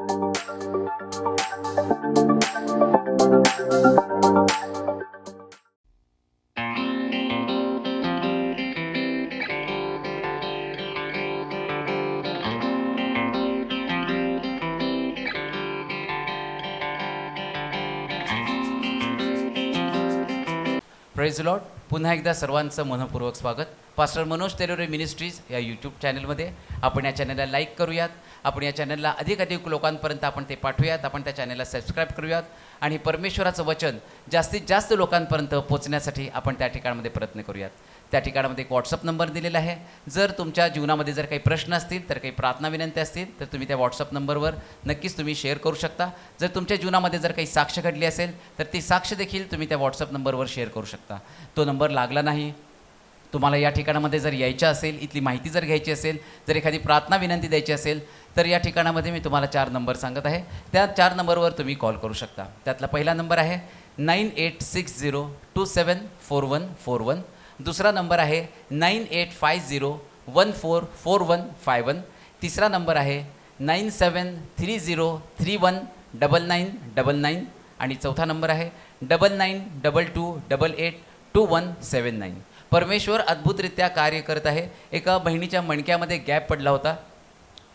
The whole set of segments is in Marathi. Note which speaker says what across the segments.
Speaker 1: Praise Lord. पुन्हा एकदा सर्वांचं मनपूर्वक स्वागत. पास्टर मनोज तेलोरे मिनिस्ट्रीज या यूट्यूब चॅनलमध्ये. आपण या चॅनलला लाईक करूयात, आपण या चॅनलला अधिकाधिक लोकांपर्यंत आपण ते पाठवूयात, आपण त्या चॅनलला सबस्क्राईब करूयात आणि परमेश्वराचं वचन जास्तीत जास्त लोकांपर्यंत पोचण्यासाठी आपण त्या ठिकाणामध्ये प्रयत्न करूयात. त्या ठिकाणामध्ये एक व्हॉट्सअप नंबर दिलेला आहे. जर तुमच्या जीवनामध्ये जर काही प्रश्न असतील, तर काही प्रार्थना विनंती असतील, तर तुम्ही त्या व्हॉट्सअप नंबरवर नक्कीच तुम्ही शेअर करू शकता. जर तुमच्या जीवनामध्ये जर काही साक्ष घडली असेल, तर ती साक्ष देखील तुम्ही त्या व्हॉट्सअप नंबरवर शेअर करू शकता. तो नंबर लागला नाही, तुम्हाला या ठिकाणामध्ये जर यायचं असेल, इथली माहिती जर घ्यायची असेल, जर एखादी प्रार्थना विनंती द्यायची असेल, तर या ठिकाणामध्ये मी तुम्हाला 4 नंबर सांगत आहे. त्या 4 नंबरवर तुम्ही कॉल करू शकता. त्यातला पहिला नंबर आहे 9860274141. दुसरा नंबर आहे 9850144151. तिसरा नंबर आहे 9730319999 आणि चौथा नंबर आहे 9922882179. परमेश्वर अद्भुतरित्या कार्य करत आहे. एका बहिणीच्या मणक्यामध्ये गॅप पडला होता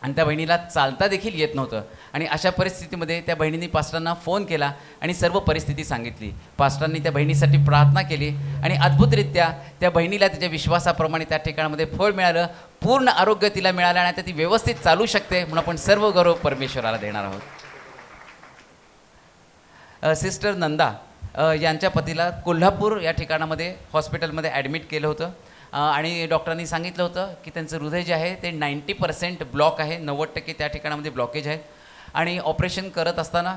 Speaker 1: आणि त्या बहिणीला चालता देखील येत नव्हतं आणि अशा परिस्थितीमध्ये त्या बहिणींनी पास्टरांना फोन केला आणि सर्व परिस्थिती सांगितली. पास्टरांनी त्या बहिणीसाठी प्रार्थना केली आणि अद्भुतरित्या त्या बहिणीला तिच्या विश्वासाप्रमाणे त्या ठिकाणामध्ये फळ मिळालं. पूर्ण आरोग्य तिला मिळालं आणि आता ती व्यवस्थित चालू शकते. म्हणून आपण सर्व गौरव परमेश्वराला देणार आहोत. सिस्टर नंदा यांच्या पतीला कोल्हापूर या ठिकाणामध्ये हॉस्पिटलमध्ये ॲडमिट केलं होतं आणि डॉक्टरांनी सांगितलं होतं की त्यांचं हृदय जे आहे ते 90% ब्लॉक आहे, 90% त्या ठिकाणामध्ये ब्लॉकेज आहे आणि ऑपरेशन करत असताना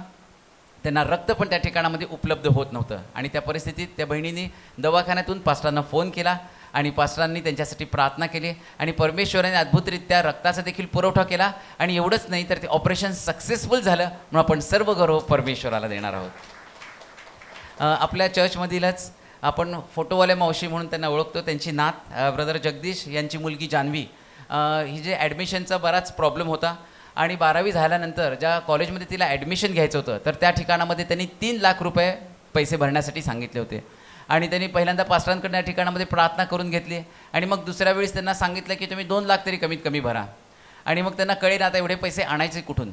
Speaker 1: त्यांना रक्त पण त्या ठिकाणामध्ये उपलब्ध होत नव्हतं. आणि त्या परिस्थितीत त्या बहिणींनी दवाखान्यातून पास्टरांना फोन केला आणि पास्टरांनी त्यांच्यासाठी प्रार्थना केली आणि परमेश्वराने अद्भुतरित्या रक्ताचा देखील पुरवठा केला. आणि एवढंच नाही तर ते ऑपरेशन सक्सेसफुल झालं. म्हणून आपण सर्व गौरव परमेश्वराला देणार आहोत. आपल्या चर्चमधीलच आपण फोटोवाले मावशी म्हणून त्यांना ओळखतो. त्यांची नात ब्रदर जगदीश यांची मुलगी जान्हवी, ही जे ॲडमिशनचा बराच प्रॉब्लेम होता आणि 12वी झाल्यानंतर ज्या कॉलेजमध्ये तिला ॲडमिशन घ्यायचं होतं, तर त्या ठिकाणामध्ये त्यांनी 3 लाख रुपये पैसे भरण्यासाठी सांगितले होते. आणि त्यांनी पहिल्यांदा पास्टरांकडून या ठिकाणामध्ये प्रार्थना करून घेतली आणि मग दुसऱ्या वेळेस त्यांना सांगितलं की तुम्ही 2 लाख तरी कमीत कमी भरा. आणि मग त्यांना कळेल आता एवढे पैसे आणायचे कुठून.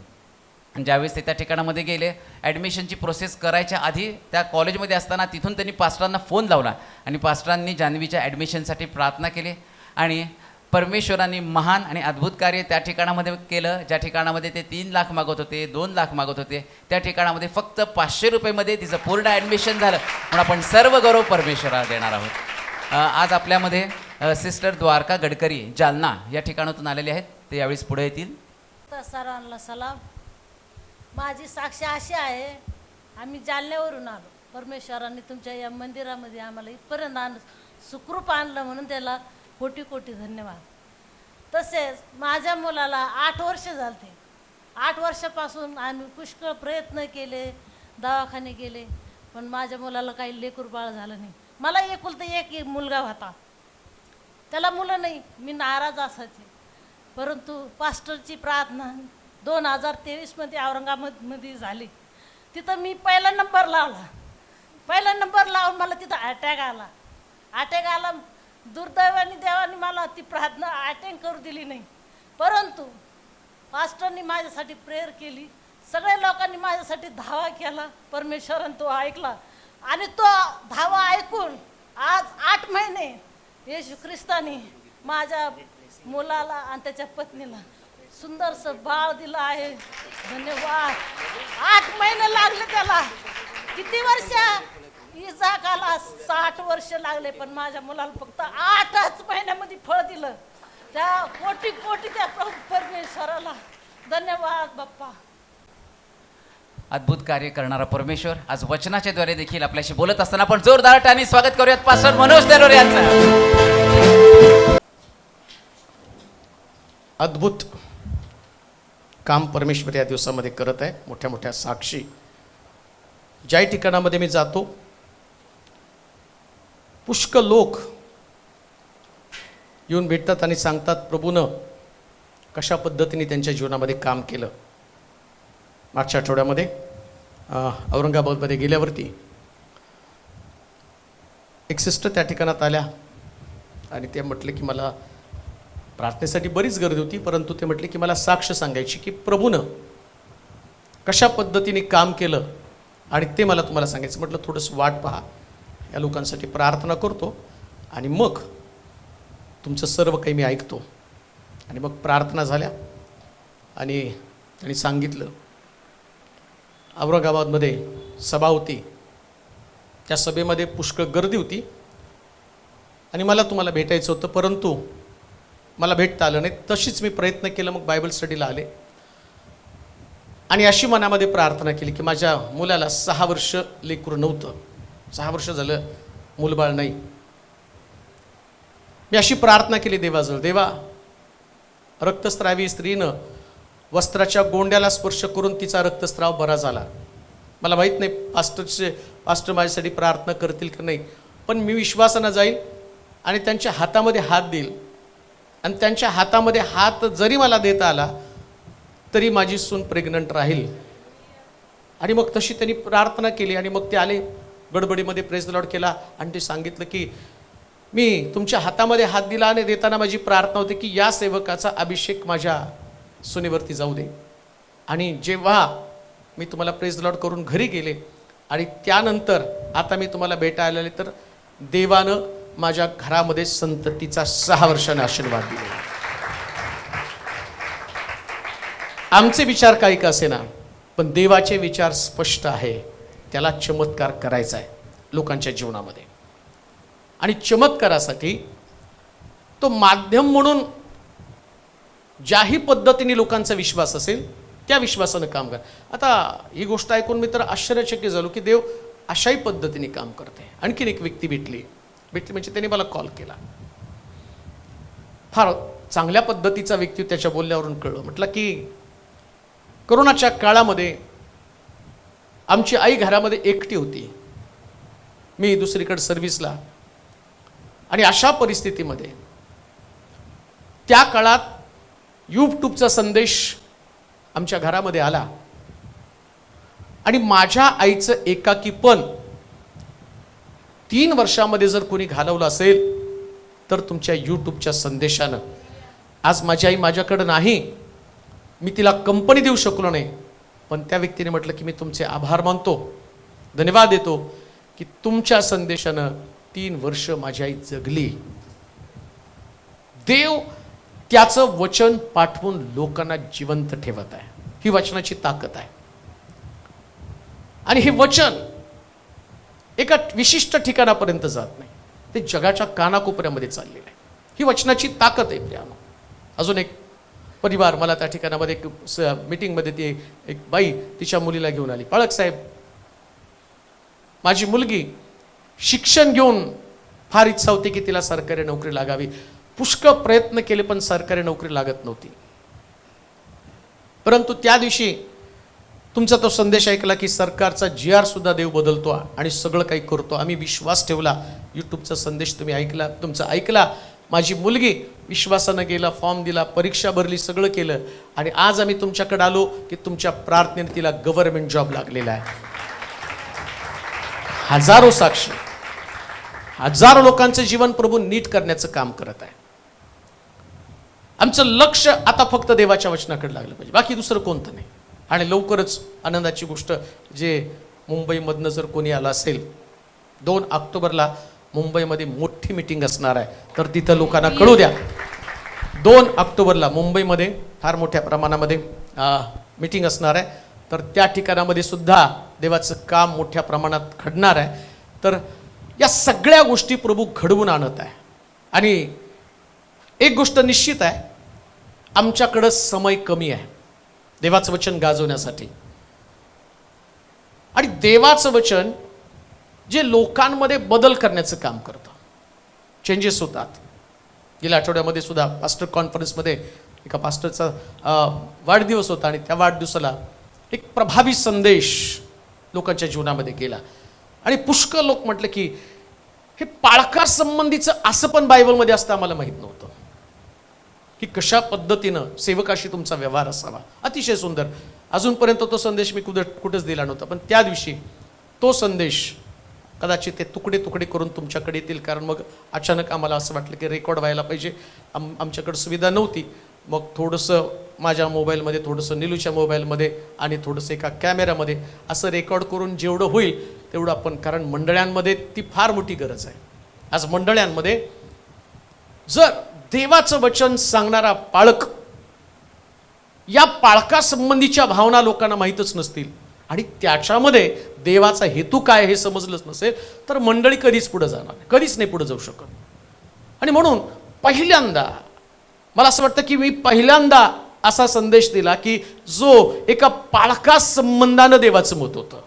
Speaker 1: ज्यावेळेस ते त्या ठिकाणामध्ये गेले, ॲडमिशनची प्रोसेस करायच्या आधी त्या कॉलेजमध्ये असताना तिथून त्यांनी पास्टरांना फोन लावला आणि पास्टरांनी जान्हवीच्या ॲडमिशनसाठी प्रार्थना केली आणि परमेश्वरांनी महान आणि अद्भुत कार्य त्या ठिकाणामध्ये केलं. ज्या ठिकाणामध्ये ते 3 लाख मागत होते, 2 लाख मागत होते, त्या ठिकाणामध्ये फक्त 500 रुपयेमध्ये तिचं पूर्ण ॲडमिशन झालं. म्हणून आपण सर्व गौरव परमेश्वराला देणार आहोत. आज आपल्यामध्ये सिस्टर द्वारका गडकरी जालना या ठिकाणातून आलेले आहेत. ते यावेळेस पुढे येतील.
Speaker 2: सर्वांना सलाम. माझी साक्ष अशी आहे, आम्ही जालन्यावरून आलो. परमेश्वरांनी तुमच्या या मंदिरामध्ये आम्हाला इथपर्यंत सुखरूप आणलं म्हणून त्याला कोटी कोटी धन्यवाद. तसेच माझ्या मुलाला 8 वर्ष झालते. 8 वर्षापासून आम्ही पुष्कळ प्रयत्न केले, दवाखाने गेले, पण माझ्या मुलाला काही लेकरू बाळ झालं नाही. मला एकुलता एक मुलगा होता, त्याला मुलं नाही, मी नाराज असायचे. परंतु पास्टरची प्रार्थना 2023मध्ये औरंगाबादमध्ये झाली. तिथं मी पहिला नंबर लावला. पहिला नंबर लावून मला तिथं अटॅक आला. दुर्दैवाने देवाने मला ती प्रार्थना अटेंड करू दिली नाही. परंतु पास्टरनी माझ्यासाठी प्रेयर केली, सगळ्या लोकांनी माझ्यासाठी धावा केला. परमेश्वराने तो ऐकला आणि तो धावा ऐकून आज 8 महिने येशू ख्रिस्तानी माझ्या मुलाला आणि त्याच्या पत्नीला सुंदरसं बाळ दिलं आहे. धन्यवाद. 8 महिने लागले त्याला. किती वर्ष? इजाकाला 60 वर्ष लागले, पण माझ्या मुलाला फक्त 8च महिन्यामध्ये फळ दिलं. त्या कोटी कोटी त्या प्रभू परमेश्वराला धन्यवाद बाप्पा.
Speaker 1: अद्भुत कार्य करणारा परमेश्वर आज वचनाच्या द्वारे देखील आपल्याशी बोलत असताना आपण जोरदार टाळ्यांनी स्वागत करूयात पास्टर मनोज तेलोरे यांचं.
Speaker 3: अद्भुत काम परमेश्वर या दिवसामध्ये करत आहे. मोठ्या मोठ्या साक्षी ज्या ठिकाणामध्ये मी जातो, पुष्कळ लोक येऊन भेटतात आणि सांगतात प्रभूनं कशा पद्धतीने त्यांच्या जीवनामध्ये काम केलं. मागच्या आठवड्यामध्ये औरंगाबादमध्ये गेल्यावरती एक सिस्टर त्या ठिकाणात आल्या आणि ते म्हटले की मला प्रार्थनेसाठी बरीच गर्दी होती, परंतु ते म्हटले की मला साक्ष सांगायची की प्रभूनं कशा पद्धतीने काम केलं आणि ते मला तुम्हाला सांगायचं. म्हटलं थोडंसं वाट पहा, या लोकांसाठी प्रार्थना करतो आणि मग तुमचं सर्व काही मी ऐकतो. आणि मग प्रार्थना झाल्या आणि त्यांनी सांगितलं औरंगाबादमध्ये सभा होती, त्या सभेमध्ये पुष्कळ गर्दी होती आणि मला तुम्हाला भेटायचं होतं, परंतु मला भेटता आलं नाही. तशीच मी प्रयत्न केला, मग बायबल स्टडीला आले आणि अशी मनामध्ये प्रार्थना केली की माझ्या मुलाला 6 वर्ष लेकरू नव्हतं, 6 वर्ष झालं मूलबाळ नाही. मी अशी प्रार्थना केली देवाजवळ, देवा रक्तस्रावी स्त्रीनं वस्त्राच्या गोंड्याला स्पर्श करून तिचा रक्तस्राव बरा झाला. मला माहीत नाही पास्टर माझ्यासाठी प्रार्थना करतील की नाही, पण मी विश्वासानं जाईल आणि त्यांच्या हातामध्ये हात देईल आणि त्यांच्या हातामध्ये हात जरी मला देता आला तरी माझी सून प्रेग्नंट राहील. आणि मग तशी त्यांनी प्रार्थना केली आणि मग ते आले, गडबडीमध्ये प्रेज द लॉर्ड केला आणि ते सांगितलं की मी तुमच्या हातामध्ये हात दिला आणि देताना माझी प्रार्थना होती की या सेवकाचा अभिषेक माझ्या सुनेवरती जाऊ दे. आणि जेव्हा मी तुम्हाला प्रेज द लॉर्ड करून घरी गेले आणि त्यानंतर आता मी तुम्हाला भेटायला आले, तर देवानं माझ्या घरामध्ये संततीचा 6 वर्षाने आशीर्वाद दिला. आमचे विचार काही का असेना, पण देवाचे विचार स्पष्ट आहे. त्याला चमत्कार करायचा आहे लोकांच्या जीवनामध्ये आणि चमत्कारासाठी तो माध्यम म्हणून ज्याही पद्धतीने लोकांचा विश्वास असेल त्या विश्वासानं काम कर. आता ही गोष्ट ऐकून मी तर आश्चर्यचकित झालो की देव अशाही पद्धतीने काम करते. आणखीन एक व्यक्ती भेटली म्हणजे त्याने मला कॉल केला, फार चांगल्या पद्धतीचा व्यक्ती, त्याच्या बोलण्यावरून कळलं. म्हटलं की कोरोनाच्या काळामध्ये आमची आई घरामध्ये एकटी होती, मी दुसरीकडे सर्व्हिसला, आणि अशा परिस्थितीमध्ये त्या काळात यूट्यूबचा संदेश आमच्या घरामध्ये आला आणि माझ्या आईचं एकाकीपण 3 वर्षामध्ये जर कोणी घालवलं असेल तर तुमच्या यूट्यूबच्या संदेशानं. आज माझी आई माझ्याकडं नाही, मी तिला कंपनी देऊ शकलो नाही, पण त्या व्यक्तीने म्हटलं की मी तुमचे आभार मानतो, धन्यवाद देतो की तुमच्या संदेशानं 3 वर्ष माझी आई जगली. देव त्याचं वचन पाठवून लोकांना जिवंत ठेवत आहे. ही वचनाची ताकद आहे आणि हे वचन एका विशिष्ट ठिकाणापर्यंत जात नाही, ते जगाच्या कानाकोपऱ्यामध्ये चाललेलं आहे. ही वचनाची ताकद आहे प्रियानो. अजून एक परिवार मला त्या ठिकाणामध्ये एक मीटिंगमध्ये ती एक बाई तिच्या मुलीला घेऊन आली. पाळक साहेब, माझी मुलगी शिक्षण घेऊन फार इच्छा होती की तिला सरकारी नोकरी लागावी. पुष्कळ प्रयत्न केले पण सरकारी नोकरी लागत नव्हती. परंतु त्या दिवशी तुमचा तो संदेश ऐकला की सरकारचा GR सुद्धा देव बदलतो आणि सगळं काही करतो. आम्ही विश्वास ठेवला. यूट्यूबचा संदेश तुम्ही ऐकला, तुमचा ऐकला. माझी मुलगी विश्वासानं गेला, फॉर्म दिला, परीक्षा भरली, सगळं केलं आणि आज आम्ही तुमच्याकडे आलो की तुमच्या प्रार्थनेने तिला गव्हर्नमेंट जॉब लागलेला आहे. हजारो साक्षी, हजारो लोकांचं जीवन प्रभू नीट करण्याचं काम करत आहे. आमचं लक्ष आता फक्त देवाच्या वचनाकडे लागलं पाहिजे, बाकी दुसरं कोणतं नाही. आणि लवकरच आनंदाची गोष्ट, जे मुंबईमधनं जर कोणी आलं असेल, 2 ऑक्टोबरला मुंबईमध्ये मोठी मीटिंग असणार आहे, तर तिथं लोकांना कळू द्या. 2 ऑक्टोबरला मुंबईमध्ये फार मोठ्या प्रमाणामध्ये मीटिंग असणार आहे, तर त्या ठिकाणामध्ये सुद्धा देवाचं काम मोठ्या प्रमाणात घडणार आहे. तर या सगळ्या गोष्टी प्रभू घडवून आणत आहे. आणि एक गोष्ट निश्चित आहे, आमच्याकडं समय कमी आहे देवाचं वचन गाजवण्यासाठी. आणि देवाचं वचन जे लोकांमध्ये बदल करण्याचं काम करतं, चेंजेस होतात. गेल्या आठवड्यामध्ये सुद्धा पास्टर कॉन्फरन्समध्ये एका पास्टरचा वाढदिवस होता आणि त्या वाढदिवसाला एक प्रभावी संदेश लोकांच्या जीवनामध्ये गेला. आणि पुष्कळ लोक म्हटले की हे पाळकार संबंधीचं असं पण बायबलमध्ये असतं, आम्हाला माहीत नव्हतं की कशा पद्धतीनं सेवकाशी तुमचा व्यवहार असावा. अतिशय सुंदर. अजूनपर्यंत तो संदेश मी कुठंच दिला नव्हता, पण त्या दिवशी तो संदेश कदाचित ते तुकडे तुकडे करून तुमच्याकडे येतील. कारण मग अचानक आम्हाला असं वाटलं की रेकॉर्ड व्हायला पाहिजे. आमच्याकडे सुविधा नव्हती. मग थोडंसं माझ्या मोबाईलमध्ये, थोडंसं निलूच्या मोबाईलमध्ये आणि थोडंसं एका कॅमेऱ्यामध्ये असं रेकॉर्ड करून जेवढं होईल तेवढं आपण, कारण मंडळांमध्ये ती फार मोठी गरज आहे. आज मंडळांमध्ये जर देवाचं वचन सांगणारा पाळक, या पाळकासंबंधीच्या भावना लोकांना माहीतच नसतील आणि त्याच्यामध्ये देवाचा हेतू काय हे समजलंच नसेल तर मंडळी कधीच पुढे जाणार नाही, कधीच नाही पुढे जाऊ शकत. आणि म्हणून पहिल्यांदा मला असं वाटतं की मी पहिल्यांदा असा संदेश दिला की जो एका पाळका संबंधानं देवाचं मत होतं,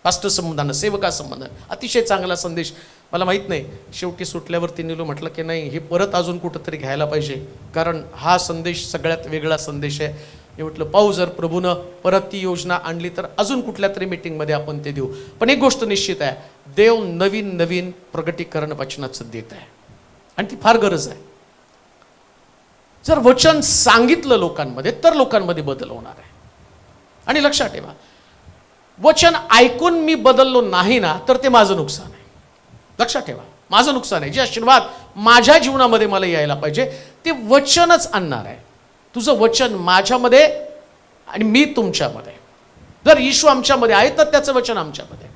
Speaker 3: पास्टर संबंधानं, सेवका संबंधानं. अतिशय चांगला संदेश. मला माहीत नाही, शेवटी सुटल्यावरती निलू म्हटलं की नाही, हे परत अजून कुठंतरी घ्यायला पाहिजे, कारण हा संदेश सगळ्यात वेगळा संदेश आहे. मी म्हटलं पाहू, जर प्रभूनं परत ती योजना आणली तर अजून कुठल्या तरी मीटिंगमध्ये आपण ते देऊ. पण एक गोष्ट निश्चित आहे, देव नवीन नवीन प्रगटीकरण वचनाचं देत आहे आणि ती फार गरज आहे. जर वचन सांगितलं लोकांमध्ये तर लोकांमध्ये बदल होणार आहे. आणि लक्षात ठेवा, वचन ऐकून मी बदललो नाही ना तर ते माझं नुकसान आहे. लक्षात ठेवा, माझं नुकसान आहे. जे आशीर्वाद माझ्या जीवनामध्ये मला यायला पाहिजे ते वचनच आणणार आहे. तुझं वचन माझ्यामध्ये आणि मी तुमच्यामध्ये. जर येशू आमच्यामध्ये आहे तर त्याचं वचन आमच्यामध्ये.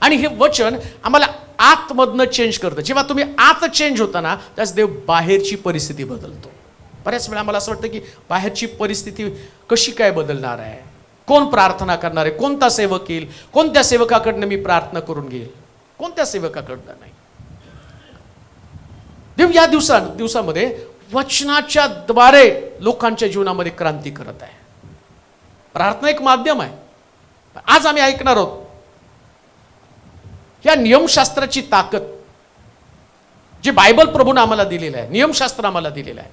Speaker 3: आणि हे वचन आम्हाला आतमधनं चेंज करतं. जेव्हा तुम्ही आत चेंज होता ना, त्याच देव बाहेरची परिस्थिती बदलतो. बऱ्याच वेळा मला असं वाटतं की बाहेरची परिस्थिती कशी काय बदलणार आहे, कोण प्रार्थना करणार आहे, कोणता सेवक येईल, कोणत्या सेवकाकडनं मी प्रार्थना करून घेईल, कोणत्या सेवकाकडनं नाही. देव या दिवसामध्ये वचनाच्या द्वारे लोकांच्या जीवनामध्ये क्रांती करत आहे. प्रार्थना एक माध्यम आहे. आज आम्ही ऐकणार आहोत या नियमशास्त्राची ताकद, जे बायबल प्रभूने आम्हाला दिलेलं आहे, नियमशास्त्र आम्हाला दिलेलं आहे.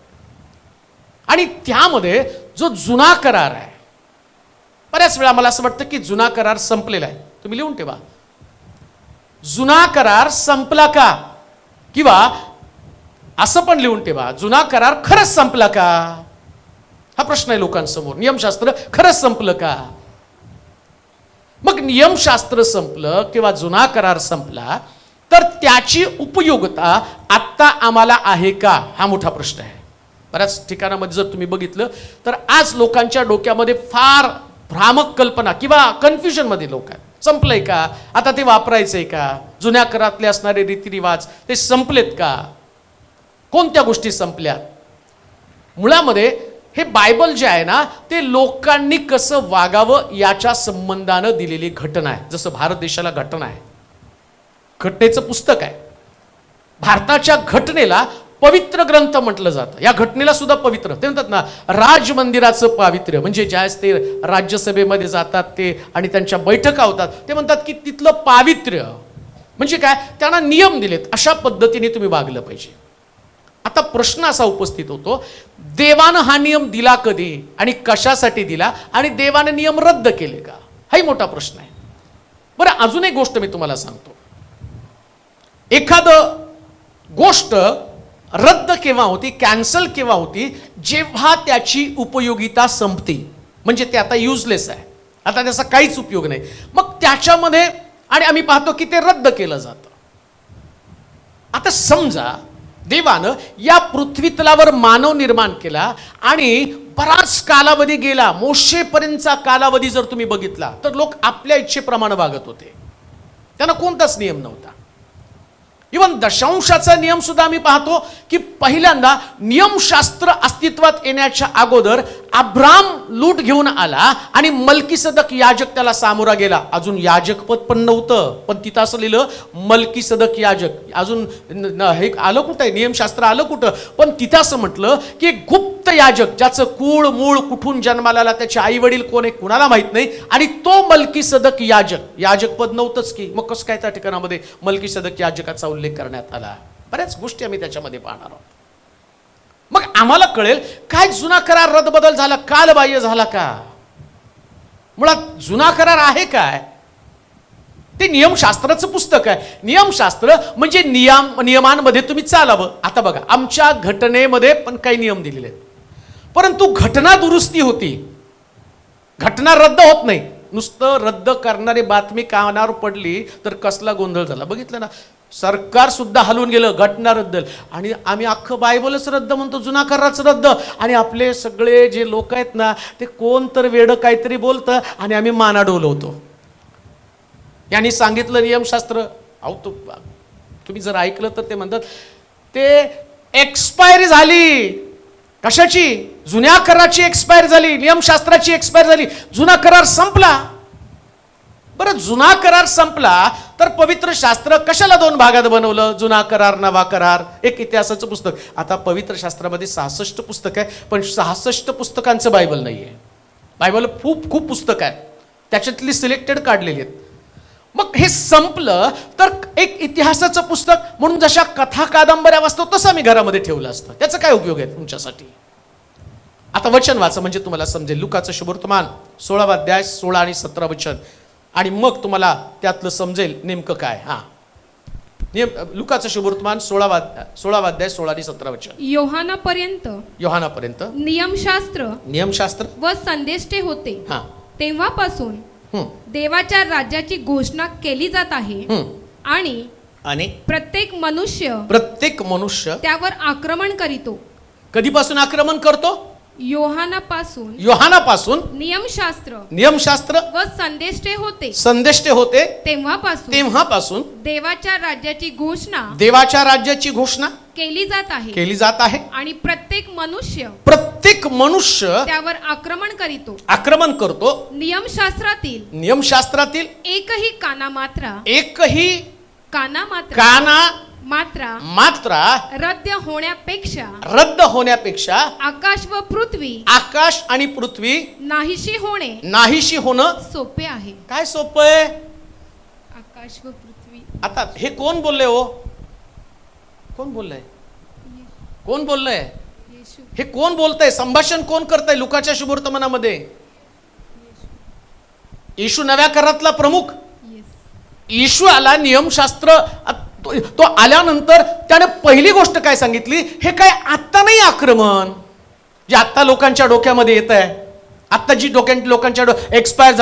Speaker 3: आणि त्यामध्ये जो जुना करार आहे, बऱ्याच वेळा मला असं वाटतं की जुना करार संपलेला आहे. तुम्ही लिहून ठेवा, जुना करार संपला का? किंवा असं पण लिहून ठेवा, जुना करार खरंच संपला का? हा प्रश्न आहे लोकांसमोर. नियमशास्त्र खरंच संपलं का? मग नियमशास्त्र संपलं किंवा जुना करार संपला तर त्याची उपयोगिता आत्ता आम्हाला आहे का? हा मोठा प्रश्न आहे. बऱ्याच ठिकाणामध्ये जर तुम्ही बघितलं तर आज लोकांच्या डोक्यामध्ये फार भ्रामक कल्पना किंवा कन्फ्युजनमध्ये लोक आहेत. संपलंय का? आता ते वापरायचंय का? जुन्या करातले असणारे रीतिरिवाज ते संपलेत का? कोणत्या गोष्टी संपल्या? मुळामध्ये हे बायबल जे आहे ना, ते लोकांनी कसं वागावं याच्या संबंधानं दिलेली घटना आहे. जसं भारत देशाला घटना आहे, घटनेचं पुस्तक आहे. भारताच्या घटनेला पवित्र ग्रंथ म्हटलं जातं. या घटनेला सुद्धा पवित्र ते म्हणतात ना, राज मंदिराचं पावित्र्य. म्हणजे ज्यावेळेस ते राज्यसभेमध्ये जातात ते आणि त्यांच्या बैठका होतात, ते म्हणतात की तिथलं पावित्र्य म्हणजे काय, त्यांना नियम दिलेत, अशा पद्धतीने तुम्ही वागलं पाहिजे. आता प्रश्न असा उपस्थित होतो, देवानं हा नियम दिला कधी आणि कशासाठी दिला, आणि देवाने नियम रद्द केले का? हाही मोठा प्रश्न आहे. बरं, अजून एक गोष्ट मी तुम्हाला सांगतो. एखादं गोष्ट रद्द केव्हा होती, कॅन्सल केव्हा होती? जेव्हा त्याची उपयोगिता संपते. म्हणजे ते आता युजलेस आहे, आता त्याचा काहीच उपयोग नाही. मग त्याच्यामध्ये आणि आम्ही पाहतो की ते रद्द केलं जातं. आता समजा देवानं या पृथ्वीतलावर मानव निर्माण केला आणि बराच कालावधी गेला, मोशेपर्यंतचा कालावधी जर तुम्ही बघितला तर लोक आपल्या इच्छेप्रमाणे वागत होते. त्यांना कोणताच नियम नव्हता. इवन दशांशाचा नियम सुद्धा आम्ही पाहतो की पहिल्यांदा नियमशास्त्र अस्तित्वात येण्याच्या अगोदर अब्राम लूट घेऊन आला आणि मल्कीसदक याजक त्याला सामोरा गेला. अजून याजकपद पण नव्हतं, पण तिथं असं लिहिलं मल्कीसदक याजक. अजून हे आलं कुठं आहे, नियमशास्त्र आलं कुठं? पण तिथं असं म्हटलं की गुप्त याजक, ज्याचं कूळ मूळ कुठून जन्माला आला, त्याचे आई वडील कोण आहे कुणाला माहित नाही, आणि तो मल्कीसदक याजक. याजकपद नव्हतंच की, मग कसं काय त्या ठिकाणामध्ये मल्कीसदक याजकाचा उल्लेख करण्यात आला? बऱ्याच गोष्टी आम्ही त्याच्यामध्ये पाहणार आहोत. मग आम्हाला कळेल काय जुना करार रद्दबदल झाला, कालबाह्य झाला का? मुळात जुना करार आहे काय? ते नियमशास्त्राचं पुस्तक आहे. नियमशास्त्र म्हणजे नियमांमध्ये तुम्ही चालावं. आता बघा, आमच्या घटनेमध्ये पण काही नियम दिलेले आहेत, परंतु घटना दुरुस्ती होती. घटना रद्द होत नाही. नुसतं रद्द करणारी बातमी कानावर पडली तर कसला गोंधळ झाला बघितलं ना. सरकार सुद्धा हलवून गेलं, घटना रद्द. आणि आम्ही अख्खं बायबलच रद्द म्हणतो, जुना करारच रद्द. आणि आपले सगळे जे लोक आहेत ना ते कोण तर वेडं काहीतरी बोलतं आणि आम्ही माना डोलवतो. यांनी सांगितलं नियमशास्त्र, अहो तुम्ही जर ऐकलं तर ते म्हणतात ते एक्सपायरी झाली. कशाची? जुन्या कराराची एक्सपायर झाली, नियमशास्त्राची एक्सपायर झाली, जुना करार संपला. बरं, जुना करार संपला तर पवित्र शास्त्र कशाला दोन भागात बनवलं? जुना करार, नवा करार, एक इतिहासाचं पुस्तक. आता पवित्र शास्त्रामध्ये 66 पुस्तक आहे, पण 66 पुस्तकांचं बायबल नाही आहे. बायबल खूप खूप पुस्तक आहे, त्याच्यातली सिलेक्टेड काढलेली आहेत. मग हे संपलं तर एक इतिहासाचं पुस्तक म्हणून जशा कथा कादंबऱ्या वाचतो तसं आम्ही घरामध्ये ठेवलं असतं. त्याचा काय उपयोग आहे तुमच्यासाठी? आता वचन वाचा म्हणजे तुम्हाला समजेल. लुकाचं शुभवर्तमान 16वा अध्याय 16 आणि 17 वचन, आणि मग तुम्हाला त्यातलं समजेल नेमकं काय. लुकाचं शुभवर्तमान 16वा अध्याय 16 आणि 17 वचन. योहानापर्यंत नियमशास्त्र
Speaker 4: व संदेष्टे होते. तेव्हापासून देवाच्या राज्याची घोषणा केली जात आहे आणि प्रत्येक मनुष्य त्यावर आक्रमण करीतो.
Speaker 3: कधीपासून आक्रमण करतो? योहानापासून नियमशास्त्र
Speaker 4: व संदेष्टे होते
Speaker 3: तेव्हापासून
Speaker 4: देवाच्या राज्याची घोषणा केली जात आहे आणि प्रत्येक मनुष्य त्यावर
Speaker 3: आक्रमण करतो. नियमशास्त्रातील एकही काना मात्रा
Speaker 4: रद्द
Speaker 3: होण्यापेक्षा
Speaker 4: आकाश आणि पृथ्वी
Speaker 3: नाहीशी होणं
Speaker 4: सोपे आहे.
Speaker 3: काय सोपं आहे?
Speaker 4: आकाश व पृथ्वी.
Speaker 3: आता हे कोण बोलले हो? कोण बोललंय?
Speaker 4: येशू.
Speaker 3: हे कोण बोलतंय? संभाषण कोण करतंय लुकाच्या शुभवर्तमानामध्ये? येशू नव्या करारातला प्रमुख. येशू आला, नियमशास्त्र तो आल्यानंतर त्याने पहिली गोष्ट काय सांगितली? हे काय आत्ता नाही आक्रमण जे आत्ता लोकांच्या डोक्यामध्ये येत आहे. आत्ता जी लोकांच्या एक्सपायर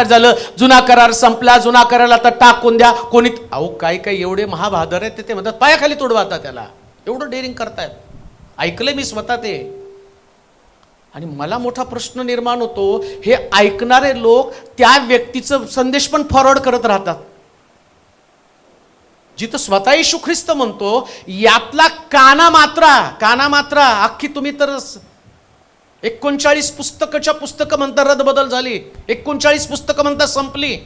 Speaker 3: झालं, जुना करार संपला, जुना करार आता टाकून द्या. कोणी अहो काही एवढे महाबहादर आहेत ते म्हणतात पायाखाली तोडवा आता त्याला. एवढं डेअरिंग करतायत. ऐकलंय मी स्वतः ते. आणि मला मोठा प्रश्न निर्माण होतो, हे ऐकणारे लोक त्या व्यक्तीचं संदेश पण फॉरवर्ड करत राहतात. जिथं स्वतः येशू ख्रिस्त म्हणतो यातला काना मात्रा अख्खी तुम्ही तर 39 पुस्तकं म्हणता रद्दबदल झाली, 39 पुस्तकं म्हणता संपली.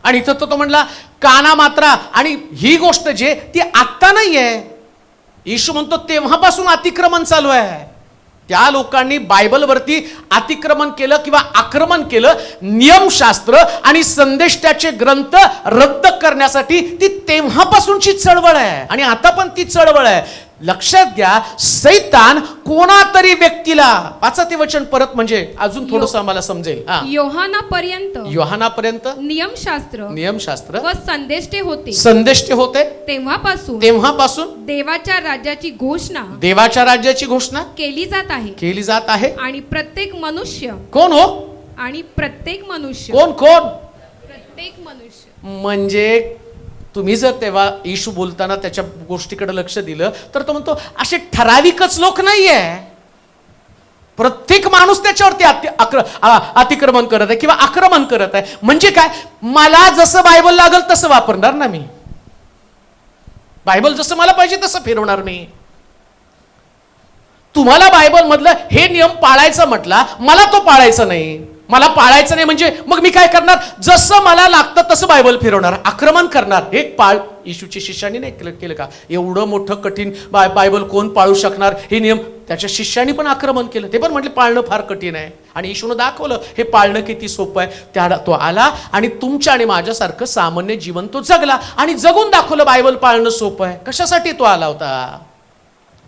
Speaker 3: आणि इथं तो म्हणला काना मात्रा. आणि ही गोष्ट जे ती आत्ता नाही आहे. येशू म्हणतो तेव्हापासून अतिक्रमण चालू आहे. त्या लोकांनी बायबलवरती अतिक्रमण केलं किंवा आक्रमण केलं. नियमशास्त्र आणि संदेष्टाचे ग्रंथ रद्द करण्यासाठी ती तेव्हापासूनची चळवळ आहे आणि आता पण ती चळवळ आहे. लक्षात घ्या, सैतान कोणातरी व्यक्तीला, वाचा ते वचन परत म्हणजे अजून थोडंसं आम्हाला समजेल. योहानापर्यंत नियमशास्त्र
Speaker 4: व संदेष्टे
Speaker 3: होते तेव्हापासून
Speaker 4: देवाच्या राज्याची
Speaker 3: घोषणा
Speaker 4: केली जात आहे
Speaker 3: आणि
Speaker 4: प्रत्येक मनुष्य
Speaker 3: कोण हो?
Speaker 4: आणि प्रत्येक मनुष्य
Speaker 3: कोण
Speaker 4: प्रत्येक मनुष्य
Speaker 3: म्हणजे तुम्ही जर तेव्हा येशू बोलताना त्याच्या गोष्टीकडे लक्ष दिलं तर तो म्हणतो असे ठराविकच लोक नाहीये. प्रत्येक माणूस त्याच्यावरती अतिक्रमण करत आहे किंवा आक्रमण करत आहे. म्हणजे काय? मला जसं बायबल लागल तसं वापरणार ना मी. बायबल जसं मला पाहिजे तसं फिरवणार मी. तुम्हाला बायबल मधलं हे नियम पाळायचं म्हटला, मला तो पाळायचा नाही. मला पाळायचं नाही म्हणजे मग मी काय करणार? जसं मला लागतं तसं बायबल फिरवणार, आक्रमण करणार. हे पाळ येशूच्या शिष्याने नाही केलं का? एवढं मोठं कठीण बायबल कोण पाळू शकणार? हे नियम त्याच्या शिष्याने पण आक्रमण केलं. ते पण म्हटले पाळणं फार कठीण आहे. आणि येशूनं दाखवलं हे पाळणं किती सोपं आहे. त्या तो आला आणि तुमच्या आणि माझ्यासारखं सामान्य जीवन तो जगला आणि जगून दाखवलं बायबल पाळणं सोपं आहे. कशासाठी तो आला होता?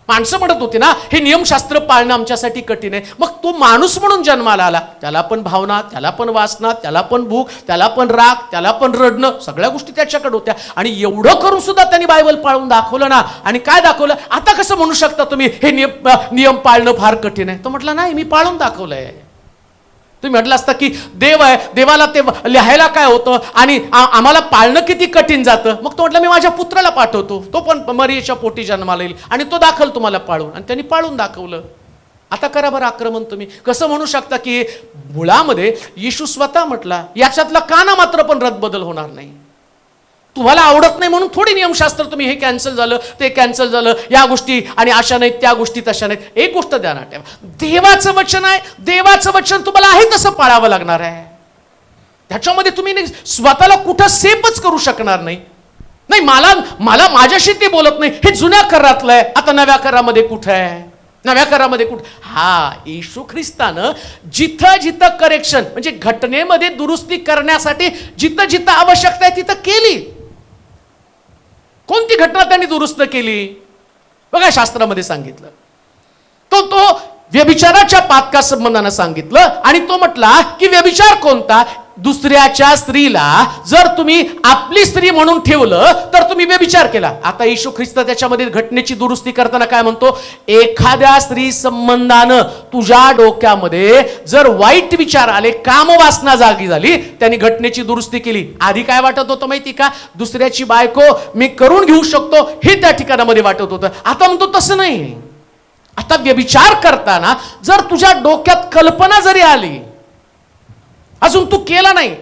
Speaker 3: माणसं म्हणत होती ना हे नियमशास्त्र पाळणं आमच्यासाठी कठीण आहे. मग तो माणूस म्हणून जन्माला आला, त्याला पण भावना, त्याला पण वासना, त्याला पण भूक, त्याला पण राग, त्याला पण रडणं, सगळ्या गोष्टी त्याच्याकडे होत्या. आणि एवढं करून सुद्धा त्यांनी बायबल पाळून दाखवलं ना. आणि काय दाखवलं? आता कसं म्हणू शकता तुम्ही हे नियम पाळणं फार कठीण आहे? तो म्हटलं नाही, मी पाळून दाखवलंय. तुम्ही म्हटलं असतं की देव आहे, देवाला ते लिहायला काय होतं आणि आम्हाला पाळणं किती कठीण जातं. मग तो म्हटलं मी माझ्या पुत्राला पाठवतो, तो पण मरियेच्या पोटी जन्माला येईल आणि तो दाखल तुम्हाला पाळून. आणि त्यांनी पाळून दाखवलं. आता करा बरं आक्रमण तुम्ही. कसं म्हणू शकता की मुळामध्ये येशू स्वतः म्हटला याच्यातला काना मात्र पण रद्दबदल होणार नाही. तुम्हाला आवडत नाही म्हणून थोडी नियमशास्त्र तुम्ही हे कॅन्सल झालं ते कॅन्सल झालं, या गोष्टी आणि अशा नाहीत त्या गोष्टी तशा नाहीत. एक गोष्ट ध्यानात ठेवा, देवाचं वचन आहे, देवाचं वचन तुम्हाला आहे तसं पाळावं लागणार आहे. त्याच्यामध्ये तुम्ही स्वतःला कुठं सेफच करू शकणार नाही. नाही मला माझ्याशी ते बोलत नाही, हे जुन्या करातलं आहे, आता नव्या करामध्ये कुठं आहे, नव्या करामध्ये कुठं. हा, येशू ख्रिस्तानं जिथं जिथं करेक्शन म्हणजे घटनेमध्ये दुरुस्ती करण्यासाठी जिथं जिथं आवश्यकता आहे तिथं केली. कोणती घटना त्यांनी दुरुस्त केली बघा, शास्त्रामध्ये सांगितलं. तो व्यभिचाराच्या पातका संबंधानं सांगितलं आणि तो म्हटला की व्यभिचार कोणता, दुसऱ्याच्या स्त्रीला जर तुम्ही आपली स्त्री म्हणून ठेवलं तर तुम्ही व्यभिचार केला. आता येशू ख्रिस्त त्याच्यामध्ये घटनेची दुरुस्ती करताना काय म्हणतो, एखाद्या स्त्री संबंधानं तुझ्या डोक्यामध्ये जर वाईट विचार आले, कामवासना जागी झाली, त्यांनी घटनेची दुरुस्ती केली. आधी काय वाटत होतं माहिती का, दुसऱ्याची बायको मी करून घेऊ शकतो हे त्या ठिकाणामध्ये वाटत होतं. आता म्हणतो तसं नाही. आता व्यभिचार करताना जर तुझ्या डोक्यात कल्पना जरी आली, अजून तू केला नाही,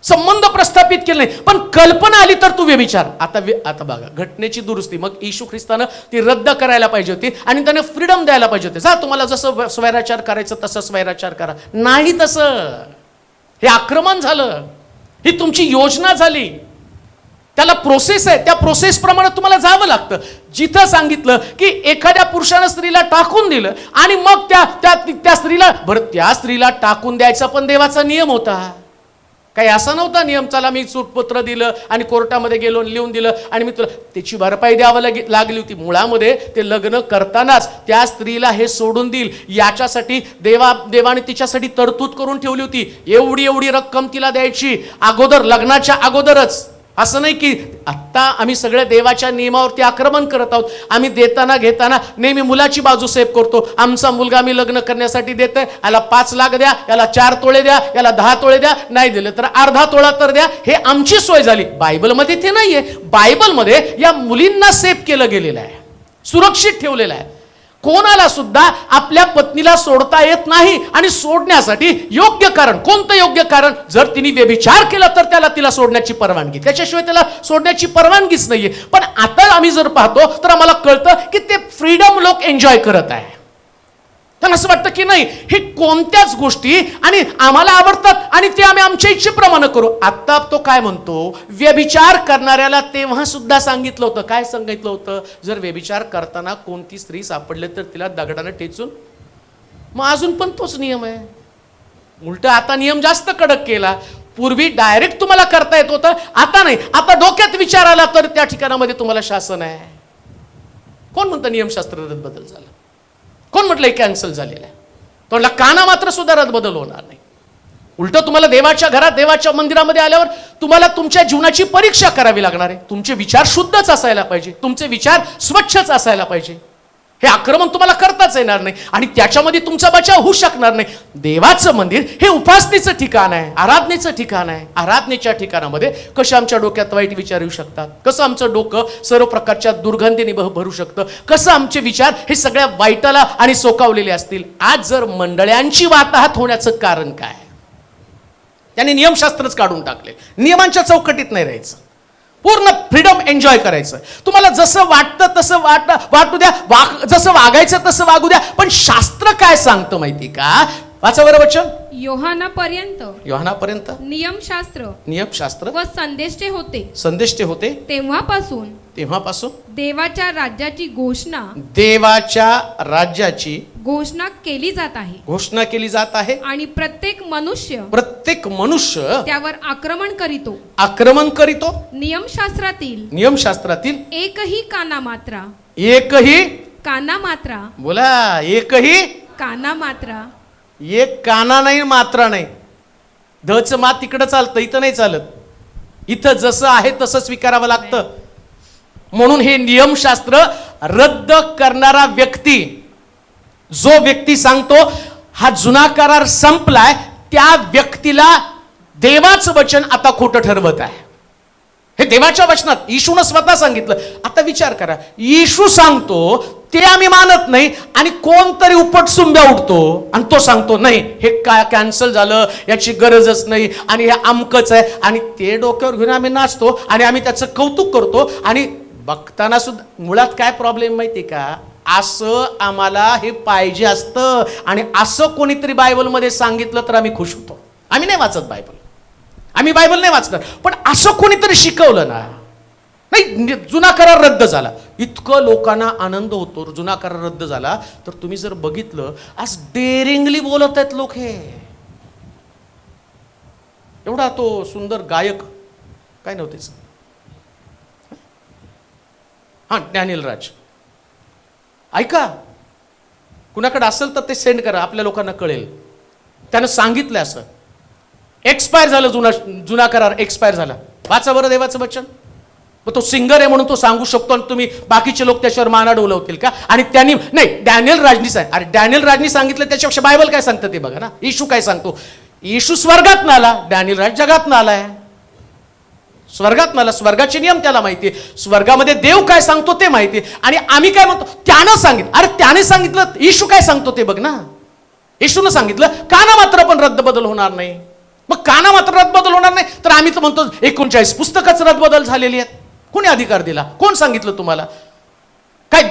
Speaker 3: संबंध प्रस्थापित केले नाही, पण कल्पना आली तर तू व्यभिचार. आता बघा घटनेची दुरुस्ती. मग येशू ख्रिस्तानं ती रद्द करायला पाहिजे होती आणि त्याने फ्रीडम द्यायला पाहिजे होते. जा तुम्हाला जसं स्वैराचार करायचं तसं स्वैराचार करा. नाही तसं, हे आक्रमण झालं, ही तुमची योजना झाली. त्याला प्रोसेस आहे, त्या प्रोसेस प्रमाणे तुम्हाला जावं लागतं. जिथं सांगितलं की एखाद्या पुरुषानं स्त्रीला टाकून दिलं आणि मग त्या स्त्रीला बरं त्या स्त्रीला टाकून द्यायचा पण देवाचा नियम होता. काही असा नव्हता नियम, चला मी सूटपत्र दिलं आणि कोर्टामध्ये गेलो लिहून दिलं आणि मी तुला त्याची भरपाई द्यावं लागली होती. मुळामध्ये ते लग्न करतानाच त्या स्त्रीला हे सोडून देईल याच्यासाठी देवाने तिच्यासाठी तरतूद करून ठेवली होती. एवढी रक्कम तिला द्यायची अगोदर, लग्नाच्या अगोदरच. असं नाही की आत्ता आम्ही सगळ्या देवाच्या नियमावरती आक्रमण करत आहोत. आम्ही देताना घेताना नेहमी मुलाची बाजू सेफ करतो. आमचा मुलगा मी लग्न करण्यासाठी देतोय, याला 5 लाख द्या, याला 4 तोळे द्या, याला 10 तोळे द्या, नाही दिले तर अर्धा तोळा तर द्या, हे आमची सोय झाली. बायबलमध्ये ते नाहीये. बायबलमध्ये या मुलींना सेफ केलं गेलेलं आहे, सुरक्षित ठेवलेलं आहे. कोणाला सुद्धा आपल्या पत्नीला सोडता येत नाही आणि सोडण्यासाठी योग्य कारण. कोणतं योग्य कारण, जर तिने व्यभिचार केला तर त्याला तिला सोडण्याची परवानगी, त्याच्याशिवाय त्याला सोडण्याची परवानगीच नाहीये. पण आता आम्ही जर पाहतो तर आम्हाला कळतं की ते फ्रीडम लोक एन्जॉय करत आहे. त्यांना असं वाटतं की नाही, हे कोणत्याच गोष्टी आणि आम्हाला आवडतात आणि ते आम्ही आमच्या इच्छेप्रमाणे करू. आता तो काय म्हणतो, व्यभिचार करणाऱ्याला तेव्हा सुद्धा सांगितलं होतं. काय सांगितलं होतं, जर व्यभिचार करताना कोणती स्त्री सापडले तर तिला दगडानं टेचून. मग अजून पण तोच नियम आहे. उलट आता नियम जास्त कडक केला. पूर्वी डायरेक्ट तुम्हाला करता येत होतं, आता नाही. आता डोक्यात विचार आला तर त्या ठिकाणामध्ये तुम्हाला शासन आहे. कोण म्हणतं नियमशास्त्र रद्दबदल झालं? कोण म्हटलं कॅन्सल झालेलं आहे? तो म्हटला काना मात्र सुद्धा रद्दबदल होणार नाही. उलट तुम्हाला देवाच्या घरात, देवाच्या मंदिरामध्ये आल्यावर तुम्हाला तुमच्या जीवनाची परीक्षा करावी लागणार आहे. तुमचे विचार शुद्धच असायला पाहिजे, तुमचे विचार स्वच्छच असायला पाहिजे. हे आक्रमण तुम्हाला करताच येणार नाही आणि त्याच्यामध्ये तुमचा बचाव होऊ शकणार नाही. देवाचं मंदिर हे उपासनेचं ठिकाण आहे, आराधनेचं ठिकाण आहे. आराधनेच्या ठिकाणामध्ये कसे आमच्या डोक्यात वाईट विचार येऊ शकतात, कसं आमचं डोकं सर्व प्रकारच्या दुर्गंधीने भरू शकतं, कसं आमचे विचार हे सगळ्या वाईटाला आणि सोकावलेले असतील. आज जर मंडळ्यांची वाताहत होण्याचं कारण काय, त्यांनी नियमशास्त्रच काढून टाकले. नियमांच्या चौकटीत नाही राहायचं, पूर्ण फ्रीडम एन्जॉय करायचं. तुम्हाला जसं वाटतं तसं वाटू द्या, जसं वागायचं तसं वागू द्या. पण शास्त्र काय सांगतं माहिती का? वाचा बरं वचन. योहानापर्यंत नियमशास्त्र
Speaker 4: व संदेष्टे होते तेव्हापासून देवाच्या राज्याची घोषणा केली जात आहे आणि प्रत्येक मनुष्य त्यावर आक्रमण करीतो. नियमशास्त्रातील एकही काना मात्रा
Speaker 3: एक काना नाही, मात्रा नाही. धच मात तिकडं चालतं, इथं नाही चालत. इथं जसं आहे तसं स्वीकारावं लागतं. म्हणून हे नियमशास्त्र रद्द करणारा व्यक्ती, जो व्यक्ती सांगतो हा जुना करार संपलाय, त्या व्यक्तीला देवाचं वचन आता खोटं ठरवत आहे. हे देवाच्या वचनात येशूनं स्वतः सांगितलं. आता विचार करा, येशू सांगतो ते आम्ही मानत नाही आणि कोणतरी उपटसुंब्या उठतो आणि तो सांगतो नाही हे काय कॅन्सल झालं, याची गरजच नाही आणि हे अमकच आहे, आणि ते डोक्यावर घेऊन आम्ही नाचतो आणि आम्ही त्याचं कौतुक करतो. आणि बघताना सुद्धा मुळात काय प्रॉब्लेम माहिती का, असं आम्हाला हे पाहिजे असतं आणि असं कोणीतरी बायबलमध्ये सांगितलं तर आम्ही खुश होतो. आम्ही नाही वाचत बायबल, आम्ही बायबल नाही वाचणार, पण असं कोणीतरी शिकवलं ना, नाही जुना करार रद्द झाला, इतकं लोकांना आनंद होतो. जुना करार रद्द झाला तर तुम्ही जर बघितलं आज डेअरिंगली बोलत आहेत लोक. हे एवढा तो सुंदर गायक काय नव्हतेच, हा डॅनियल राज, ऐका कुणाकडे असेल तर ते सेंड करा, आपल्या लोकांना कळेल. त्यानं सांगितलं असं, एक्सपायर झालं, जुना करार एक्सपायर झाला. वाचा बरं देवाचं वचन. मग तो सिंगर आहे म्हणून तो सांगू शकतो आणि तुम्ही बाकीचे लोक त्याच्यावर माना डोलवतील का? आणि त्यांनी नाही, डॅनियल राजनी सांग, अरे डॅनियल राजनी सांगितलं त्याच्यापेक्षा बायबल काय सांगतं ते बघा ना. येशू काय सांगतो, येशू स्वर्गात आला, डॅनियल राज जगात आलाय. स्वर्गात आला, स्वर्गाचे नियम त्याला माहिती आहे, स्वर्गामध्ये देव काय सांगतो ते माहिती आहे. आणि आम्ही काय म्हणतो, त्यानं सांगितलं. अरे त्याने सांगितलं, येशू काय सांगतो ते बघ ना. येशूनं सांगितलं काना मात्र पण रद्दबदल होणार नाही. मग काना मात्र रद्दबदल होणार नाही तर आम्ही तर म्हणतो 39 पुस्तकच रद्दबदल झालेली आहेत. कोणी अधिकार दिला? कोण सांगितलं तुम्हाला? काय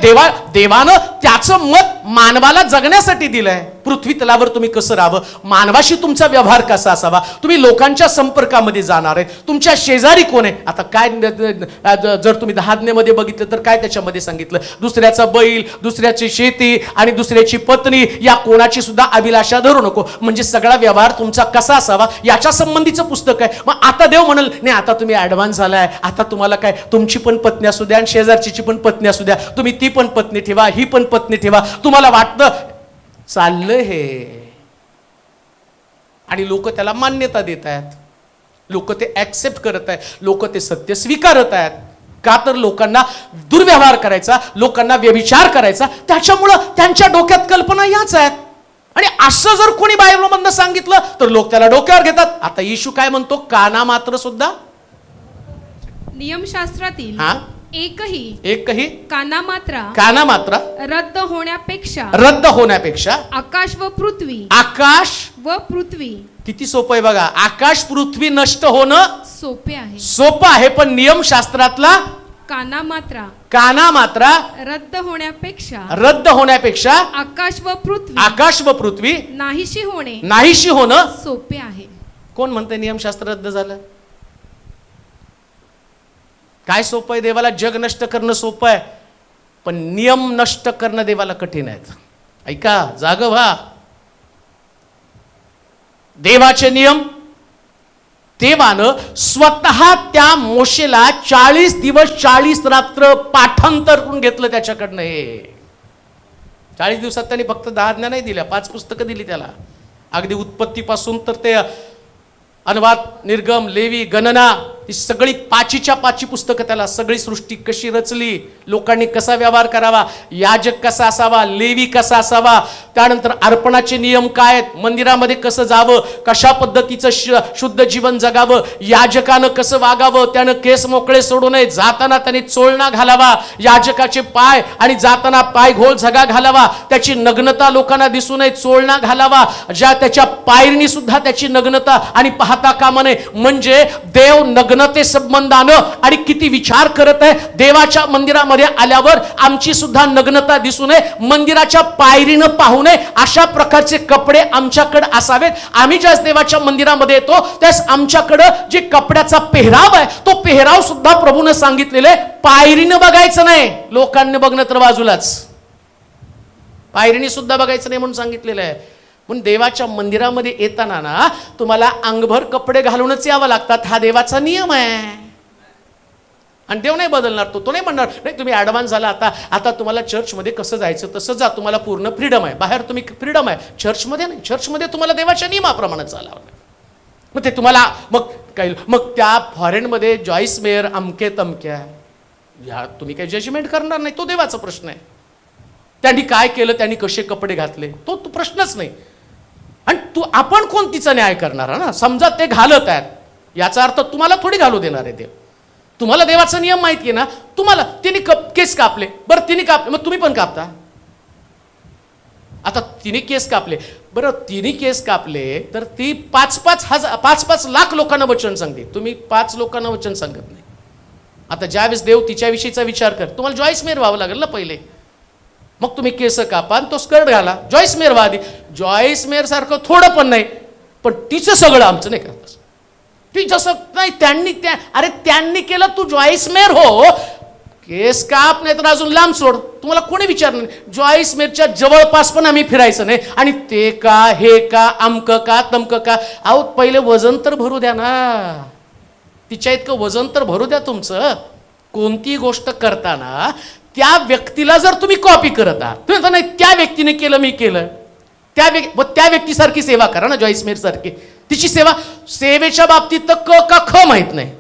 Speaker 3: देवानं त्याचं मत मानवाला जगण्यासाठी दिलंय. पृथ्वी तलावर तुम्ही कसं राहावं, मानवाशी तुमचा व्यवहार कसा असावा, तुम्ही लोकांच्या संपर्कामध्ये जाणार आहे, तुमच्या शेजारी कोण आहे. आता काय जर तुम्ही 10 आज्ञेमध्ये बघितलं तर काय त्याच्यामध्ये सांगितलं, दुसऱ्याचा बैल, दुसऱ्याची शेती आणि दुसऱ्याची पत्नी या कोणाची सुद्धा अभिलाषा धरू नको. म्हणजे सगळा व्यवहार तुमचा कसा असावा याच्या संबंधीचं पुस्तक आहे. मग आता देव म्हणाल नाही आता तुम्ही ऍडव्हान्स झालाय, आता तुम्हाला काय तुमची पण पत्नी असू द्या आणि शेजारची पण पत्नी असू द्या, तुम्ही ती पण पत्नी ठेवा, ही पण पत्नी ठेवा. तुम्हाला वाटतं चाललंय हे, आणि लोक त्याला मान्यता देत आहेत, लोक ते ऍक्सेप्ट करत आहेत, लोक ते सत्य स्वीकारत आहेत. का तर लोकांना दुर्व्यवहार करायचा, लोकांना व्यभिचार करायचा, त्याच्यामुळं त्यांच्या डोक्यात कल्पना याच आहेत. आणि असं जर कोणी बायबलमधनं सांगितलं तर लोक त्याला डोक्यावर घेतात. आता येशू काय म्हणतो, काना मात्र सुद्धा
Speaker 4: नियमशास्त्रातील
Speaker 3: हा एकही
Speaker 4: काना
Speaker 3: मात्रा
Speaker 4: रद्द होण्यापेक्षा आकाश व पृथ्वी
Speaker 3: किती सोपं आहे बघा. आकाश पृथ्वी नष्ट होणं
Speaker 4: सोपं
Speaker 3: आहे, पण नियमशास्त्रातला
Speaker 4: काना
Speaker 3: मात्रा
Speaker 4: रद्द होण्यापेक्षा
Speaker 3: आकाश व पृथ्वी नाहीशी होणं
Speaker 4: सोपे आहे.
Speaker 3: कोण म्हणतंय नियमशास्त्र रद्द झालं? काय सोपं आहे? देवाला जग नष्ट करणं सोपं आहे, पण नियम नष्ट करणं देवाला कठीण आहे. ऐका, जाग व्हा. देवाचे नियम देवानं स्वतः त्या मोशेला 40 दिवस 40 रात्र पाठांतर करून घेतलं त्याच्याकडनं. हे 40 दिवसात त्यांनी फक्त 10 आज्ञा नाही दिल्या, 5 पुस्तकं दिली त्याला. अगदी उत्पत्तीपासून तर ते अनुवाद, निर्गम, लेवी, गणना, ही सगळी 5च्या 5 पुस्तकं त्याला. सगळी सृष्टी कशी रचली, लोकांनी कसा व्यवहार करावा, याजक कसा असावा, लेवी कसा असावा, त्यानंतर अर्पणाचे नियम काय आहेत, मंदिरामध्ये कसं जावं, कशा पद्धतीचं शुद्ध जीवन जगावं, याजकानं कसं वागावं, त्यानं केस मोकळे सोडू नये, जाताना त्याने चोळणा घालावा, याजकाचे पाय आणि जाताना पाय घोळ झगा घालावा, त्याची नग्नता लोकांना दिसू नये, चोळणा घालावा, ज्या त्याच्या पायरीनी सुद्धा त्याची नग्नता आणि पाहता कामा नये. म्हणजे देव नग्नते संबंधानं आणि किती विचार करत आहे, देवाच्या मंदिरामध्ये आल्यावर आमची सुद्धा नग्नता दिसू नये, मंदिराच्या पायरीनं पाहू नये, अशा प्रकारचे कपडे आमच्याकडे असावेत. आम्ही ज्यास देवाच्या मंदिरामध्ये येतो त्यास आमच्याकडं जे कपड्याचा पेहराव आहे तो पेहराव सुद्धा प्रभूने सांगितलेले पायरीनं बघायचं नाही, लोकांनी बघणं तर बाजूलाच, पायरीने सुद्धा बघायचं नाही म्हणून सांगितलेलं आहे. पण देवाच्या मंदिरामध्ये येताना ना तुम्हाला अंगभर कपडे घालूनच यावं लागतात, हा देवाचा नियम आहे. आणि देव नाही बदलणार, तो नाही म्हणणार नाही तुम्ही ॲडव्हान्स झाला, आता तुम्हाला चर्चमध्ये कसं जायचं तसं जा, तुम्हाला पूर्ण फ्रीडम आहे, बाहेर तुम्ही फ्रीडम आहे, चर्चमध्ये नाही. चर्चमध्ये तुम्हाला देवाच्या नियमाप्रमाणे चालावं. मग ते तुम्हाला मग त्या फॉरेनमध्ये जॉईस मेयर अमके तमक्या या तुम्ही काही जजमेंट करणार नाही, तो देवाचा प्रश्न आहे. त्यांनी काय केलं, त्यांनी कसे कपडे घातले, तो प्रश्नच नाही. आणि आपण कोण तिचा न्याय करणार ना? समजा ते घालत आहेत, याचा अर्थ तुम्हाला थोडी घालू देणार आहे देव. तुम्हाला देवाचा नियम माहिती आहे ना. तुम्हाला तिने केस कापले, बरं तिने कापले, मग तुम्ही पण कापता. आता तिने केस कापले, बरं तिने केस कापले तर ती 5-5 लाख लोकांना वचन सांगते, तुम्ही 5 लोकांना वचन सांगत नाही. आता ज्यावेळेस देव तिच्याविषयीचा विचार कर, तुम्हाला जॉईस मेयर व्हावं लागेल ना पहिले. मग तुम्ही केस कापा आणि तो स्कर्ट घाला, जॉईस मेयर व्हा आधी. जॉईस मेयर सारखं थोडं पण नाही, पण तिचं सगळं आमचं नाही करत. ती जसं नाही, त्यांनी केलं, तू जॉईस मेयर हो, केस काप, नाही तर अजून लांब सोड. तुम्हाला कोणी विचारणार नाही. जॉईस मेरच्या जवळपास पण आम्ही फिरायचं नाही. आणि ते का, हे का, अमकं का, तमकं का. अहो पहिले वजन तर भरू द्या ना, तिच्या इतकं वजन तर भरू द्या तुमचं. कोणती गोष्ट करताना त्या व्यक्तीला जर तुम्ही कॉपी करत आहात, तुम्ही म्हणता नाही त्या व्यक्तीने केलं मी केलं, त्या व्यक्तीसारखी सेवा करा ना, जॉईस मेर सारखी. तिची सेवेच्या बाबतीत तर क का ख माहित नाही,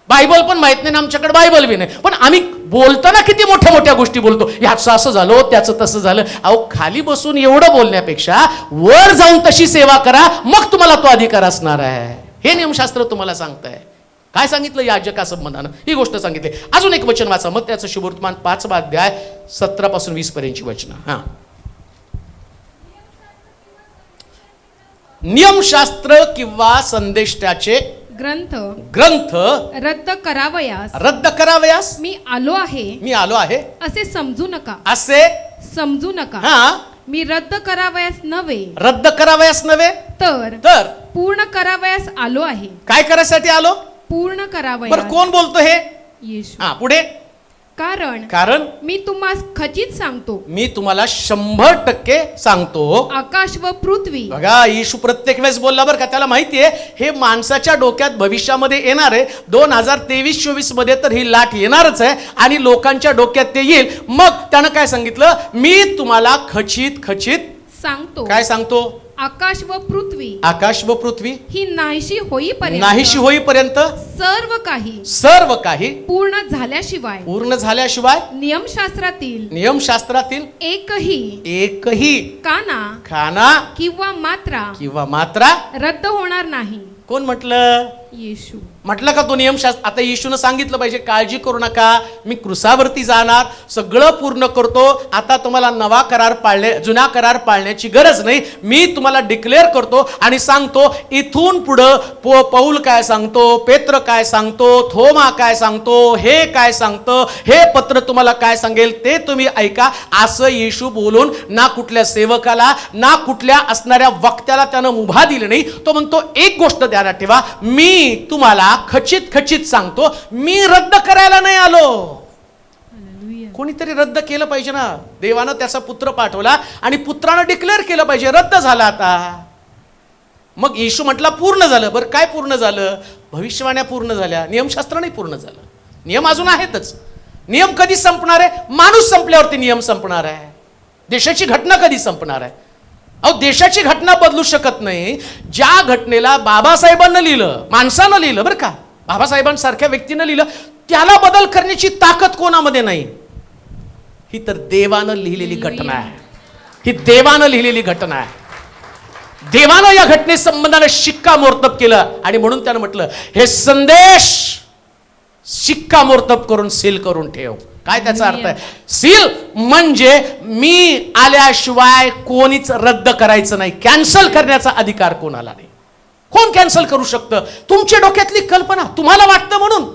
Speaker 3: बायबल पण माहित नाही, आमच्याकडे बायबल बी नाही, पण आम्ही बोलताना किती मोठ्या मोठ्या गोष्टी बोलतो. ह्याचं असं झालं, त्याचं तसं झालं. अहो खाली बसून एवढं बोलण्यापेक्षा वर जाऊन तशी सेवा करा, मग तुम्हाला तो अधिकार असणार आहे. हे नियमशास्त्र तुम्हाला सांगताय. काय सांगितलं याजका संबंधानं? ही गोष्ट सांगितली. अजून एक वचन वाचा मग, त्याचं शुभवर्तमान 5वा अध्याय 17 पासून 20 पर्यंतची वचनं. हा, नियमशास्त्र किंवा संदेष्टाचे ग्रंथ
Speaker 4: रद्द
Speaker 3: करावयास
Speaker 4: मी आलो आहे असे समजू नका.
Speaker 3: हा,
Speaker 4: मी रद्द करावयास नव्हे तर पूर्ण करावयास आलो आहे.
Speaker 3: काय करायसाठी आलो?
Speaker 4: पूर्ण करावयास.
Speaker 3: बरं कोण बोलतो हे?
Speaker 4: येशू.
Speaker 3: हा, पुढे.
Speaker 4: कारण मी तुम्हाला खचित सांगतो,
Speaker 3: मी तुम्हाला 100% सांगतो,
Speaker 4: आकाश व पृथ्वी.
Speaker 3: बघा येशू प्रत्येक वेळेस बोलला बरं का, त्याला माहितीये हे माणसाच्या डोक्यात भविष्यामध्ये येणार आहे. 2023-24 मध्ये तर ही लाट येणारच आहे आणि लोकांच्या डोक्यात ते येईल. मग त्यानं काय सांगितलं? मी तुम्हाला खचित
Speaker 4: सांगतो.
Speaker 3: काय सांगतो?
Speaker 4: आकाश व पृथ्वी
Speaker 3: ही
Speaker 4: नाहीशी
Speaker 3: होईपर्यंत
Speaker 4: सर्व काही पूर्ण झाल्याशिवाय
Speaker 3: नियमशास्त्रातील एकही काना
Speaker 4: किंवा
Speaker 3: मात्रा
Speaker 4: रद्द होणार नाही.
Speaker 3: कोण म्हटलं?
Speaker 4: येशू.
Speaker 3: म्हटलं का तो नियमशास्त्र? आता येशूनं सांगितलं पाहिजे काळजी करू नका, मी क्रुसावरती जाणार, सगळं पूर्ण करतो, आता तुम्हाला जुना करार पाळण्याची गरज नाही. मी तुम्हाला डिक्लेअर करतो आणि सांगतो, इथून पुढं पौल काय सांगतो, पेत्र काय सांगतो, थोमा काय सांगतो, हे काय सांगतं, हे पत्र तुम्हाला काय सांगेल ते तुम्ही ऐका. असं येशू बोलून ना कुठल्या सेवकाला ना कुठल्या असणाऱ्या वक्त्याला त्यानं मुभा दिली नाही. तो म्हणतो एक गोष्ट ध्यानात ठेवा, मी तुम्हाला खचित सांगतो, मी रद्द करायला नाही आलो. कोणीतरी रद्द केलं पाहिजे ना. देवानं त्याचा पुत्र पाठवला आणि पुत्रानं डिक्लेअर केलं पाहिजे रद्द झाला आता. मग येशू म्हटला पूर्ण झालं. बरं काय पूर्ण झालं? भविष्यवाण्या पूर्ण झाल्या, नियमशास्त्र नाही पूर्ण झालं. नियम अजून आहेतच. नियम कधी संपणार आहे? माणूस संपल्यावरती नियम संपणार आहे. देशाची घटना कधी संपणार आहे? अहो देशाची घटना बदलू शकत नाही. ज्या घटनेला बाबासाहेबांना लिहिलं, माणसानं लिहिलं बरं का, बाबासाहेबांसारख्या व्यक्तीनं लिहिलं, त्याला बदल करण्याची ताकद कोणामध्ये नाही. ही तर देवानं लिहिलेली घटना आहे. ही देवानं लिहिलेली घटना आहे. देवानं या घटने संबंधाने शिक्कामोर्तब केलं आणि म्हणून त्यानं म्हटलं हे संदेश शिक्कामोर्तब करून सील करून ठेव. काय त्याचा अर्थ आहे? सील म्हणजे मी आल्याशिवाय कोणीच रद्द करायचं नाही, कॅन्सल करण्याचा अधिकार कोणाला नाही. कोण कॅन्सल करू शकतं? तुमच्या डोक्यातली कल्पना तुम्हाला वाटतं म्हणून.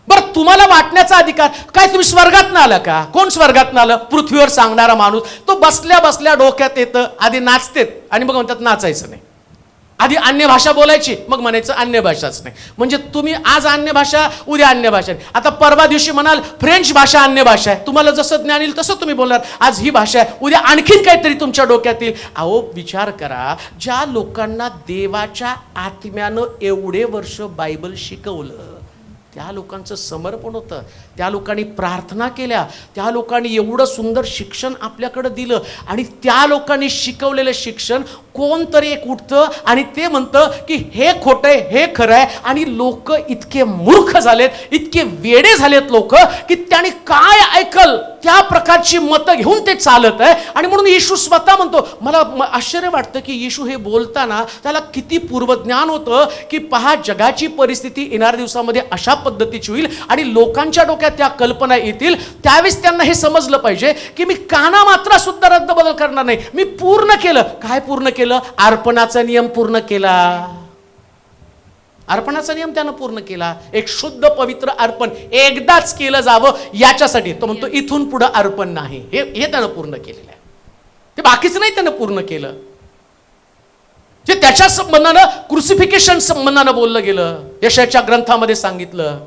Speaker 3: बरं तुम्हाला वाटण्याचा अधिकार काय? तुम्ही स्वर्गात ना आला का? कोण स्वर्गात ना आलं? पृथ्वीवर सांगणारा माणूस. तो बसल्या बसल्या डोक्यात येतं, आधी नाचतेत आणि मग म्हणतात नाचायचं नाही. आधी अन्य भाषा बोलायची, मग म्हणायचं अन्य भाषाच नाही. म्हणजे तुम्ही आज अन्य भाषा, उद्या अन्य भाषा. आता परवा दिवशी म्हणाल फ्रेंच भाषा अन्य भाषा आहे, तुम्हाला जसं ज्ञान येईल तसं तुम्ही बोलणार. आज ही भाषा आहे, उद्या आणखीन काहीतरी तुमच्या डोक्यात येईल. अहो विचार करा, ज्या लोकांना देवाच्या आत्म्यानं एवढे वर्ष बायबल शिकवलं, त्या लोकांचं समर्पण होतं, त्या लोकांनी प्रार्थना केल्या, त्या लोकांनी एवढं सुंदर शिक्षण आपल्याकडं दिलं आणि त्या लोकांनी शिकवलेलं शिक्षण कोणतरी एक उठतं आणि ते म्हणतं की हे खोटं आहे, हे खरं आहे. आणि लोक इतके मूर्ख झालेत, इतके वेडे झालेत लोक की त्यांनी काय ऐकल त्या प्रकारची मतं घेऊन ते चालत आहे. आणि म्हणून येशू स्वतः म्हणतो, मला आश्चर्य वाटतं की येशू हे बोलताना त्याला किती पूर्वज्ञान होतं की पहा, जगाची परिस्थिती येणाऱ्या दिवसामध्ये अशा पद्धतीची होईल आणि लोकांच्या डोक्यात त्या कल्पना येतील. त्यावेळेस त्यांना हे समजलं पाहिजे की मी काना मात्रा सुद्धा रद्दबदल करणार नाही. मी पूर्ण केलं. काय पूर्ण केलं? अर्पणाचा नियम पूर्ण केला. अर्पणाचा नियम त्यानं पूर्ण केला. एक शुद्ध पवित्र अर्पण एकदाच केलं जावं याच्यासाठी तो म्हणतो इथून पुढे अर्पण नाही. हे त्यानं पूर्ण केलेलं आहे. ते बाकीच नाही त्यानं पूर्ण केलं. जे त्याच्या संबंधानं क्रुसिफिकेशन संबंधानं बोललं गेलं. यशाच्या ग्रंथामध्ये सांगितलं,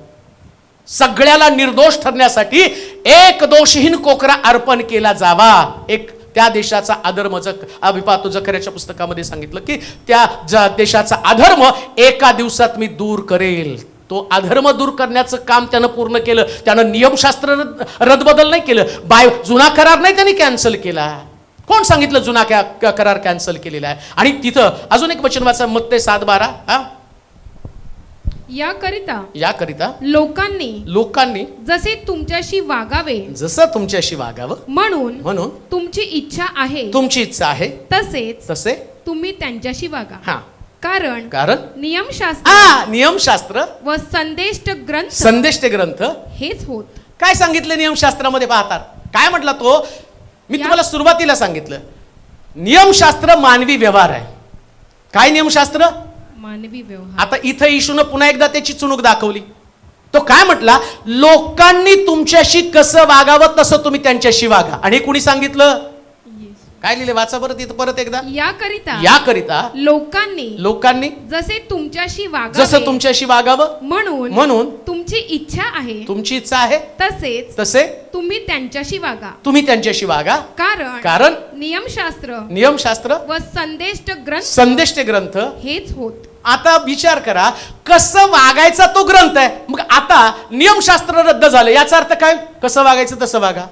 Speaker 3: सगळ्याला निर्दोष ठरण्यासाठी एक दोषहीन कोकरा अर्पण केला जावा. एक त्या देशाचा अधर्म, अभिपातो जकर्याच्या पुस्तकामध्ये सांगितलं की त्या देशाचा अधर्म एका दिवसात मी दूर करेल. तो अधर्म दूर करण्याचं काम त्यानं पूर्ण केलं. त्यानं नियमशास्त्र रद्दबदल नाही केलं. जुना करार नाही त्यांनी कॅन्सल केला. कोण सांगितलं जुना करार कॅन्सल केलेला आहे? आणि तिथं अजून एक वचन वाचा, मत्ते 7:12. याकरिता लोकांनी
Speaker 4: जसे तुमच्याशी वागावे,
Speaker 3: जसं तुमच्याशी वागावं
Speaker 4: म्हणून तुमची इच्छा आहे तसे तुम्ही त्यांच्याशी वागा.
Speaker 3: हा,
Speaker 4: कारण
Speaker 3: नियमशास्त्र
Speaker 4: व संदेष्ट ग्रंथ हेच होत.
Speaker 3: काय सांगितलं नियमशास्त्रामध्ये? पाहतात काय म्हटलं तो? मी तुम्हाला सुरुवातीला सांगितलं, नियमशास्त्र मानवी व्यवहार आहे. काय नियमशास्त्र?
Speaker 4: मानवी व्यवहार.
Speaker 3: आता इथं येशूनं पुन्हा एकदा त्याची चुणूक दाखवली. तो काय म्हटला? लोकांनी तुमच्याशी कसं वागावं तसं तुम्ही त्यांच्याशी वागा. आणि हे कुणी सांगितलं? काय लिहिले? वाचा बरं तिथं परत एकदा. याकरिता लोकांनी जसे तुमच्याशी वागावं म्हणून तुमची इच्छा आहे तसे तुम्ही त्यांच्याशी वागा. कारण नियमशास्त्र व संदेष्ट ग्रंथ हेच होत. आता विचार करा, कसं वागायचा तो ग्रंथ आहे. मग आता नियमशास्त्र रद्द झालं, याचा अर्थ काय? कसं वागायचं तसं वागा.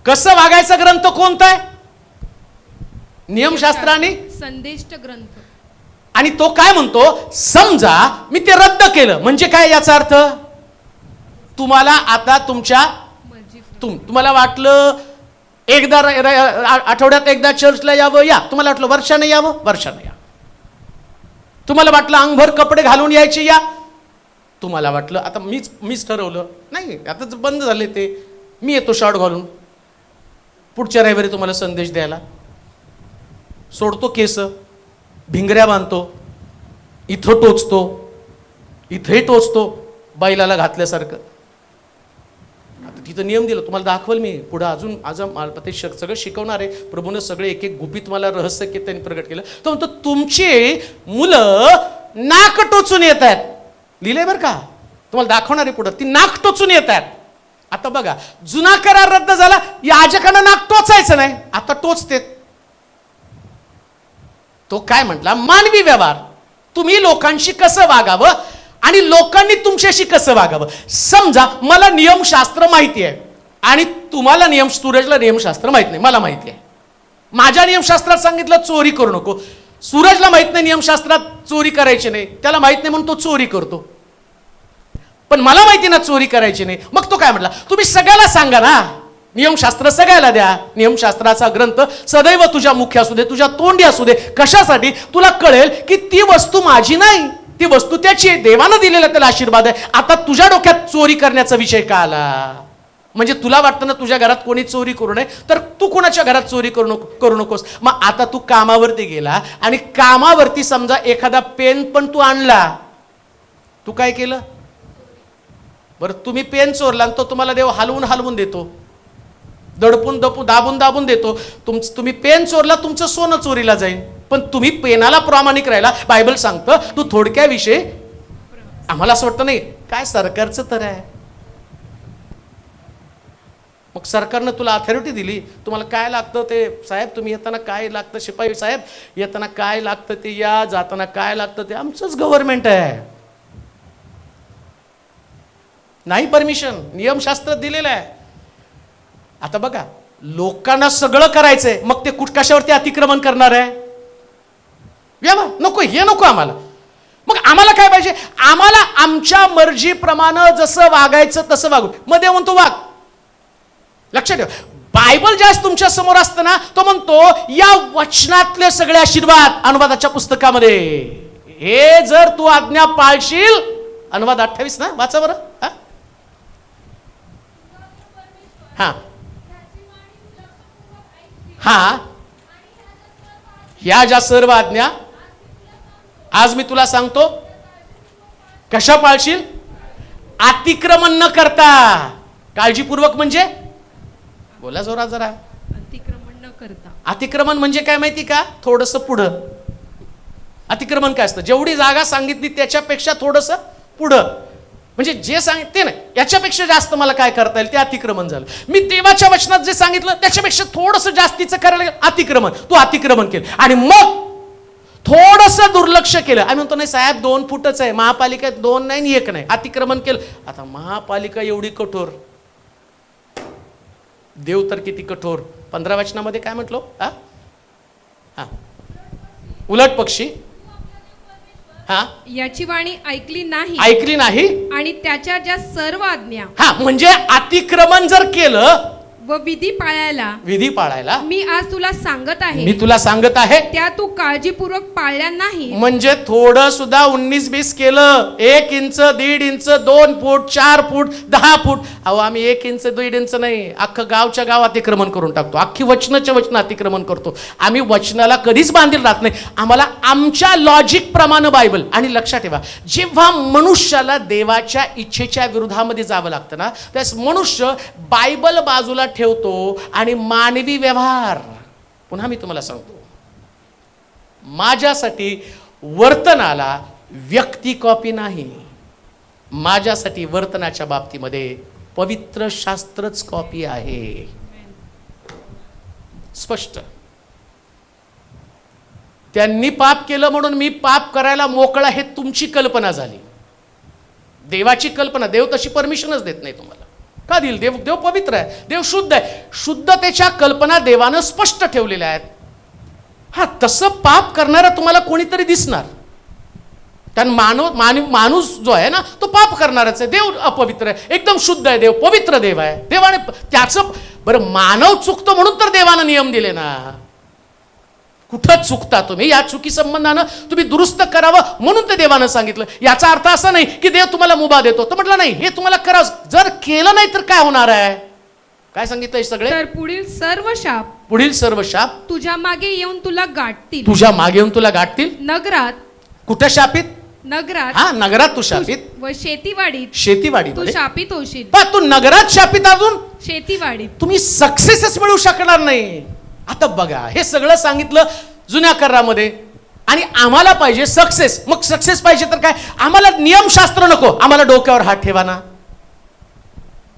Speaker 3: कसं वागायचा ग्रंथ कोणता आहे? नियमशास्त्र आणि
Speaker 4: संदेष्ट ग्रंथ.
Speaker 3: आणि तो काय म्हणतो? समजा मी ते रद्द केलं म्हणजे काय? याचा अर्थ तुम्हाला आता तुम्हाला वाटलं एकदा आठवड्यात एकदा चर्चला यावं, या. तुम्हाला वाटलं वर्षाने यावं, वर्षाने या. तुम्हाला वाटलं अंगभर कपडे घालून यायचे, या. तुम्हाला वाटलं आता मीच ठरवलं नाही, आता बंद झाले ते, मी येतो शॉर्ट घालून पुढच्या रविवारी तुम्हाला संदेश द्यायला. सोडतो केस, भिंगऱ्या बांधतो, इथं टोचतो, इथे टोचतो, बैलाला घातल्यासारखं. आता तिथं नियम दिलं, तुम्हाला दाखवल मी पुढं अजून ते सगळं शिकवणार आहे. प्रभूनं सगळे एक एक गुपित मला रहस्य त्यांनी प्रगट केलं. तो म्हणतो तुमची मुलं नाक टोचून येत आहेत. लिहिलंय बरं का, तुम्हाला दाखवणार आहे पुढं. ती नाक टोचून येत आहेत. आता बघा, जुना करार रद्द झाला, याजकांना नाक टोचायचं नाही, आता टोचते. तो काय म्हटला? मानवी व्यवहार. तुम्ही लोकांशी कसं वागावं आणि लोकांनी तुमच्याशी कसं वागावं. समजा मला नियमशास्त्र माहिती आहे आणि तुम्हाला सूरजला नियमशास्त्र माहित नाही, मला माहिती आहे. माझ्या नियमशास्त्रात सांगितलं चोरी करू नको. सूरजला माहित नाही नियमशास्त्रात चोरी करायची नाही, त्याला माहित नाही म्हणून तो चोरी करतो. पण मला माहिती ना चोरी करायची नाही. मग तो काय म्हटला? तुम्ही सगळ्याला सांगा ना, नियमशास्त्र सगळ्याला द्या. नियमशास्त्राचा ग्रंथ सदैव तुझ्या मुखी असू दे, तुझ्या तोंडी असू दे. कशासाठी? तुला कळेल की ती वस्तू माझी नाही, ती वस्तू त्याची आहे, देवानं दिलेला त्याला आशीर्वाद आहे. आता तुझ्या डोक्यात चोरी करण्याचा विषय का आला? म्हणजे तुला वाटतं ना तुझ्या घरात कोणी चोरी करू नये, तर तू कोणाच्या घरात चोरी करू नकोस. मग आता तू कामावरती गेला आणि कामावरती समजा एखादा पेन पण तू आणला, तू काय केलं बरं? तुम्ही पेन चोरला आणि तो तुम्हाला देव हलवून देतो, दाबून देतो. तुम्ही पेन चोरला, तुमचं सोनं चोरीला जाईल. पण तुम्ही पेनाला प्रामाणिक राहिला. बायबल सांगतं तू थोडक्याविषयी. आम्हाला असं वाटतं नाही काय सरकारचं तर आहे. मग सरकारनं तुला अथॉरिटी दिली, तुम्हाला काय लागतं ते साहेब, तुम्ही येताना काय लागतं, शिपाई साहेब येताना काय लागतं ते या, जाताना काय लागतं ते, आमचंच गव्हर्नमेंट आहे. नाही परमिशन, नियमशास्त्र दिलेलं आहे. आता बघा, लोकांना सगळं करायचंय, मग ते कशावरती अतिक्रमण करणार आहे? नको, हे नको आम्हाला. मग आम्हाला काय पाहिजे? आम्हाला आमच्या मर्जीप्रमाणे जसं वागायचं तसं वागू. मग देव म्हणतो वाग. लक्षात ठेवा, बायबल ज्यास तुमच्या समोर असतं ना, तो म्हणतो या वचनातले सगळे आशीर्वाद, अनुवादाच्या पुस्तकामध्ये, हे जर तू आज्ञा पाळशील, अनुवाद 28 ना, वाचा बरं. हा हा ह्या ज्या सर्व आज्ञा आज मी तुला सांगतो, कशा पाळशील? अतिक्रमण न करता. काळजीपूर्वक म्हणजे, बोला जोरात जरा.
Speaker 4: अतिक्रमण न करता.
Speaker 3: अतिक्रमण म्हणजे काय माहिती का? थोडंसं पुढं. अतिक्रमण काय असतं? जेवढी जागा सांगितली त्याच्यापेक्षा थोडंसं पुढं, म्हणजे जे सांगितले नाही याच्यापेक्षा जास्त मला काय करता येईल ते अतिक्रमण झालं. मी देवाच्या वचनात जे सांगितलं त्याच्यापेक्षा थोडंसं जास्तीचं करायला गेलं, अतिक्रमण. तू अतिक्रमण केलं. आणि मग थोडंसं दुर्लक्ष केलं. आम्ही म्हणतो नाही साहेब 2 फूटच आहे, महापालिकेत 2 नाही 1 नाही, अतिक्रमण केलं. आता महापालिका एवढी कठोर, देव तर किती कठोर. 15 वचनामध्ये काय म्हटलो? उलट पक्षी
Speaker 4: याची वाणी ऐकली नाही,
Speaker 3: ऐकली नाही,
Speaker 4: आणि त्याच्या ज्या सर्व आज्ञा,
Speaker 3: म्हणजे अतिक्रमण जर केलं
Speaker 4: व विधी पाळायला
Speaker 3: मी
Speaker 4: आज तुला सांगत आहे,
Speaker 3: मी तुला सांगत आहे,
Speaker 4: त्या तू काळजीपूर्वक पाळल्या नाही.
Speaker 3: म्हणजे थोडं सुद्धा 19-20 केलं, 1 इंच 1.5 इंच 2 फूट 4 फूट 10 फूट, अहो आम्ही 1 इंच 1.5 इंच नाही, अख्खं गावच्या गाव अतिक्रमण करून टाकतो, अख्खी वचनाच्या वचन अतिक्रमण करतो. आम्ही वचनाला कधीच बांधील राहत नाही. आम्हाला आमच्या लॉजिक प्रमाणे बायबल. आणि लक्षात ठेवा, जेव्हा मनुष्याला देवाच्या इच्छेच्या विरोधामध्ये जावं लागतं ना, त्यास मनुष्य बायबल बाजूला ठेवतो आणि मानवी व्यवहार. पुन्हा मी तुम्हाला सांगतो, माझ्यासाठी वर्तनाला व्यक्ती कॉपी नाही, माझ्यासाठी वर्तनाच्या बाबतीमध्ये पवित्र शास्त्रच कॉपी आहे. स्पष्ट. त्यांनी पाप केलं म्हणून मी पाप करायला मोकळा, हे तुमची कल्पना झाली. देवाची कल्पना, देव तशी परमिशनच देत नाही तुम्हाला. का देईल? देव पवित्र आहे, देव शुद्ध आहे. शुद्धतेच्या कल्पना देवानं स्पष्ट ठेवलेल्या आहेत. तसं पाप करणारा तुम्हाला कोणीतरी दिसणार. कारण माणूस जो आहे ना, तो पाप करणारच आहे. देव अपवित्र आहे, एकदम शुद्ध आहे. देव पवित्र देव आहे. देवाने त्याचं बरं, मानव चुकतो म्हणून तर देवानं नियम दिले ना. कुठं चुकता तुम्ही, या चुकी संबंधानं तुम्ही दुरुस्त करावं म्हणून ते देवानं सांगितलं. याचा अर्थ असा नाही की देव तुम्हाला मुभा देतो. तो म्हटलं नाही, हे तुम्हाला करावं. जर केलं नाही तर काय होणार आहे? काय सांगितलंय सगळे?
Speaker 4: तर पुढील सर्व शाप तुझ्या मागे येऊन तुला गाठतील.
Speaker 3: नगरात. कुठं शापित? नगरात तू शापित,
Speaker 4: व शेतीवाडीत तू शापित होशील.
Speaker 3: तू नगरात शापित, अजून
Speaker 4: शेतीवाडीत
Speaker 3: तुम्ही सक्सेसच मिळू शकणार नाही. आता बघा, हे सगळं सांगितलं जुन्या करारामध्ये, आणि आम्हाला पाहिजे सक्सेस. मग सक्सेस पाहिजे तर काय? आम्हाला नियमशास्त्र नको, आम्हाला डोक्यावर हात ठेवा ना.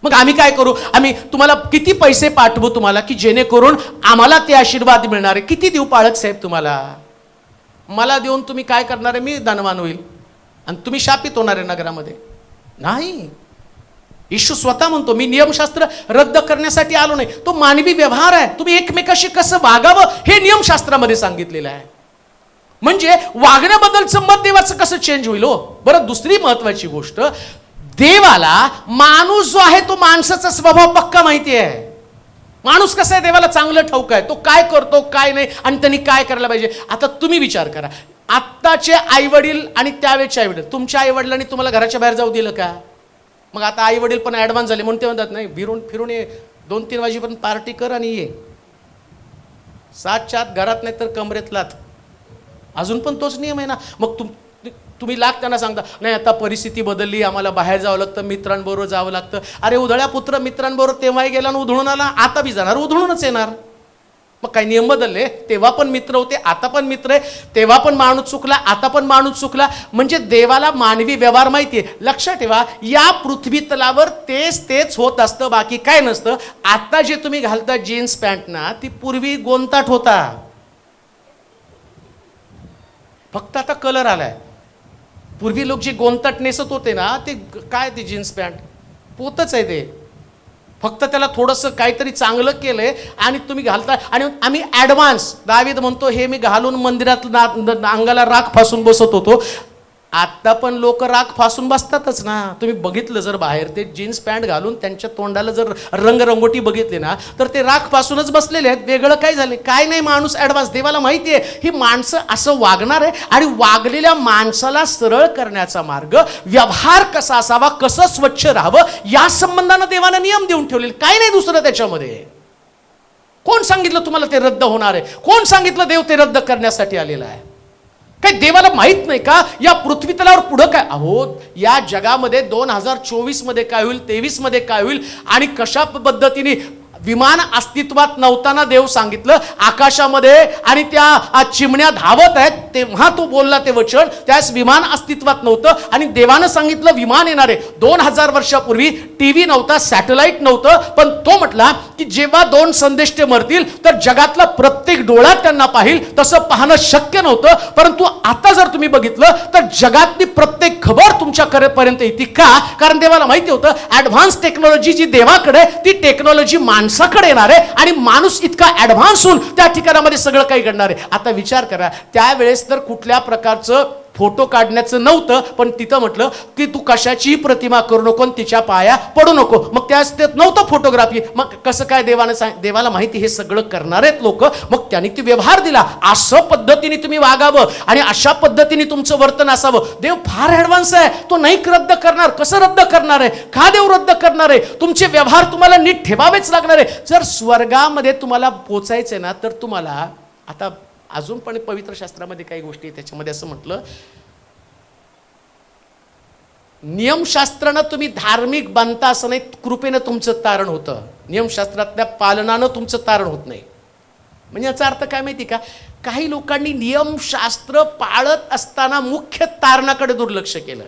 Speaker 3: मग आम्ही काय करू? आम्ही तुम्हाला किती पैसे पाठवू तुम्हाला, की जेणेकरून आम्हाला ते आशीर्वाद मिळणार आहे. किती देऊ पाळत साहेब तुम्हाला? मला देऊन तुम्ही काय करणार आहे? मी धनवान होईल आणि तुम्ही शापित होणार आहे नगरामध्ये? नाही. येशू स्वतः म्हणतो, मी नियमशास्त्र रद्द करण्यासाठी आलो नाही. तो मानवी व्यवहार आहे. तुम्ही एकमेकाशी कसं वागावं हे नियमशास्त्रामध्ये सांगितलेलं आहे. म्हणजे वागण्याबद्दलचं मत देवाचं कसं चेंज होईल हो. बरं, दुसरी महत्वाची गोष्ट, देवाला माणूस जो आहे तो माणसाचा स्वभाव पक्का माहिती आहे. माणूस कसा आहे देवाला चांगलं ठाऊक आहे. तो काय करतो काय नाही आणि त्यांनी काय करायला पाहिजे. आता तुम्ही विचार करा, आत्ताचे आई वडील आणि त्यावेळेचे आई वडील, तुमच्या आई वडिलांनी तुम्हाला घराच्या बाहेर जाऊ दिलं का? मग आता आई वडील पण ॲडव्हान्स झाले म्हणून ते म्हणतात नाही, फिरून ये, 2-3 वाजेपर्यंत पार्टी कर आणि ये. 7च्या आत घरात नाही तर कमरेत लात. अजून पण तोच नियम आहे ना. मग तुम्ही लाग त्यांना सांगता नाही आता परिस्थिती बदलली, आम्हाला बाहेर जावं लागतं, मित्रांबरोबर जावं लागतं. अरे उधळ्या पुत्र मित्रांबरोबर तेव्हाही गेला आणि उधळून आला, आता बी जाणार उधळूनच येणार. मग काही नियम बदलले? तेव्हा पण मित्र होते, आता पण मित्र आहे. तेव्हा पण माणूस चुकला, आता पण माणूस चुकला. म्हणजे देवाला मानवी व्यवहार माहिती आहे. लक्षात ठेवा, या पृथ्वी तलावर तेच होत असतं, बाकी काय नसतं. आता जे तुम्ही घालता जीन्स पॅन्ट ना, ती पूर्वी गोंताट होता, फक्त आता कलर आलाय. पूर्वी लोक जे गोंताट नेसत होते ना, ते काय ते जीन्स पॅन्ट पोतच आहे ते, फक्त त्याला थोडंसं काहीतरी चांगलं केलंय आणि तुम्ही घालता. आणि आम्ही ॲडव्हान्स, दावीद म्हणतो हे मी घालून मंदिरात अंगाला राख फासून बसत होतो. आता पण लोक राग फासून बसतातच ना. तुम्ही बघितलं जर बाहेर ते जीन्स पॅन्ट घालून त्यांच्या तोंडाला जर रंगरंगोटी बघितली ना तर ते राग फासूनच बसलेले आहेत. वेगळं काय झाले? काय नाही, माणूस ॲडव्हान्स. देवाला माहिती आहे ही माणसं असं वागणार आहे आणि वागलेल्या माणसाला सरळ करण्याचा मार्ग, व्यवहार कसा असावा, कसं स्वच्छ राहावं, या संबंधानं देवानं नियम देऊन ठेवलेले. काय नाही दुसरं त्याच्यामध्ये. कोण सांगितलं तुम्हाला ते रद्द होणार आहे? कोण सांगितलं देव ते रद्द करण्यासाठी आलेला आहे? काय देवाला माहित नाही का या पृथ्वी तलावर पुढं काय? अहो, या जगामध्ये 2024 मध्ये काय होईल, 23 मध्ये काय होईल आणि कशा पद्धतीने विमान अस्तित्वात नव्हताना देव सांगितलं आकाशामध्ये आणि त्या चिमण्या धावत आहेत, तेव्हा तो बोलला ते वचन. त्यास विमान अस्तित्वात नव्हतं आणि देवानं सांगितलं विमान येणार आहे. 2000 वर्षापूर्वी टीव्ही नव्हता, सॅटेलाइट नव्हतं, पण तो म्हटला की जेव्हा 2 संदेष्टे मरतील तर जगातला प्रत्येक डोळा त्यांना पाहिल. तसं पाहणं शक्य नव्हतं, परंतु आता जर तुम्ही बघितलं तर जगातली प्रत्येक खबर तुमच्यापर्यंत येते. का? कारण देवाला माहिती होतं ऍडव्हान्स टेक्नॉलॉजी जी देवाकडे, ती टेक्नॉलॉजी माणसाकडे येणार आहे आणि माणूस इतका ऍडव्हान्स होऊन त्या ठिकाणामध्ये सगळं काही घडणार आहे. आता विचार करा, त्यावेळेस तर कुठल्या प्रकारचं फोटो काढण्याचं नव्हतं, पण तिथं म्हटलं की तू कशाचीही प्रतिमा करू नको, तिच्या पाया पडू नको. मग त्यात नव्हतं फोटोग्राफी. मग कसं काय? देवाला माहिती हे सगळं करणार आहेत लोक. मग त्यांनी ते व्यवहार दिला, असं पद्धतीने तुम्ही वागावं आणि अशा पद्धतीने तुमचं वर्तन असावं. देव फार ऍडव्हान्स आहे, तो नाही रद्द करणार. कसं रद्द करणार आहे? का देव रद्द करणार आहे? तुमचे व्यवहार तुम्हाला नीट ठेवावेच लागणार आहे. जर स्वर्गामध्ये तुम्हाला पोचायचंय ना तर तुम्हाला, आता अजून पण पवित्र शास्त्रामध्ये काही गोष्टी आहेत, त्याच्यामध्ये असं म्हटलं नियमशास्त्रानं तुम्ही धार्मिक बनता असं नाही, कृपेनं तुमचं तारण होतं. नियमशास्त्रातल्या पालनानं तुमचं तारण होत नाही. म्हणजे याचा अर्थ काय माहिती का? काही लोकांनी नियमशास्त्र पाळत असताना मुख्य तारणाकडे दुर्लक्ष केलं.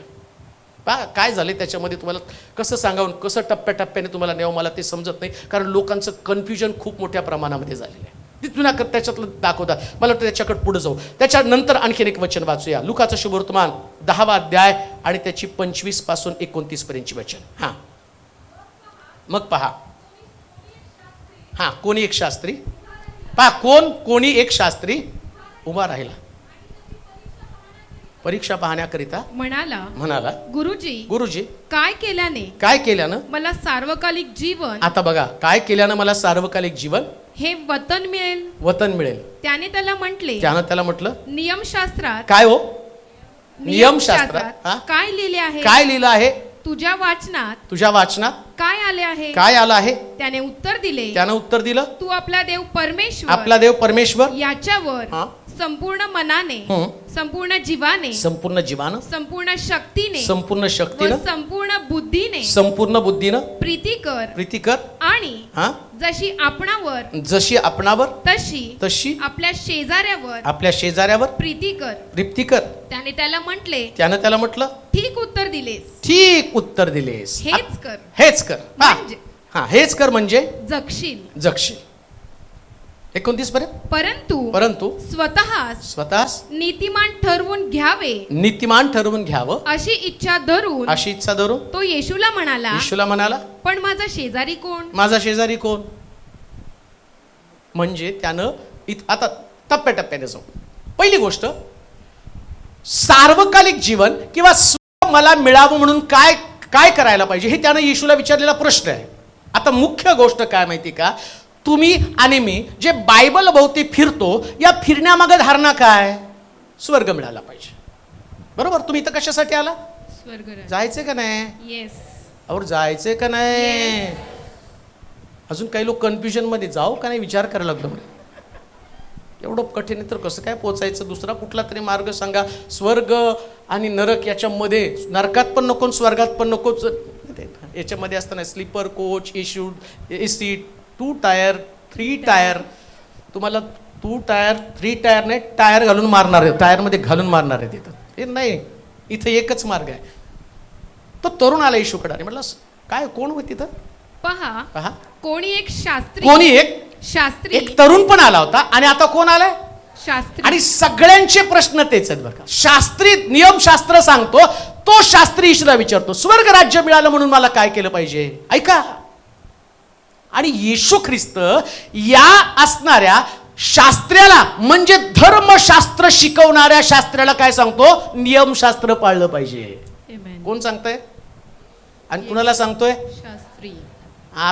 Speaker 3: काय झाले त्याच्यामध्ये तुम्हाला कसं सांगावं, कसं टप्प्याटप्प्याने तुम्हाला न्यावं मला ते समजत नाही. कारण लोकांचं कन्फ्युजन खूप मोठ्या प्रमाणामध्ये झालेलं आहे. ती जुन्या त्याच्यातलं दाखवतात. मला वाटतं त्याच्याकडे पुढे जाऊ. त्याच्यानंतर आणखीन एक वचन वाचूया. लुकाचं शुभवर्तमान 10वा अध्याय आणि त्याची 25 पासून 29 पर्यंतची वचन. हां, मग पहा. हां, कोणी एक शास्त्री पहा, कोणी एक शास्त्री उभा राहिला परीक्षा पाहण्याकरिता. म्हणाला गुरुजी
Speaker 4: काय केल्यानं
Speaker 3: मला
Speaker 4: सार्वकालिक जीवन,
Speaker 3: आता बघा, काय केल्यानं मला सार्वकालिक जीवन
Speaker 4: हे वतन मिळेल.
Speaker 3: त्याने त्याला म्हटलं
Speaker 4: नियमशास्त्रात
Speaker 3: काय हो? नियमशास्त्रात
Speaker 4: काय लिहिले
Speaker 3: काय लिहिलं आहे?
Speaker 4: तुझ्या वाचनात काय आलं आहे? त्याने उत्तर दिलं तू आपला देव परमेश्वर याच्यावर संपूर्ण मनाने, संपूर्ण जीवाने, संपूर्ण शक्तीने, संपूर्ण बुद्धीने प्रीती कर आणि जशी आपणावर तशी आपल्या शेजाऱ्यावर प्रीती कर. त्याने त्याला म्हटलं ठीक उत्तर दिलेस. हेच कर म्हणजे जगशील. 29 पर्यंत. परंतु स्वतः नीतिमान ठरवून घ्यावं अशी इच्छा धरून तो येशूला म्हणाला पण माझा शेजारी कोण? म्हणजे त्यानं आता टप्प्याटप्प्याने जाऊ. पहिली गोष्ट, सार्वकालिक जीवन किंवा मला मिळावं म्हणून काय करायला पाहिजे हे त्यानं येशूला विचारलेला प्रश्न आहे. आता मुख्य गोष्ट काय माहिती का? तुम्ही आणि मी जे बायबल भोवती फिरतो, या फिरण्यामागे धारणा काय? स्वर्ग मिळाला पाहिजे. बरोबर? तुम्ही इथं कशासाठी आला? जायचंय का नाही? जायचंय का नाही? अजून काही लोक कन्फ्युजन मध्ये जाऊ का नाही विचार करायला लागलो. एवढं कठीण आहे तर कसं काय पोचायचं? दुसरा कुठला तरी मार्ग सांगा. स्वर्ग आणि नरक याच्यामध्ये, नरकात पण नको स्वर्गात पण नको. याच्यामध्ये असताना sleeper coach, AC, 2 tier 3 tier, तुम्हाला 2 टायर 3 टायर नाही, टायर घालून मारणार आहे, टायरमध्ये घालून मारणार आहे तिथं. हे नाही, इथं एकच मार्ग आहे. तो तरुण आला येशूकडे आणि म्हटलं काय, कोण होती तिथं? पहा कोणी एक तरुण पण आला होता आणि आता कोण आलाय? शास्त्री. आणि सगळ्यांचे प्रश्न तेच आहेत बरं का. शास्त्री नियमशास्त्र सांगतो, तो शास्त्री येशूला विचारतो स्वर्ग राज्य मिळालं म्हणून मला काय केलं पाहिजे? ऐका. आणि येशू ख्रिस्त या असणाऱ्या शास्त्र्याला म्हणजे धर्मशास्त्र शिकवणाऱ्या शास्त्र्याला काय सांगतो? नियमशास्त्र पाळलं पाहिजे. कोण सांगतंय आणि कुणाला सांगतोय?
Speaker 5: शास्त्री.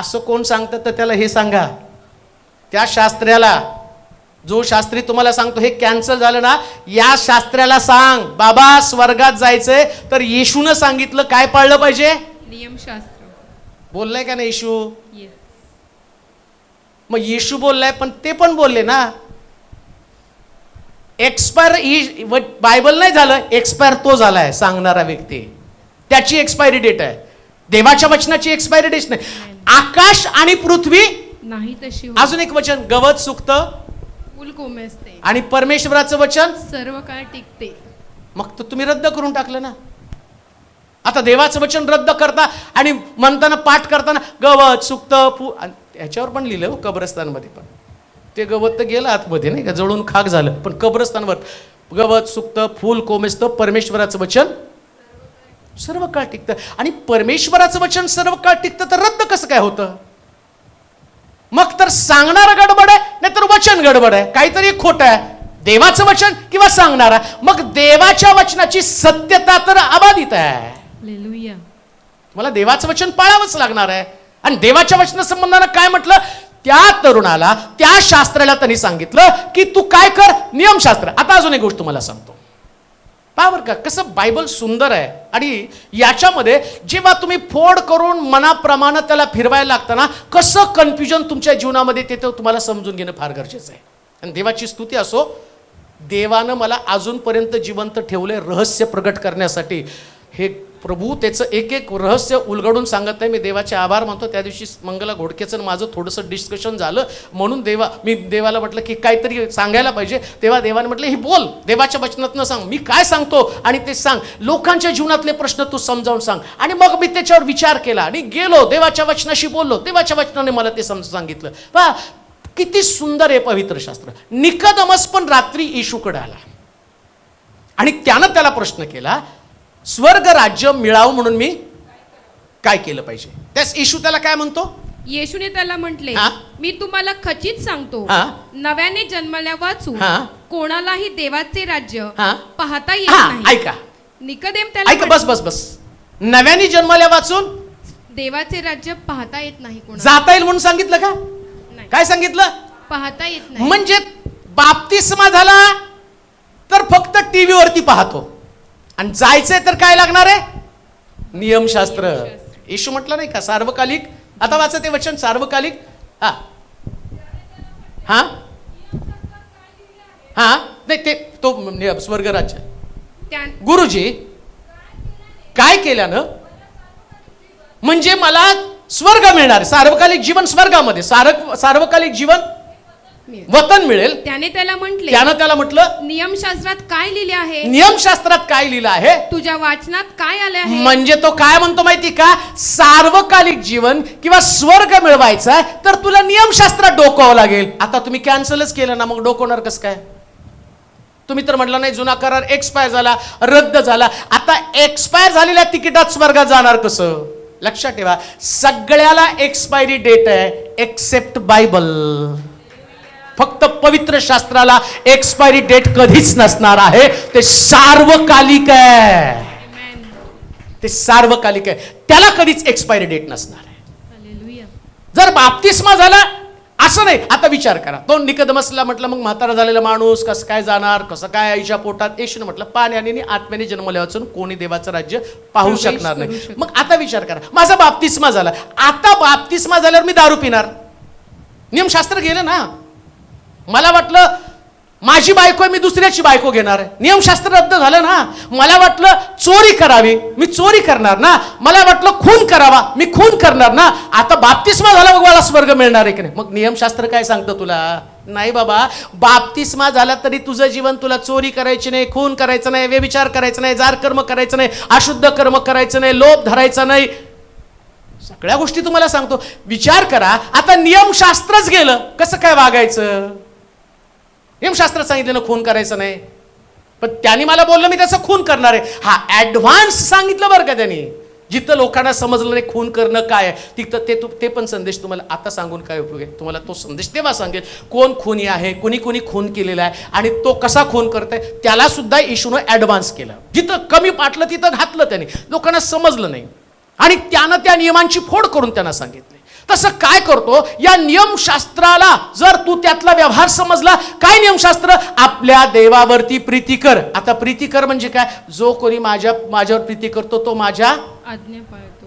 Speaker 4: असं कोण सांगतं तर त्याला हे सांगा. त्या शास्त्र्याला, जो शास्त्री तुम्हाला सांगतो हे कॅन्सल झालं ना, या शास्त्र्याला सांग, बाबा स्वर्गात जायचंय तर येशूनं सांगितलं काय पाळलं पाहिजे?
Speaker 5: नियमशास्त्र.
Speaker 4: बोललाय का नाही येशू?
Speaker 5: येस.
Speaker 4: मग येशू बोललाय पण ते पण बोलले ना. एक्सपायर बायबल नाही झालं, एक्सपायर तो झालाय सांगणारा व्यक्ती, त्याची एक्सपायरी डेट आहे. देवाच्या वचनाची एक्सपायरी डेट नाही. आकाश आणि पृथ्वी
Speaker 5: नाही तशी होत.
Speaker 4: अजून एक वचन, गवत सुकतं
Speaker 5: फुल कोमेजते,
Speaker 4: आणि परमेश्वराचं वचन
Speaker 5: सर्व काळ टिकते.
Speaker 4: मग तर तुम्ही रद्द करून टाकलं ना. आता देवाचं वचन रद्द करता आणि म्हणताना पाठ करताना गवत सुकतं ह्याच्यावर पण लिहिलं हो, कब्रस्तानमध्ये पण. ते गवत तर गेलं आतमध्ये नाही का, जळून खाक झालं, पण कब्रस्तानवर गवत सुकतं, फूल कोमेजतं, परमेश्वराचं वचन सर्व काळ टिकतं. आणि परमेश्वराचं वचन सर्व काळ टिकतं तर रद्द कसं काय होतं? मग तर सांगणारा गडबड आहे, नाहीतर वचन गडबड आहे, काहीतरी खोटं आहे. देवाचं वचन किंवा सांगणारा. मग देवाच्या वचनाची सत्यता तर अबाधित आहे.
Speaker 5: हालेलुया.
Speaker 4: मला देवाचं वचन पाळावंच लागणार आहे. आणि देवाच्या वचनासंबंधानं काय म्हटलं? त्या तरुणाला, त्या शास्त्राला त्यांनी सांगितलं की तू काय कर? नियमशास्त्र. आता अजून एक गोष्ट तुम्हाला सांगतो, पावर का कसं बायबल सुंदर आहे. आणि याच्यामध्ये जेव्हा तुम्ही फोड करून मनाप्रमाणे त्याला फिरवायला लागतं ना, कसं कन्फ्युजन तुमच्या जीवनामध्ये ते तुम्हाला समजून घेणं फार गरजेचं आहे. आणि देवाची स्तुती असो, देवानं मला अजूनपर्यंत जिवंत ठेवले रहस्य प्रगट करण्यासाठी. हे प्रभू त्याचं एक एक रहस्य उलगडून सांगत आहे. मी देवाचे आभार मानतो. त्या दिवशी मंगला घोडकेचं माझं थोडंसं डिस्कशन झालं, म्हणून मी देवाला म्हटलं की काहीतरी सांगायला पाहिजे. तेव्हा देवाने म्हटलं ही बोल, देवाच्या वचनातनं सांग, मी काय सांगतो आणि ते सांग, लोकांच्या जीवनातले प्रश्न तू समजावून सांग. आणि मग मी त्याच्यावर विचार केला आणि गेलो देवाच्या वचनाशी बोललो. देवाच्या वचनाने मला ते सांगितलं. पहा किती सुंदर आहे पवित्र शास्त्र. निकोदेमस पण रात्री येशूकडे आला आणि त्यानं त्याला प्रश्न केला, स्वर्ग राज्य मिळावं म्हणून मी काय केलं पाहिजे? त्यास येशू त्याला काय म्हणतो?
Speaker 5: येशूने त्याला म्हटले,
Speaker 4: हा?
Speaker 5: मी तुम्हाला खचित सांगतो,
Speaker 4: हा?
Speaker 5: नव्याने जन्मल्या वाचून
Speaker 4: हा?
Speaker 5: कोणालाही देवाचे राज्य
Speaker 4: हा?
Speaker 5: पाहता येत
Speaker 4: हा,
Speaker 5: नाही.
Speaker 4: ऐका
Speaker 5: निकोदेम त्याला
Speaker 4: ऐका, बस बस बस. नव्याने जन्मल्या वाचून
Speaker 5: देवाचे राज्य पाहता येत नाही कोणाला.
Speaker 4: जाता येईल म्हणून सांगितलं का?
Speaker 5: नाही.
Speaker 4: काय सांगितलं?
Speaker 5: पाहता येत नाही.
Speaker 4: म्हणजे बाप्तिस्मा झाला तर फक्त टीव्ही वरती पाहतो, आणि जायचंय तर काय लागणार आहे? नियमशास्त्र. येशू म्हटलं नाही का सार्वकालिक? आता वाचा ते वचन, सार्वकालिक. हा हा हा नाही ते तो स्वर्ग राज्य.
Speaker 5: त्या-
Speaker 4: गुरुजी काय केल्यानं म्हणजे मला स्वर्ग मिळणार, सार्वकालिक जीवन स्वर्गामध्ये, सार्वकालिक जीवन वतन मिळेल.
Speaker 5: त्याने त्याला म्हटले,
Speaker 4: त्यानं त्याला म्हटलं
Speaker 5: नियमशास्त्रात काय लिहिले आहे?
Speaker 4: नियमशास्त्रात काय लिहिलं आहे?
Speaker 5: तुझ्या वाचनात काय आले आहे?
Speaker 4: म्हणजे तो काय म्हणतो माहिती का? सार्वकालिक जीवन किंवा स्वर्ग मिळवायचा आहे तर तुला नियमशास्त्रात डोकावं लागेल. आता तुम्ही कॅन्सलच केलं ना, मग डोकवणार कसं काय? तुम्ही तर म्हटलं नाही जुना करार एक्सपायर झाला, रद्द झाला. आता एक्सपायर झालेल्या तिकिटात स्वर्गात जाणार कसं? लक्षात ठेवा, सगळ्याला एक्सपायरी डेट आहे एक्सेप्ट बायबल. फक्त पवित्र शास्त्राला एक्सपायरी डेट कधीच नसणार आहे. ते सार्वकालिक आहे.
Speaker 5: Amen.
Speaker 4: ते सार्वकालिक आहे, त्याला कधीच एक्सपायरी डेट नसणार आहे.
Speaker 5: हालेलुया.
Speaker 4: जर बाप्तिस्मा झाला असं नाही. आता विचार करा, तो निकोदेमसला म्हटलं मग म्हातारा झालेला माणूस कसं काय जाणार, कसं काय आईच्या पोटात? येशूने म्हटलं पाण्याने आणि आत्म्याने जन्मल्यापासून कोणी देवाचं राज्य पाहू
Speaker 5: प्रवेश
Speaker 4: शकणार
Speaker 5: करू
Speaker 4: नाही.
Speaker 5: शकत.
Speaker 4: मग आता विचार करा, माझा बाप्तिस्मा झाला, आता बाप्तिस्मा झाल्यावर मी दारू पिणार, नियमशास्त्र गेलं ना. मला वाटलं माझी बायको आहे, मी दुसऱ्याची बायको घेणार आहे, नियमशास्त्र रद्द झालं ना. मला वाटलं चोरी करावी, मी चोरी करणार ना. मला वाटलं खून करावा, मी खून करणार ना. आता बाप्तिस्मा झाला मग मला स्वर्ग मिळणार आहे की नाही? मग नियमशास्त्र काय सांगतं तुला? नाही बाबा, बाप्तिस्मा झाला तरी तुझं जीवन तुला चोरी करायची नाही, खून करायचं नाही, व्यभिचार करायचं नाही, जार कर्म करायचं नाही, अशुद्ध कर्म करायचं नाही, लोभ धरायचा नाही, सगळ्या गोष्टी तुम्हाला सांगतो. विचार करा, आता नियमशास्त्रच गेलं, कसं काय वागायचं? नियमशास्त्र सांगितलं ना खून करायचं नाही, पण त्यांनी मला बोललं मी त्याचं खून करणार आहे. हा ऍडव्हान्स सांगितलं बरं का त्यांनी. जिथं लोकांना समजलं नाही खून करणं काय आहे, तिथं ते पण संदेश तुम्हाला आता सांगून काय उपयोग आहे. तुम्हाला तो संदेश तेव्हा सांगेल कोण खुनी आहे, कुणी कुणी खून केलेला आहे आणि तो कसा खून करतोय. त्याला सुद्धा येशूनं ॲडव्हान्स केलं. जिथं कमी पाटलं तिथं घातलं त्याने, लोकांना समजलं नाही आणि त्यानं त्या नियमांची फोड करून त्यांना सांगितले. तसं काय करतो, या नियमशास्त्राला जर तू त्यातला व्यवहार समजला, काय नियमशास्त्र, आपल्या देवावरती प्रीती कर. आता प्रीती कर म्हणजे काय, जो कोणी माझ्यावर प्रीती करतो तो माझ्या
Speaker 5: आज्ञा पाळतो.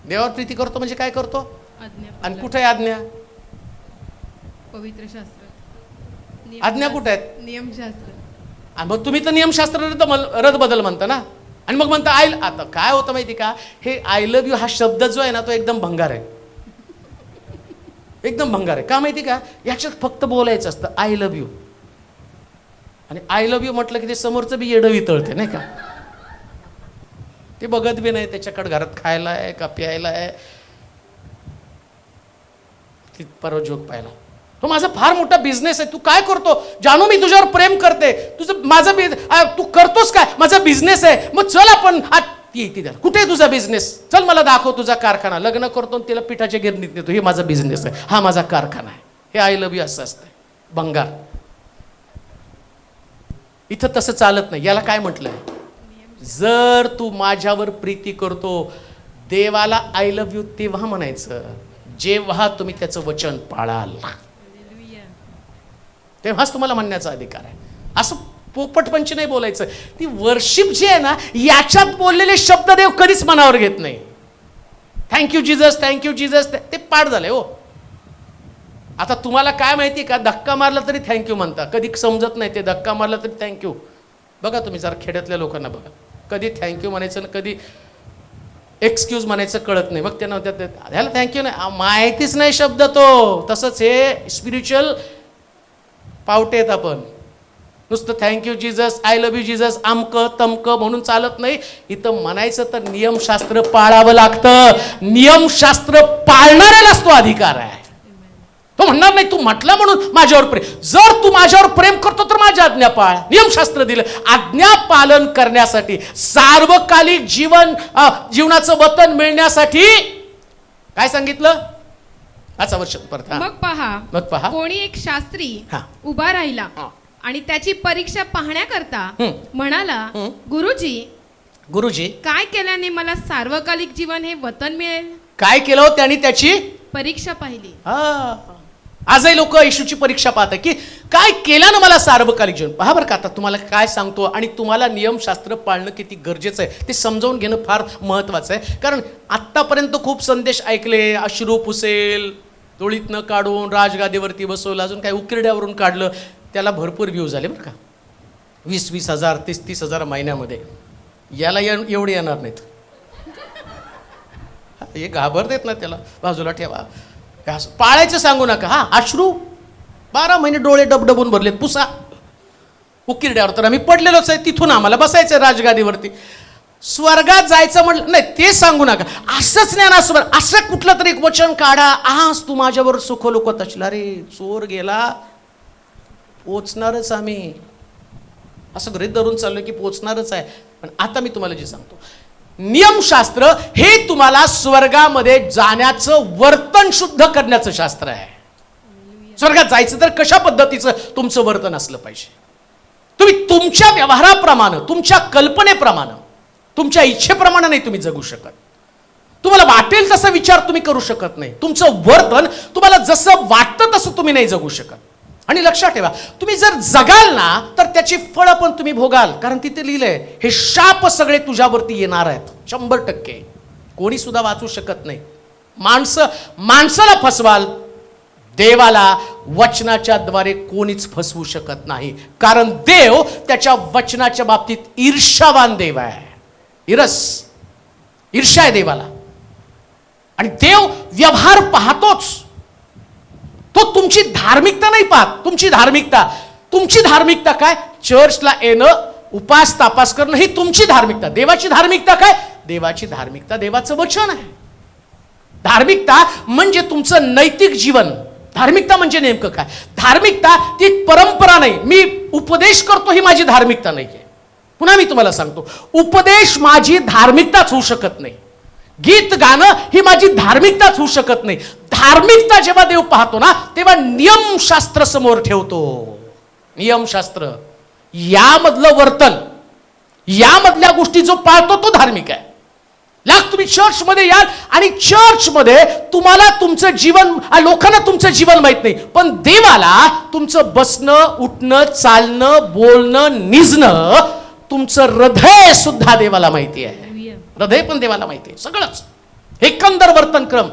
Speaker 4: देवावर प्रीती करतो म्हणजे काय करतो,
Speaker 5: आज्ञा
Speaker 4: आणि
Speaker 5: पाळतो.
Speaker 4: कुठे आहे आज्ञा,
Speaker 5: पवित्र शास्त्र.
Speaker 4: आज्ञा कुठे आहेत,
Speaker 5: नियमशास्त्र.
Speaker 4: आणि मग तुम्ही तर नियमशास्त्र रद्दबदल म्हणता ना, आणि मग म्हणता आता काय होतं माहिती का, हे आय लव्ह यू हा शब्द जो आहे ना तो एकदम भंगार आहे, एकदम भंगार आहे. का माहिती का, याच्यात फक्त बोलायचं असतं आय लव्ह यू, आणि आय लव्ह यू म्हटलं की ते समोरचं बी येडं वितळते नाही का, ते बघत बी नाही त्याच्याकडे घरात खायला आहे का प्यायला आहे. ती परवा जोक पाहिला, तो माझा फार मोठा बिझनेस आहे, तू काय करतो, जानू मी तुझ्यावर प्रेम करते, तुझं माझं तू करतोस काय, माझा बिझनेस आहे, मग चल आपण ती कुठे आहे तुझा बिझनेस, चल मला दाखव तुझा कारखाना. लग्न करतो तिला पिठाच्या गिरणीत नेतो, हे माझा बिझनेस आहे, हा माझा कारखाना आहे. हे आय लव्ह यू असं असतंय, भंगार. इथं तसं चालत नाही. याला काय म्हटलंय, जर तू माझ्यावर प्रीती करतो, देवाला आय लव्ह यू तेव्हा म्हणायचं जेव्हा तुम्ही त्याचं वचन पाळाल, तेव्हाच तुम्हाला म्हणण्याचा अधिकार आहे. असं पोपटपंची नाही बोलायचं. ती वर्शिप जी आहे ना, याच्यात बोललेले शब्द देव कधीच मनावर घेत नाही. थँक्यू जीजस, थँक्यू जीजस, ते पाठ झाले हो. आता तुम्हाला काय माहिती का, धक्का मारला तरी थँक्यू म्हणता, कधी समजत नाही ते धक्का मारला तरी थँक्यू. बघा तुम्ही जरा खेड्यातल्या लोकांना बघा, कधी थँक्यू म्हणायचं ना कधी एक्सक्यूज म्हणायचं कळत नाही. मग त्यांना ह्याला थँक्यू नाही, माहितीच नाही शब्द तो. तसंच हे स्पिरिच्युअल पावटे आहेत आपण. नुसतं thank you Jesus, I love you Jesus, अमकं तमकं म्हणून चालत नाही. इथं म्हणायचं तर नियमशास्त्र पाळावं लागतं. नियमशास्त्र पाळणाऱ्यालाच तो अधिकार आहे. तो म्हणणार नाही तू म्हटलं म्हणून माझ्यावर प्रेम, जर तू माझ्यावर प्रेम करतो तर माझ्या आज्ञा पाळ. नियमशास्त्र दिलं. आज्ञा पालन करण्यासाठी, सार्वकालिक जीवनाचं वतन मिळण्यासाठी काय सांगितलं, अच्छा वर्ष परत.
Speaker 5: मग पहा कोणी एक शास्त्री
Speaker 4: हा.
Speaker 5: उभा राहिला
Speaker 4: हा.
Speaker 5: आणि त्याची परीक्षा पाहण्याकरता म्हणाला,
Speaker 4: गुरुजी
Speaker 5: काय केल्याने मला सार्वकालिक जीवन हे वतन मिळेल.
Speaker 4: काय केलं हो त्यांनी, त्याची
Speaker 5: परीक्षा पाहिली.
Speaker 4: आजही लोक येशूची परीक्षा पाहतात की काय केल्यानं मला सार्वकालिक जीवन. पहा बरं का, आता तुम्हाला काय सांगतो आणि तुम्हाला नियमशास्त्र पाळणं किती गरजेचं आहे ते समजावून घेणं फार महत्त्वाचं आहे. कारण आत्तापर्यंत खूप संदेश ऐकले, अश्रू पुसेल, डोळीतनं काढून राजगादीवरती बसवलं, अजून काय उकिरड्यावरून काढलं, त्याला भरपूर व्ह्यूज आले बरं का. 20,000 30,000 महिन्यामध्ये. याला एवढे येणार नाहीत. हे घाबरतेत ना, त्याला बाजूला ठेवा. पाळायचं सांगू नका. हा, अश्रू 12 महिने डोळे डबडबून भरलेत, पुसा. उकिरड्यावर तर आम्ही पडलेलोच आहे, तिथून आम्हाला बसायचं राजगादीवरती. स्वर्गात जायचं म्हटलं नाही ते सांगू नका. असंच नाही ना स्वर्ग, असं कुठलं तरी एक वचन काढा, आज तू माझ्यावर सुख लोक तचला रे, चोर गेला, पोचणारच आम्ही, असं गृहीत धरून चाललो की पोचणारच आहे. पण आता मी तुम्हाला जे सांगतो, नियमशास्त्र हे तुम्हाला स्वर्गामध्ये जाण्याचं वर्तन शुद्ध करण्याचं शास्त्र आहे. स्वर्गात जायचं तर कशा पद्धतीचं तुमचं वर्तन असलं पाहिजे. तुम्ही तुमच्या व्यवहाराप्रमाणे, तुमच्या कल्पनेप्रमाणे, तुमच्या इच्छेप्रमाणे नाही तुम्ही जगू शकत. तुम्हाला वाटेल तसा विचार तुम्ही करू शकत नाही. तुमचं वर्तन तुम्हाला जसं वाटतं तसं तुम्ही नाही जगू शकत. आणि लक्षात ठेवा, तुम्ही जर जगाल ना तर त्याची फळं पण तुम्ही भोगाल. कारण तिथे लिहिलंय, हे शाप सगळे तुझ्यावरती येणार आहेत 100%. कोणी सुद्धा वाचू शकत नाही. माणसाला फसवाल, देवाला वचनाच्या द्वारे कोणीच फसवू शकत नाही. कारण देव त्याच्या वचनाच्या बाबतीत ईर्ष्यावान देव आहे. ईर्ष्या आहे देवाला. आणि देव व्यवहार पाहतोच. तो तुमची धार्मिकता नाही पाहत. तुमची धार्मिकता काय, चर्चला येणं, उपास तापास करणं, ही तुमची धार्मिकता. देवाची धार्मिकता काय, देवाची धार्मिकता देवाचं वचन आहे. धार्मिकता म्हणजे तुमचं नैतिक जीवन. धार्मिकता म्हणजे नेमकं काय, धार्मिकता ती परंपरा नाही. मी उपदेश करतो ही माझी धार्मिकता नाही आहे. पुन्हा मी तुम्हाला सांगतो, उपदेश माझी धार्मिकताच होऊ शकत नाही. गीत गाणं ही माझी धार्मिकताच होऊ शकत नाही. धार्मिकता जेव्हा देव पाहतो ना तेव्हा नियमशास्त्र समोर ठेवतो. नियमशास्त्र यामधलं वर्तन, यामधल्या गोष्टी जो पाळतो तो धार्मिक आहे. तुम्ही चर्चमध्ये याल आणि चर्चमध्ये तुम्हाला तुमचं जीवन, लोकांना तुमचं जीवन माहित नाही, पण देवाला तुमचं बसणं, उठणं, चालणं, बोलणं, निजणं, तुमचं हृदय सुद्धा देवाला माहिती आहे. हृदय पण देवाला माहिती आहे सगळंच. एकंदर वर्तनक्रम,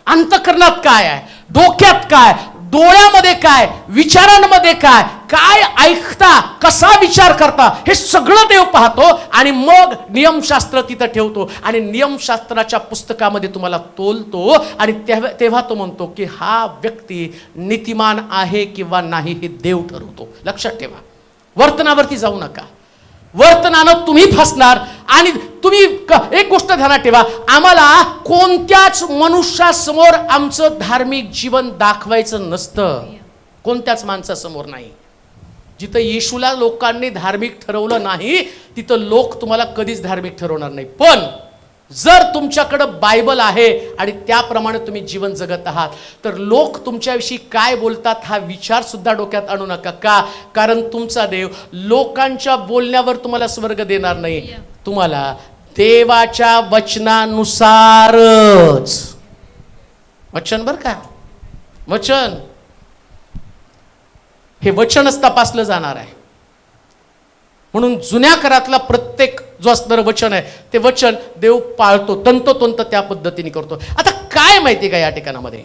Speaker 4: अंतःकरणात काय आहे, डोक्यात काय, डोळ्यामध्ये काय, विचारांमध्ये काय, काय ऐकता, कसा विचार करता, हे सगळं देव पाहतो आणि मग नियमशास्त्र तिथं ठेवतो आणि नियमशास्त्राच्या पुस्तकामध्ये तुम्हाला तोलतो आणि तेव्हा तो म्हणतो की हा व्यक्ती नीतिमान आहे किंवा नाही हे देव ठरवतो. लक्षात ठेवा, वर्तनावरती जाऊ नका. वर्तनानं तुम्ही फसणार. आणि तुम्ही एक गोष्ट ध्यानात ठेवा, आम्हाला कोणत्याच मनुष्यासमोर आमचं धार्मिक जीवन दाखवायचं नसतं. कोणत्याच माणसासमोर नाही. जिथं येशूला लोकांनी धार्मिक ठरवलं नाही तिथं लोक तुम्हाला कधीच धार्मिक ठरवणार नाही. पण जर तुमच्याकडं बायबल आहे आणि त्याप्रमाणे तुम्ही जीवन जगत आहात तर लोक तुमच्याविषयी काय बोलतात हा विचार सुद्धा डोक्यात आणू नका. का? कारण तुमचा देव लोकांच्या बोलण्यावर तुम्हाला स्वर्ग देणार नाही, तुम्हाला देवाच्या वचनानुसारच. वचन बर का, वचन हे वचनच तपासलं जाणार आहे. म्हणून जुन्या करातला प्रत्येक जो असणारं वचन आहे ते वचन देव पाळतो, तंतोतंत त्या पद्धतीने करतो. आता काय माहिती का या ठिकाणामध्ये,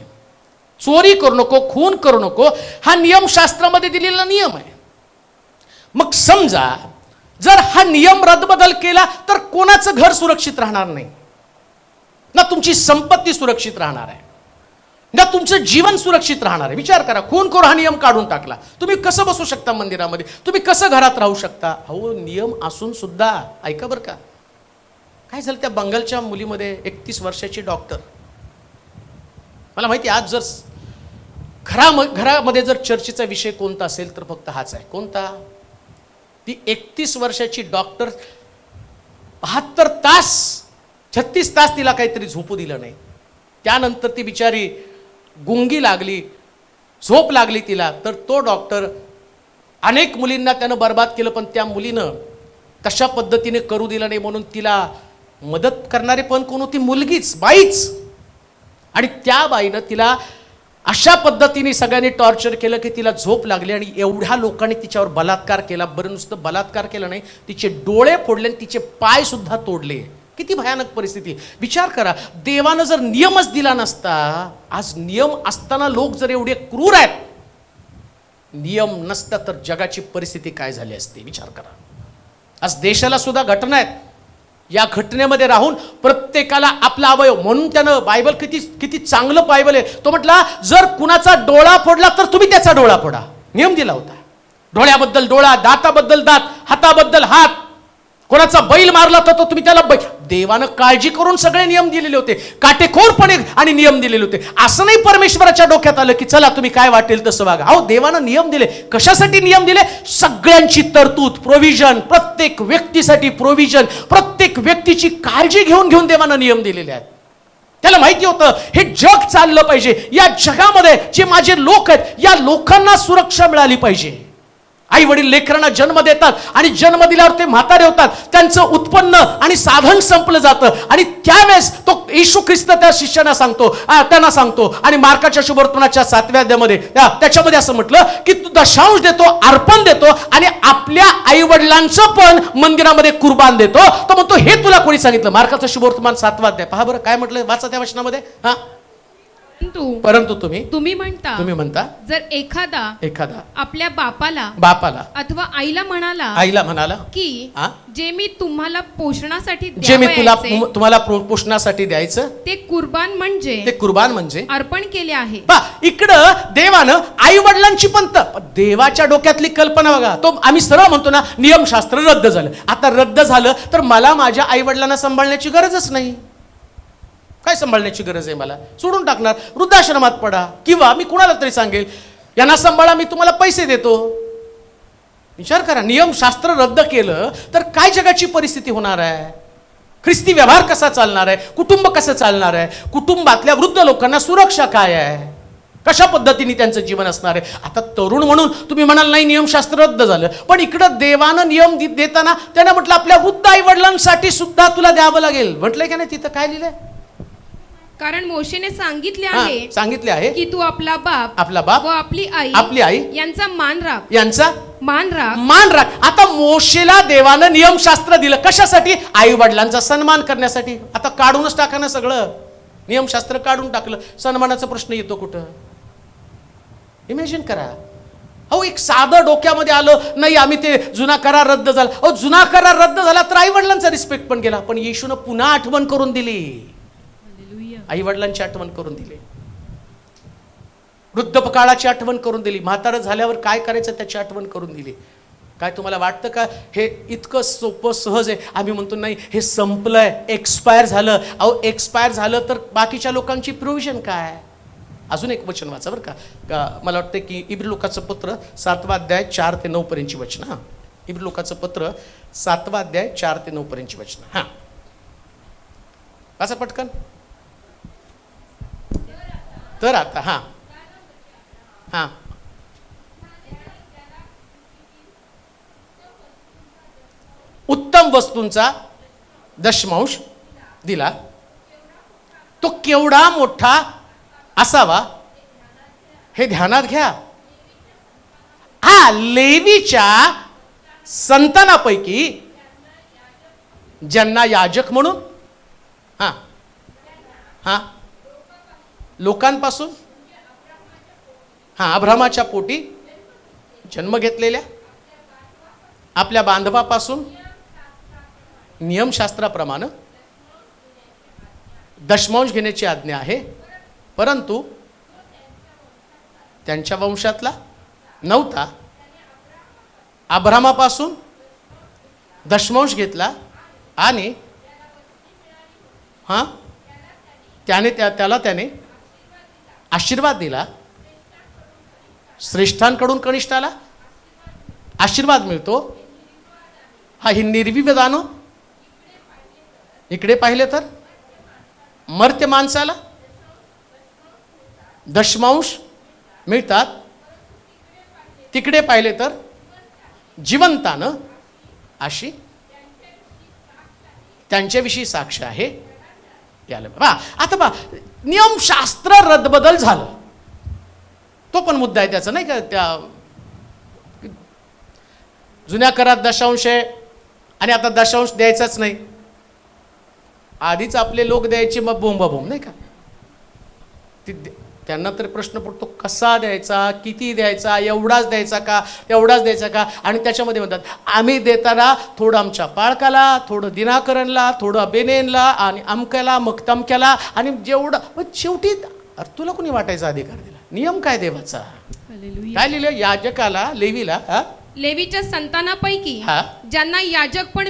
Speaker 4: चोरी करू नको, खून करू नको, हा नियमशास्त्रामध्ये दिलेला नियम आहे. मग समजा जर हा नियम रद्दबदल केला तर कोणाचं घर सुरक्षित राहणार नाही ना, तुमची संपत्ती सुरक्षित राहणार आहे ना, तुमचं जीवन सुरक्षित राहणार आहे. विचार करा, खून करून हा नियम काढून टाकला, तुम्ही कसं बसू शकता मंदिरामध्ये, तुम्ही कसं घरात राहू शकता? अहो, नियम असून सुद्धा ऐका बरं का, काय झालं त्या बंगालच्या मुलीमध्ये, 31 वर्षाची डॉक्टर. मला माहिती आज जर घरामध्ये जर चर्चेचा विषय कोणता असेल तर फक्त हाच आहे. कोणता? ती 31 वर्षाची डॉक्टर 72 तास 36 तास तिला काहीतरी झोपू दिलं नाही. त्यानंतर ती बिचारी गुंगी लागली, झोप लागली तिला. तर तो डॉक्टर अनेक मुलींना त्यानं बर्बाद केलं, पण त्या मुलीनं तशा पद्धतीने करू दिलं नाही. म्हणून तिला मदत करणारे पण कोण होती? मुलगीच, बाईच. आणि त्या बाईनं तिला अशा पद्धतीने सगळ्यांनी टॉर्चर केलं की तिला झोप लागली आणि एवढ्या लोकांनी तिच्यावर बलात्कार केला. बरं, नुसतं बलात्कार केला नाही, तिचे डोळे फोडले आणि तिचे पाय सुद्धा तोडले. किती भयानक परिस्थिती. विचार करा, देवानं जर नियमच दिला नसता, आज नियम असताना लोक जर एवढे क्रूर आहेत, नियम नसता तर जगाची परिस्थिती काय झाली असती? विचार करा. आज देशाला सुद्धा घटना आहेत, या घटनेमध्ये राहून प्रत्येकाला आपला अवयव, म्हणून त्यानं बायबल किती चांगलं बायबल आहे. तो म्हटला, जर कुणाचा डोळा फोडला तर तुम्ही त्याचा डोळा फोडा. नियम दिला होता. डोळ्याबद्दल डोळा, दाताबद्दल दात, हाताबद्दल हात. कोणाचा बैल मारला तर तो तुम्ही त्याला देवानं काळजी करून सगळे नियम दिलेले होते, काटेकोरपणे आणि नियम दिलेले होते. असं नाही परमेश्वराच्या डोक्यात आलं की चला तुम्ही काय वाटेल तसं वागा. अहो, देवानं नियम दिले. कशासाठी नियम दिले? सगळ्यांची तरतूद, प्रोव्हिजन, प्रत्येक व्यक्तीसाठी प्रोव्हिजन, प्रत्येक व्यक्तीची काळजी घेऊन देवानं नियम दिलेले आहेत. त्याला माहिती होतं हे जग चाललं पाहिजे, या जगामध्ये जे माझे लोक आहेत या लोकांना सुरक्षा मिळाली पाहिजे. आई वडील लेकरांना जन्म देतात आणि जन्म दिल्यावर ते म्हातारे होतात, त्यांचं उत्पन्न आणि साधन संपलं जातं आणि त्यावेळेस तो येशू ख्रिस्त त्या शिष्यांना सांगतो, त्यांना सांगतो. आणि मार्काच्या शुभवर्तमानाच्या 7व्या अध्यायामध्ये त्याच्यामध्ये असं म्हटलं की तू दशांश देतो, अर्पण देतो आणि आपल्या आई वडिलांचं पण मंदिरामध्ये कुर्बान देतो. तो म्हणतो हे तुला कोणी सांगितलं? मार्काचं शुभवर्तमान 7वा अध्याय पहा बरं काय म्हटलं, वाचा त्या वचनामध्ये. परंतु तुम्ही म्हणता
Speaker 5: जर एखादा आपल्या बापाला अथवा आईला म्हणाला की जे मी तुम्हाला पोषणासाठी
Speaker 4: तुम्हाला पोषणासाठी द्यायचं
Speaker 5: ते कुर्बान म्हणजे अर्पण केले आहे.
Speaker 4: इकडं देवानं आई वडिलांची पण देवाच्या डोक्यातली कल्पना बघा. तो आम्ही सरळ म्हणतो ना, नियमशास्त्र रद्द झालं. आता रद्द झालं तर मला माझ्या आई वडिलांना सांभाळण्याची गरजच नाही. काय सांभाळण्याची गरज आहे? मला सोडून टाकणार, वृद्धाश्रमात पडा, किंवा मी कुणाला तरी सांगेल यांना सांभाळा, मी तुम्हाला पैसे देतो. विचार करा, नियमशास्त्र रद्द केलं तर काय जगाची परिस्थिती होणार आहे? ख्रिस्ती व्यवहार कसा चालणार आहे, कुटुंब कसं चालणार आहे, कुटुंबातल्या वृद्ध लोकांना सुरक्षा काय आहे, कशा पद्धतीने त्यांचं जीवन असणार आहे. आता तरुण म्हणून तुम्ही म्हणाल नाही नियमशास्त्र रद्द झालं, पण इकडं देवानं नियम देताना त्यानं म्हटलं आपल्या वृद्ध आई वडिलांसाठी सुद्धा तुला द्यावं लागेल. म्हटलंय का नाही तिथं? काय लिहिलंय?
Speaker 5: कारण मोशेने सांगितले
Speaker 4: हा,
Speaker 5: आहे
Speaker 4: सांगितले आहे
Speaker 5: की तू आपला बाप
Speaker 4: बाप
Speaker 5: व आपली आई यांचा मान राख.
Speaker 4: यांचा
Speaker 5: मान राख.
Speaker 4: मान राख. आता मोशेला देवानं नियमशास्त्र दिलं कशासाठी? आई वडिलांचा सन्मान करण्यासाठी. आता काढूनच टाका ना सगळं, नियमशास्त्र काढून टाकलं, सन्मानाचा प्रश्न येतो कुठं? इमॅजिन करा. अहो एक साधं डोक्यामध्ये आलं नाही आम्ही ते जुना करार रद्द झाला. अहो जुना करार रद्द झाला तर आई वडिलांचा रिस्पेक्ट पण गेला, पण येशूनं पुन्हा आठवण करून दिली, आई वडिलांची आठवण करून दिली, वृद्धपकाळाची आठवण करून दिली, म्हातारं झाल्यावर काय करायचं त्याची आठवण करून दिली. काय तुम्हाला वाटतं का हे इतकं सोपं सहज आहे? आम्ही म्हणतो नाही हे संपलंय, एक्सपायर झालं. अहो एक्सपायर झालं तर बाकीच्या लोकांची प्रोव्हिजन काय? अजून एक वचन वाचा बरं का. मला वाटतं की इब्रिलोकाचं पत्र 7वा अध्याय 4 ते 9 पर्यंतची वचन. हां, इब्रिलोकाचं पत्र 7वा अध्याय 4 ते 9 पर्यंतची वचन. हां, वाचा पटकन. तर आता हां हां उत्तम वस्तूंचा दशमांश दिला, तो केवढा मोठा असावा हे ध्यानात घ्या. हा, लेवीच्या संतानापैकी ज्यांना याजक म्हणून हां हां लोकांपासून हां अब्रामाच्या पोटी जन्म घेतलेल्या आपल्या बांधवापासून नियमशास्त्राप्रमाणे दशमांश घेण्याची आज्ञा आहे, परंतु त्यांच्या वंशातला नव्हता. अब्रामापासून दशमांश घेतला आणि हां त्याला त्याने आशीर्वाद दिला. श्रेष्ठांकडून कनिष्ठाला आशीर्वाद मिळतो. हा ही निर्विवादानं इकडे पाहिले तर मर्त्य माणसाला दशमांश मिळतात, तिकडे पाहिले तर जिवंतानं अशी त्यांच्याविषयी साक्ष आहे. याला बा आता बा नियमशास्त्र रद्दबदल झालं, तो पण मुद्दा आहे त्याचा नाही का. त्या जुन्या करात दशांश आहे आणि आता दशांश द्यायचाच नाही. आधीच आपले लोक द्यायचे मग बोंबाबोंब नाही का. त्यांना तर प्रश्न पडतो कसा द्यायचा, किती द्यायचा, एवढाच द्यायचा का, तेवढाच द्यायचा का. आणि त्याच्यामध्ये म्हणतात आम्ही देताना थोडं आमच्या पाळकाला, थोडं दिनाकरणला, थोडं बेनेनला आणि अमक्याला मग तमक्याला आणि जेवढं. मग शेवटी तुला कोणी वाटायचा अधिकार दिला? नियम काय देवाचा? काय लिहिलं? याजकाला, लेवीला,
Speaker 5: लेवीच्या संतानापैकी ज्यांना याजक पण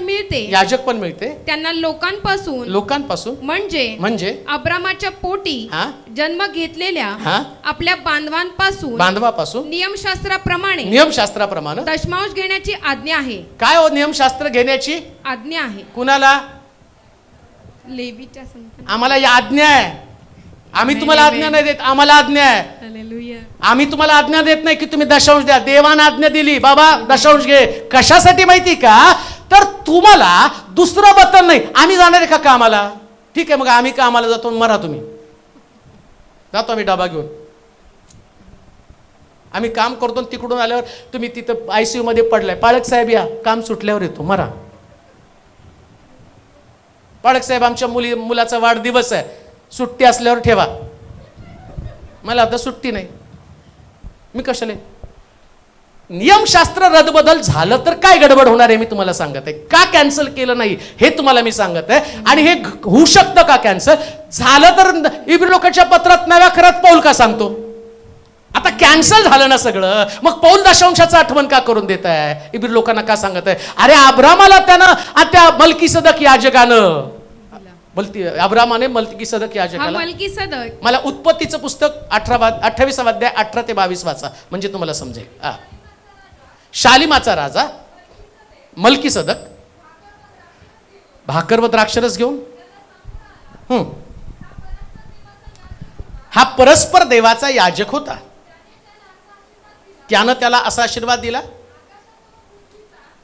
Speaker 5: मिळते त्यांना लोकांपासून म्हणजे अब्रामाच्या पोटी जन्म घेतलेल्या आपल्या बांधवापासून नियमशास्त्राप्रमाणे दशमांश घेण्याची आज्ञा आहे.
Speaker 4: काय हो नियमशास्त्र घेण्याची
Speaker 5: आज्ञा आहे?
Speaker 4: कुणाला?
Speaker 5: लेवीच्या संतान.
Speaker 4: आम्हाला या आज्ञा आहे. आम्ही तुम्हाला आज्ञा नाही देत, आम्हाला आज्ञा आहे. आम्ही तुम्हाला आज्ञा देत नाही की तुम्ही दशांश द्या. देवानं आज्ञा दिली बाबा दशांश घे. कशासाठी माहिती का? तर तुम्हाला दुसरं बतन नाही. आम्ही जाणार आहे का कामाला? ठीक आहे, मग आम्ही कामाला जातो, मरा तुम्ही. जातो आम्ही डबा घेऊन, आम्ही काम करतो. तिकडून आल्यावर तुम्ही तिथं ICU मध्ये पडलाय, पाळक साहेब या, काम सुटल्यावर येतो, मरा. पाळक साहेब आमच्या मुलाचा वाढदिवस आहे, सुट्टी असल्यावर ठेवा. मला आता सुट्टी नाही, मी कशाला. नियमशास्त्र रद्दबदल झालं तर काय गडबड होणार आहे मी तुम्हाला सांगत आहे. का कॅन्सल केलं नाही हे तुम्हाला मी सांगत आहे. आणि हे होऊ शकतं का कॅन्सल झालं तर इब्रिलोकाच्या पत्रात नव्या खरात पौल का सांगतो? आता कॅन्सल झालं ना सगळं, मग पौल दशांशाचं आठवण का करून देत आहे? इब्रिलोकांना का सांगत आहे? अरे अब्रामाला त्यानं त्या मल्कीसदक याजकानं अब्रामाने मल्कीसदक याजकाला. मला उत्पत्तीचं पुस्तक 28 अध्याय 18 ते 22 वाचा म्हणजे तुम्हाला समजेल. शालिमाचा राजा मल्कीसदक
Speaker 3: भाकर व द्राक्षरस घेऊन हा परस्पर देवाचा याजक होता. त्यानं त्याला असा आशीर्वाद दिला.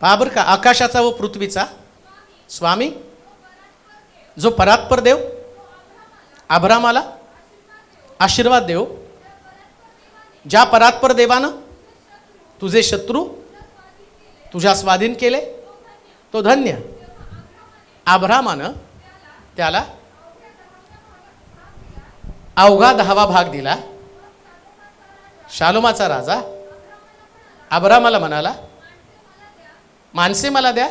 Speaker 3: पहा बरं का, आकाशाचा व पृथ्वीचा स्वामी जो परात्पर देव अब्रामाला आशीर्वाद देव, ज्या परात्पर देवानं तुझे शत्रू तुझ्या स्वाधीन केले तो धन्य. अब्रामानं त्याला अवघा 10वा भाग दिला. शालोमाचा राजा अब्रामाला म्हणाला, माणसे मला द्या,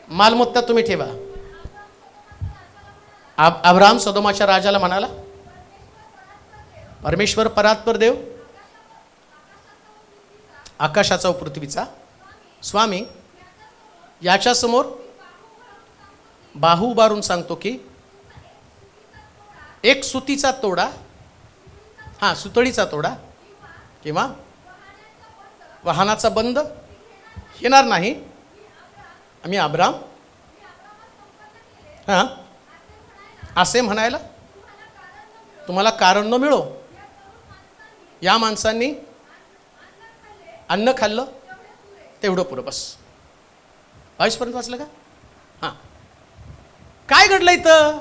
Speaker 3: मालमत्ता तुम्ही ठेवा. अब्राम सदोमाच्या राजाला म्हणाला, परमेश्वर परात्पर देव आकाशाचा व पृथ्वीचा स्वामी याच्या समोर बाहू उभारून सांगतो की एक सुतीचा तोडा, सुतळीचा तोडा किंवा वाहनाचा बंद येणार नाही. आम्ही अब्राम असे म्हणायला तुम्हाला कारण न मिळो. या माणसांनी अन्न खाल्लं तेवढं पुरं बस. 22पर्यंत वाचलं का? काय घडलं इथं?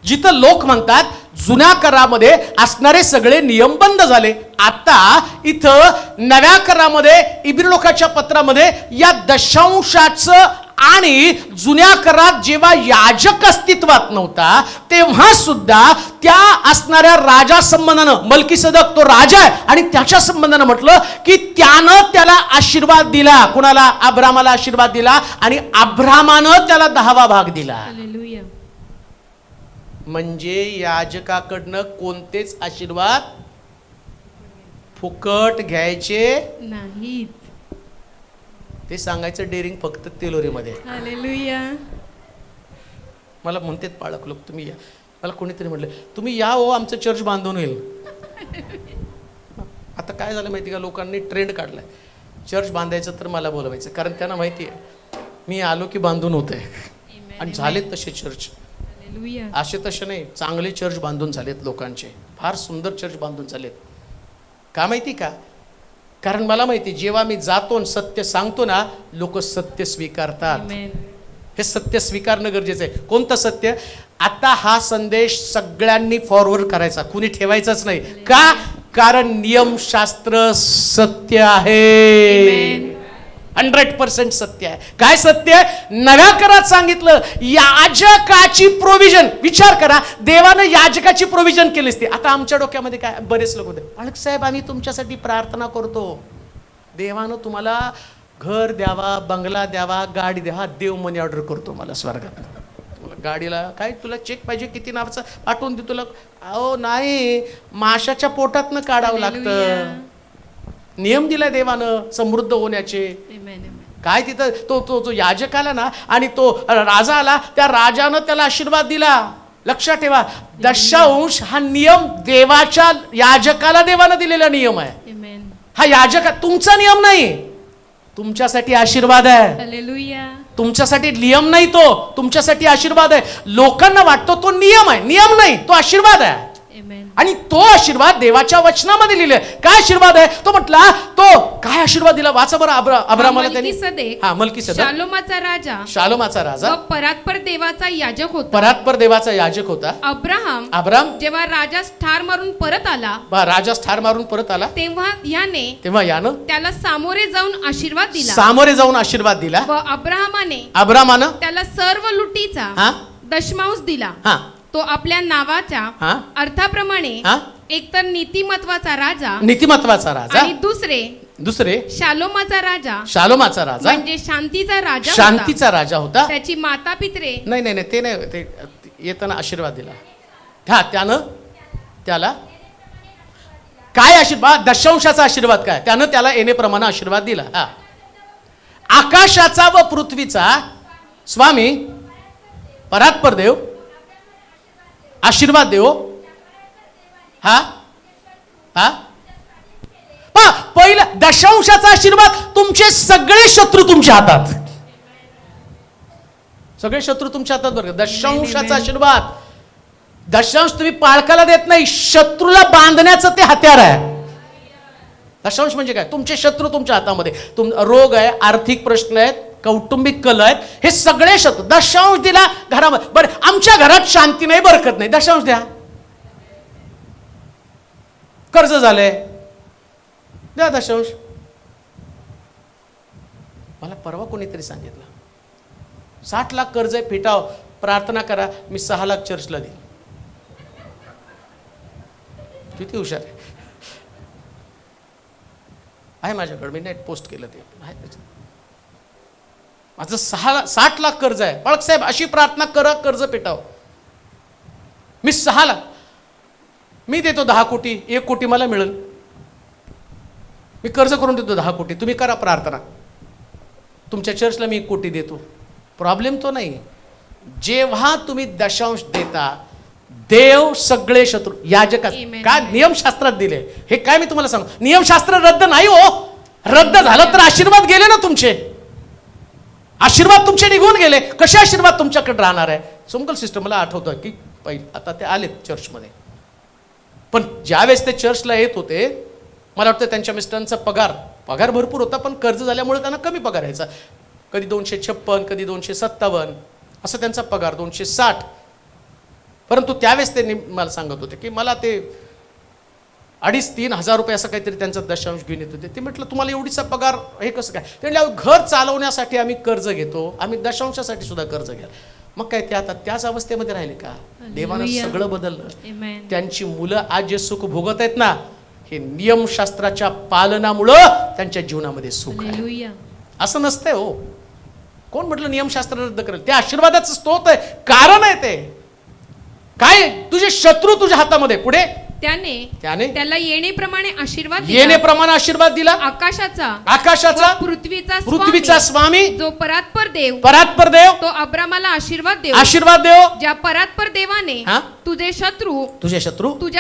Speaker 3: जिथं लोक म्हणतात जुन्या करामध्ये असणारे सगळे नियम बंद झाले, आता इथं नव्या करामध्ये इब्री लोकाच्या पत्रामध्ये या दशांशाचं आणि जुन्या करात जेव्हा याजक अस्तित्वात नव्हता तेव्हा सुद्धा त्या असणाऱ्या राजा संबंधानं, मल्कीसदक तो राजा आहे आणि त्याच्या संबंधानं म्हटलं की त्यानं त्याला आशीर्वाद दिला. कुणाला? अब्रामाला आशीर्वाद दिला आणि अब्रामानं त्याला 10वा भाग दिला. म्हणजे याजकाकडनं कोणतेच आशीर्वाद फुकट घ्यायचे
Speaker 5: नाहीत.
Speaker 3: ते सांगायचं डेअरिंग फक्त तेलोरीमध्ये.
Speaker 5: हालेलुया.
Speaker 3: मला म्हणतात पाळक लोक, तुम्ही या. मला कोणीतरी म्हटलं तुम्ही या हो, आमचं चर्च बांधून होईल. आता काय झालं माहिती का, लोकांनी ट्रेंड काढलाय चर्च बांधायचं तर मला बोलवायचं, कारण त्यांना माहिती आहे मी आलो की बांधून होतंय. आणि झालेत तसे चर्च, असे तसे नाही, चांगले चर्च बांधून झालेत लोकांचे, फार सुंदर चर्च बांधून झालेत. का माहिती का? कारण मला माहिती जेव्हा मी जातो आणि सत्य सांगतो ना, लोक सत्य स्वीकारतात. हे सत्य स्वीकारणं गरजेचं आहे. कोणतं सत्य? आता हा संदेश सगळ्यांनी फॉरवर्ड करायचा, कुणी ठेवायचाच नाही. का? कारण नियमशास्त्र सत्य आहे, 100% सत्य आहे. काय सत्य आहे? नव्या करात सांगितलं याजकाची प्रोव्हिजन. विचार करा, देवानं याजकाची प्रोव्हिजन केली असते. आता आमच्या डोक्यामध्ये काय, बरेच लोक होते, पाळक साहेब आम्ही तुमच्यासाठी प्रार्थना करतो, देवानं तुम्हाला घर द्यावा, बंगला द्यावा, गाडी द्यावा. देव मनी ऑर्डर करतो मला स्वर्गात. तुला गाडीला काय, तुला चेक पाहिजे किती नावाचं पाठवून दे तुला. अहो नाही, माशाच्या पोटातनं काढावं लागतं. नियम दिलाय देवानं समृद्ध होण्याचे. काय तिथं तो याजक आला ना आणि तो राजा आला, त्या राजानं त्याला आशीर्वाद दिला. लक्षात ठेवा, दशांश हा नियम देवाच्या याजकाला देवानं दिलेला नियम आहे. हा याजक तुमचा नियम नाही, तुमच्यासाठी आशीर्वाद आहे.
Speaker 5: हालेलुया.
Speaker 3: तुमच्यासाठी नियम नाही, तो तुमच्यासाठी आशीर्वाद आहे. लोकांना वाटतो तो नियम आहे, नियम नाही, तो आशीर्वाद आहे. आणि तो आशीर्वाद देवाच्या वचनामध्ये लिहिले. काय आशीर्वाद आहे? तो म्हटला, तो काय आशीर्वाद दिला वाचा बरं. अब्रामाला त्यांनी मल्कीसदक शालोमाचा राजा
Speaker 5: परात्पर देवाचा याजक होता.
Speaker 3: परात्पर देवाचा याजक होता. अब्राम
Speaker 5: जेव्हा राजा ठार मारून परत आला,
Speaker 3: राजा ठार मारून परत आला,
Speaker 5: तेव्हा
Speaker 3: यानं
Speaker 5: त्याला सामोरे जाऊन
Speaker 3: आशीर्वाद दिला.
Speaker 5: व
Speaker 3: अब्रामानं
Speaker 5: त्याला सर्व लुटीचा दशमांश दिला. तो आपल्या नावाच्या अर्थाप्रमाणे एकतर नीतिमत्वाचा राजा आणि दुसरे शालोमाचा राजा म्हणजे शांतीचा राजा होता. त्याची माता पित्रे
Speaker 3: नाही ते नाही, ते येताना आशीर्वाद दिला. त्यानं त्याला काय आशीर्वाद? दशांशाचा आशीर्वाद. काय? त्यानं त्याला येण्याप्रमाणे आशीर्वाद दिला. आकाशाचा व पृथ्वीचा स्वामी परात्पर देव आशीर्वाद देव. पहिला दशांशाचा आशीर्वाद, तुमचे सगळे शत्रू तुमच्या हातात.
Speaker 4: सगळे शत्रू तुमच्या हातात बरं. दशांशाचा आशीर्वाद, दशांश तुम्ही पाळकाला देत नाही, शत्रूला बांधण्याचं ते हत्यार आहे. दशांश म्हणजे काय? तुमचे शत्रू तुमच्या हातामध्ये. रोग आहे, आर्थिक प्रश्न आहेत, कौटुंबिक कल आहेत, हे सगळे शत्रू. दशांश दिला घरामध्ये, बरं आमच्या घरात शांती नाही, बरकत नाही, दशांश द्या. कर्ज झालंय, द्या दशांश. मला परवा कोणीतरी सांगितलं 60 लाख कर्ज आहे, फिटाव, प्रार्थना करा, मी 6 लाख चर्चला देईन. किती हुशार आहे माझ्याकडे, मी नेट पोस्ट केलं ते आहे त्याच्यात. माझं 60 लाख कर्ज आहे, बाळक साहेब अशी प्रार्थना करा, कर्ज पेटाव. मी 6 लाख, मी देतो 10 कोटी, 1 कोटी मला मिळेल, मी कर्ज करून देतो 10 कोटी, तुम्ही करा प्रार्थना, तुमच्या चर्चला मी 1 कोटी देतो. प्रॉब्लेम तो नाही. जेव्हा तुम्ही दशांश देता, देव सगळे शत्रू याजकात काय नियमशास्त्रात दिले, हे काय मी तुम्हाला सांगू, नियमशास्त्र रद्द नाही हो. रद्द झालं तर आशीर्वाद गेले ना तुमचे, आशीर्वाद तुमचे निघून गेले. कसे आशीर्वाद तुमच्याकडे राहणार आहे? सिंगल सिस्टम मला आठवतं की पहिले, आता ते आलेत चर्चमध्ये, पण ज्यावेळेस ते चर्चला येत होते, मला वाटतं त्यांच्या मिस्टरांचा पगार भरपूर होता, पण कर्ज झाल्यामुळे त्यांना कमी पगार यायचा. कधी 256, कधी 257, असं त्यांचा पगार 260. परंतु त्यावेळेस ते मला सांगत होते की मला ते 2,500-3 हजार रुपये असं काहीतरी त्यांचा दशांश घेऊन येत होते. ते म्हटलं तुम्हाला एवढीचा पगार हे कसं काय? ते म्हटलं घर चालवण्यासाठी आम्ही कर्ज घेतो, आम्ही दशांशासाठी सुद्धा कर्ज घ्या. मग काय ते आता त्याच अवस्थेमध्ये राहिले का? देवानं सगळं बदललं. त्यांची मुलं आज जे सुख भोगत आहेत ना, हे नियमशास्त्राच्या पालनामुळं त्यांच्या जीवनामध्ये सुख आहे. असं नसतंय हो. कोण म्हटलं नियमशास्त्र रद्द करेल? ते आशीर्वादाचं स्तोत्र आहे, कारण आहे ते. काय? तुझे शत्रू तुझ्या हातामध्ये. पुढे त्याने
Speaker 5: त्याला येणेप्रमाणे आशीर्वाद दिला.
Speaker 4: येणेप्रमाणे आशीर्वाद दिला. आकाशाचा पृथ्वीचा स्वामी
Speaker 5: जो परात्पर देव तो अब्रामाला आशीर्वाद देव. ज्या परात्पर देवाने तुझे शत्रू तुझ्या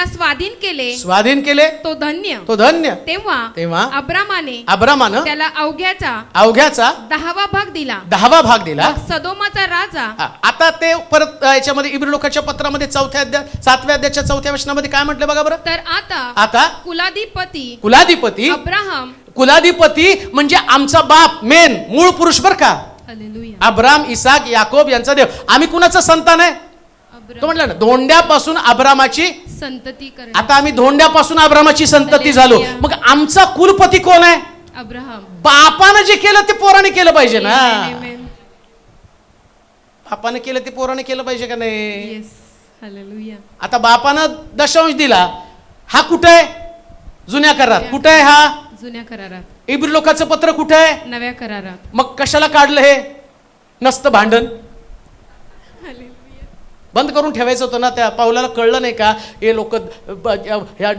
Speaker 5: स्वाधीन केले तो धन्य. तेव्हा अब्रामाने त्याला अवघ्याचा 10वा भाग दिला. सदोमाचा राजा.
Speaker 4: आता ते परत याच्यामध्ये इब्री लोकांच्या पत्रामध्ये 7व्या अध्यायाच्या 4व्या वचनामध्ये काय म्हटलं बघा बरं.
Speaker 5: तर आता कुलाधिपती
Speaker 4: कुलाधिपती म्हणजे आमचा बाप, मेन मूळ पुरुष बर का. अब्राम, इसाक, याकोब यांचा देव. आम्ही कुणाचं संतान आहे? तो म्हटलं ना, धोंड्यापासून अब्रामाची संतती. आता आम्ही धोंड्यापासून अब्रामाची संतती झालो. मग आमचा कुलपती कोण आहे?
Speaker 5: अब्राहम.
Speaker 4: बापानं जे केलं ते पोराने केलं पाहिजे ना. बापाने केलं ते पोराने केलं पाहिजे का नाही? आता बापानं दशांश दिला, हा कुठे आहे? जुन्या करारात. कुठे आहे हा?
Speaker 5: जुन्या करारात.
Speaker 4: इब्री लोकांचं पत्र कुठे आहे?
Speaker 5: नव्या करारात.
Speaker 4: मग कशाला काढलं हे? नसतं भांडण बंद करून ठेवायचं होतं ना. त्या पाऊलाला कळलं नाही का? हे लोक ह्या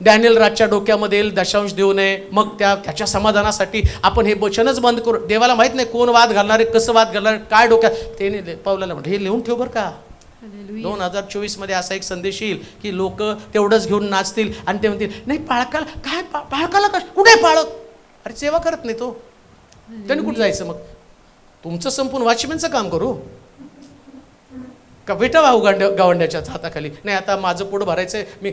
Speaker 4: डॅनियल राजच्या डोक्यामध्ये दशांश देऊ नये, मग त्याच्या समाधानासाठी आपण हे वचनच बंद करू. देवाला माहित नाही कोण वाद घालणार आहे, कसं वाद घालणार, काय डोक्यात. ते पाऊलाला म्हणतो हे लिहून ठेव बरं का. 2024 मध्ये असा एक संदेश येईल की लोक तेवढंच घेऊन नाचतील आणि ते म्हणतील नाही पाळकाला काय, पाळकाला काय, कुठे पाळक? अरे सेवा करत नाही तो, त्याने कुठे जायचं? मग तुमचं संपूर्ण वॉचमॅनचं काम करू का? बेटा वाहू गावंड्याच्या हाताखाली. नाही आता माझं पोट भरायचंय, मी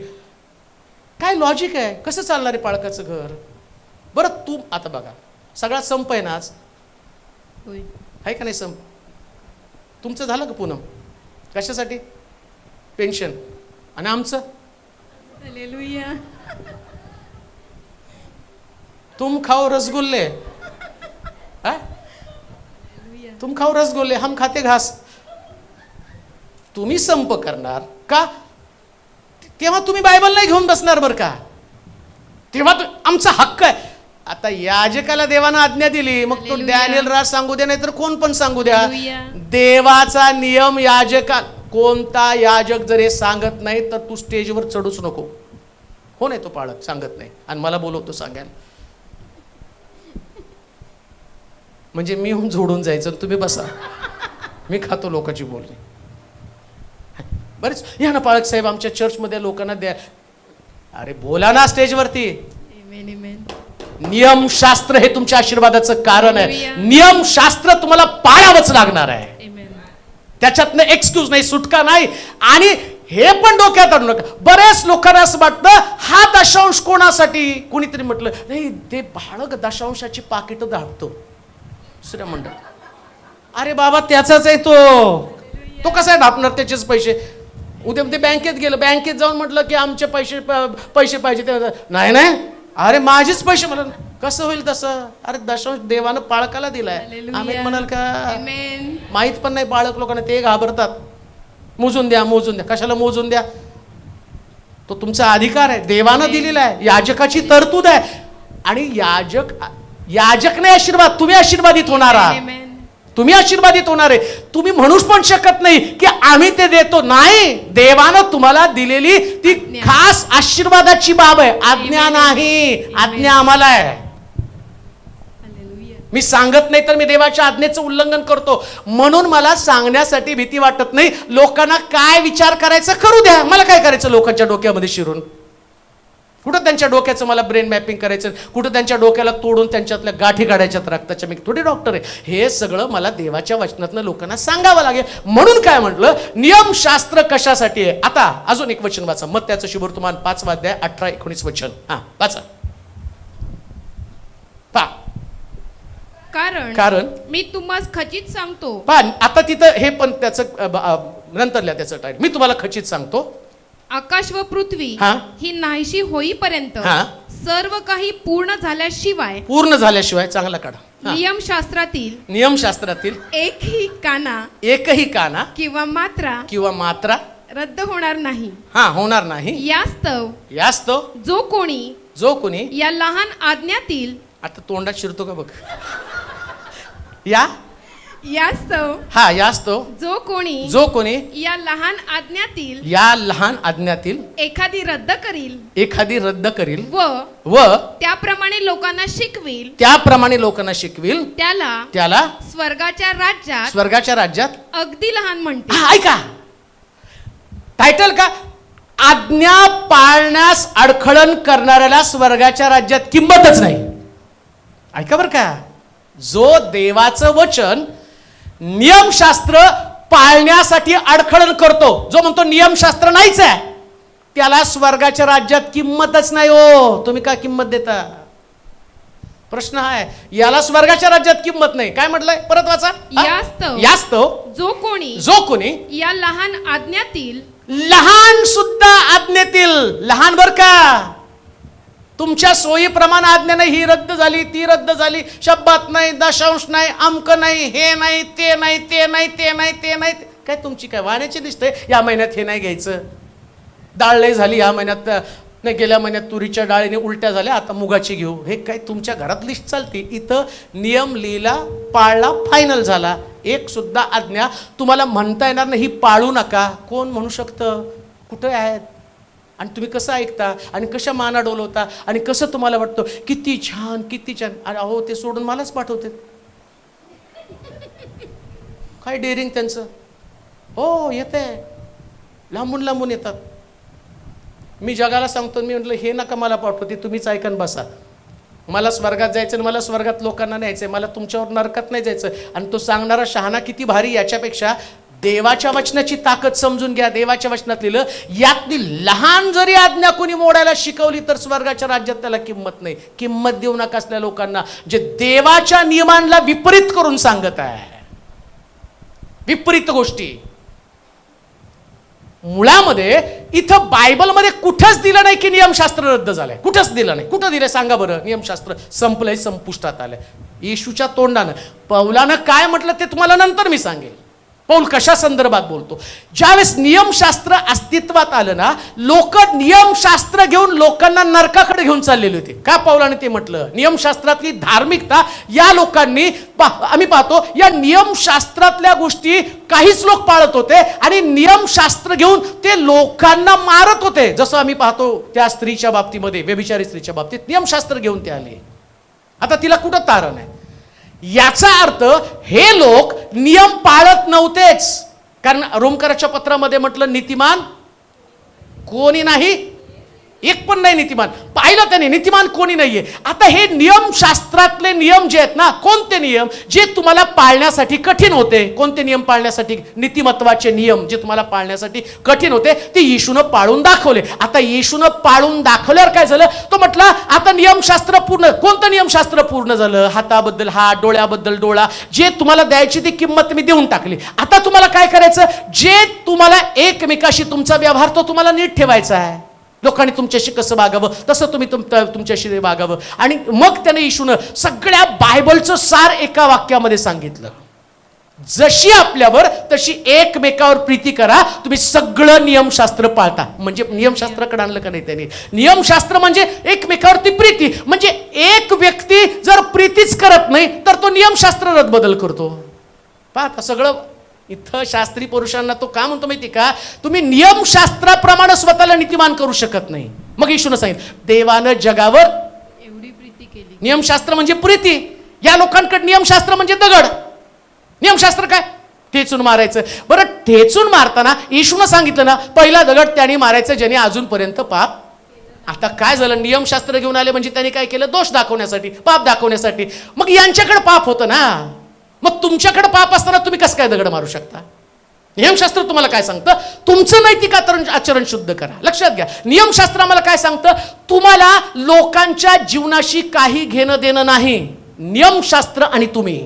Speaker 4: काय लॉजिक आहे? कसं चालणार आहे पाळकाचं घर? बरं तू आता बघा, सगळा संप आहे ना आज, आहे का नाही संप? तुमचं झालं का पूनम? कशासाठी? पेन्शन. आणि आमचं तुम खाओ रसगुल्ले, तुम खाओ रसगुल्ले, हम खाते घास. तुम्ही संप करणार का? तेव्हा तुम्ही बायबल नाही घेऊन बसणार बरं का. तेव्हा आमचा हक्क आहे. आता याजकाला देवानं आज्ञा दिली, मग तो डॅनियल राज सांगू द्या, नाही तर कोण पण सांगू द्या. देवाचा नियम याजका, कोणता याजक जर हे सांगत नाही तर तू स्टेजवर चढूच नको. हो नाही तो पाळक सांगत नाही आणि मला बोलवतो सांगायला, म्हणजे मी होऊन जोडून जायचं, तुम्ही बसा, मी खातो लोकांची बोलणी. बरेच या ना पाळक साहेब आमच्या चर्चमध्ये लोकांना द्या. अरे बोला ना स्टेजवरती. नियमशास्त्र हे तुमच्या आशीर्वादाचं कारण आहे. नियमशास्त्र तुम्हाला पाळावंच लागणार आहे. त्याच्यातनं एक्सक्यूज नाही, सुटका नाही. आणि हे पण डोक्यात आणू नका. बरेच लोकांना असं वाटतं हा दशांश कोणासाठी. कोणीतरी म्हटलं नाही ते बाळक दशांशाची पाकिट दाबतो दुसऱ्या मंडळ. अरे बाबा त्याचाच आहे तो कसा आहे ढापणार त्याचेच पैसे. उद्या ते बँकेत गेलं, बँकेत जाऊन म्हटलं की आमचे पैसे पाहिजे. ते नाही नाही अरे माझेच पैसे. मला कसं होईल तसं. अरे दशांश देवानं पाळकाला दिलाय. आम्ही म्हणाल का. माहित पण नाही बाळक लोकांना, ते घाबरतात. मोजून द्या. कशाला मोजून द्या. तो तुमचा अधिकार आहे, देवानं दिलेला आहे. याजकाची तरतूद आहे. आणि याजक नाही आशीर्वाद, तुम्ही आशीर्वादित होणार आहात. तुम्ही आशीर्वादित होणार आहे. तुम्ही म्हणूच पण शकत नाही की आम्ही ते देतो. नाही, देवानं तुम्हाला दिलेली ती खास आशीर्वादाची बाब आहे. आज्ञा नाही, आज्ञा आम्हाला आहे. मी सांगत नाही तर मी देवाच्या आज्ञेचं उल्लंघन करतो. म्हणून मला सांगण्यासाठी भीती वाटत नाही. लोकांना काय विचार करायचं करू द्या. मला काय करायचं लोकांच्या डोक्यामध्ये शिरून. कुठं त्यांच्या डोक्याचं मला ब्रेन मॅपिंग करायचं, कुठं त्यांच्या डोक्याला तोडून त्यांच्यातल्या गाठी काढायच्यात रक्ताच्या. मी थोडी डॉक्टर आहे. हे सगळं मला देवाच्या वचनातनं लोकांना सांगावं लागेल. म्हणून काय म्हटलं, नियमशास्त्र कशासाठी आहे. आता अजून एक वचन वाचा, मत्त्याचं शुभवर्तमान 5 अध्याय 18-19 वचन. हा वाचा.
Speaker 5: कारण मी तुम्हाला खचित सांगतो.
Speaker 4: आता तिथं हे पण त्याचं नंतर लिहा त्याचं टाईट. मी तुम्हाला खचित सांगतो,
Speaker 5: आकाश व पृथ्वी ही नाहीशी होईपर्यंत सर्व काही पूर्ण झाल्याशिवाय चांगला काढा. नियमशास्त्रातील एकही काना किंवा मात्रा रद्द होणार नाही. यास्तव जो कोणी या लहान आज्ञातील. आता तोंडात शिरतो का बघ. यास्तव जो कोणी या लहान आज्ञातील एखादी रद्द करील व त्याप्रमाणे लोकांना शिकविल त्याला स्वर्गाच्या राज्यात अगदी लहान म्हणते. ऐका टायटल का, आज्ञा पाळण्यास अडखळण करणाऱ्याला स्वर्गाच्या राज्यात किंमतच नाही. ऐका बरं का, जो देवाचं वचन नियमशास्त्र पाळण्यासाठी अडखळण करतो, जो म्हणतो नियमशास्त्र नाहीच आहे, त्याला स्वर्गाच्या राज्यात किंमतच नाही. हो तुम्ही काय किंमत देता. प्रश्न हा आहे, याला स्वर्गाच्या राज्यात किंमत नाही. काय म्हटलंय परत वाचा. यास्तव जो कोणी या लहान आज्ञातील, लहान सुद्धा आज्ञेतील, लहान बर का, तुमच्या सोयीप्रमाणे आज्ञा नाही, ही रद्द झाली ती रद्द झाली, शब्दात नाही, दशांश नाही, अमक नाही, हे नाही, ते नाही, ते नाही, ते नाही, ते नाही, काय तुमची काय वाण्याची दिसते. या महिन्यात हे नाही घ्यायचं, डाळ लय झाली या महिन्यात, नाही गेल्या महिन्यात तुरीच्या डाळीने उलट्या झाल्या, आता मुगाची घेऊ. हे काय तुमच्या घरात लिस्ट चालते. इथं नियम लिहिला, पाळला, फायनल झाला. एक सुद्धा आज्ञा तुम्हाला म्हणता येणार नाही ही पाळू नका. कोण म्हणू शकतं. कुठे आहेत आणि तुम्ही कसं ऐकता आणि कशा माना डोलवता आणि कसं तुम्हाला वाटतं किती छान किती छान. अरे अहो ते सोडून मलाच पाठवते. काय डेअरिंग त्यांचं. हो येते, लांबून लांबून येतात. मी जगाला सांगतो, मी म्हटलं हे नका मला पाठवते, तुम्हीच ऐकन बसा. मला स्वर्गात जायचं आणि मला स्वर्गात लोकांना न्यायचंय, मला तुमच्यावर नरकात नाही जायचं. आणि तो सांगणारा शहाणा किती भारी. याच्यापेक्षा देवाच्या वचनाची ताकद समजून घ्या. देवाच्या वचनात लिहिलं, यातली लहान जरी आज्ञा कोणी मोडायला शिकवली तर स्वर्गाच्या राज्यात त्याला किंमत नाही. किंमत देऊ नका असल्या लोकांना जे देवाच्या नियमांना विपरीत करून सांगत आहे. विपरीत गोष्टी मुळामध्ये इथं बायबलमध्ये कुठंच दिलं नाही की नियमशास्त्र रद्द झालंय. कुठंच दिलं नाही. कुठं दिलंय सांगा बरं. नियमशास्त्र संपलंय, संपुष्टात आलंय. येशूच्या तोंडानं. पौलानं काय म्हटलं ते तुम्हाला नंतर मी सांगेल. पौल कशा संदर्भात बोलतो. ज्यावेळेस नियमशास्त्र अस्तित्वात आलं ना, लोक नियमशास्त्र घेऊन लोकांना नरकाकडे घेऊन चाललेले होते. का पौलाने ते म्हटलं, नियमशास्त्रातली धार्मिकता या लोकांनी आम्ही पाहतो या नियमशास्त्रातल्या गोष्टी काहीच लोक पाळत होते आणि नियमशास्त्र घेऊन ते लोकांना मारत होते. जसं आम्ही पाहतो त्या स्त्रीच्या बाबतीमध्ये, व्यभिचारी स्त्रीच्या बाबतीत नियमशास्त्र घेऊन ते आले. आता तिला कुठं तारण आहे. याचा अर्थ हे लोक नियम पाळत नव्हतेच. कारण रोमकराच्या पत्रामध्ये म्हटलं नीतिमान कोणी नाही.
Speaker 4: एक पण नाही नीतिमान. पाहिलं त्याने, नीतिमान कोणी नाहीये. आता हे नियमशास्त्रातले नियम जे आहेत ना, कोणते नियम जे तुम्हाला पाळण्यासाठी कठीण होते, कोणते नियम पाळण्यासाठी, नीतिमत्वाचे नियम जे तुम्हाला पाळण्यासाठी कठीण होते, ते येशूनं पाळून दाखवले. आता येशूनं पाळून दाखवल्यावर काय झालं, तो म्हटला आता नियमशास्त्र पूर्ण. कोणतं नियमशास्त्र पूर्ण झालं? हाताबद्दल हात, डोळ्याबद्दल डोळा, जे तुम्हाला द्यायची ती किंमत मी देऊन टाकली. आता तुम्हाला काय करायचं, जे तुम्हाला एकमेकाशी तुमचा व्यवहार तो तुम्हाला नीट ठेवायचा आहे. लोकांनी तुमच्याशी कसं वागावं तसं तुम्ही तुमच्याशी वागावं. आणि मग त्याने येशूनं सगळ्या बायबलचं सार एका वाक्यामध्ये सांगितलं, जशी आपल्यावर तशी एकमेकावर प्रीती करा. तुम्ही सगळं नियमशास्त्र पाळता. म्हणजे नियमशास्त्राकडे आणलं का नाही त्याने? नियमशास्त्र म्हणजे एकमेकावरती प्रीती. म्हणजे एक व्यक्ती जर प्रीतीच करत नाही तर तो नियमशास्त्र रद्दबदल करतो. पाहता सगळं इथं शास्त्री पुरुषांना तो का म्हणतो माहिती का, तुम्ही नियमशास्त्राप्रमाणे स्वतःला नीतिमान करू शकत नाही. मग येशूनं सांगितलं, देवानं जगावर
Speaker 5: एवढी प्रीती केली.
Speaker 4: नियमशास्त्र म्हणजे प्रीती. या लोकांकडे नियमशास्त्र म्हणजे दगड. नियमशास्त्र काय? ठेचून मारायचं. बरं, ठेचून मारताना येशूनं सांगितलं ना, पहिला दगड त्याने मारायचं ज्याने अजूनपर्यंत पाप. आता काय झालं, नियमशास्त्र घेऊन आले म्हणजे त्यांनी काय केलं, दोष दाखवण्यासाठी, पाप दाखवण्यासाठी. मग यांच्याकडे पाप होतं ना, मग तुमच्याकडे पाप असताना तुम्ही कसं काय दगड मारू शकता? नियमशास्त्र तुम्हाला काय सांगतं, तुमचं नैतिक आचरण शुद्ध करा. लक्षात घ्या, नियमशास्त्र आम्हाला काय सांगतं, तुम्हाला लोकांच्या जीवनाशी काही घेणं देणं नाही. नियमशास्त्र आणि तुम्ही.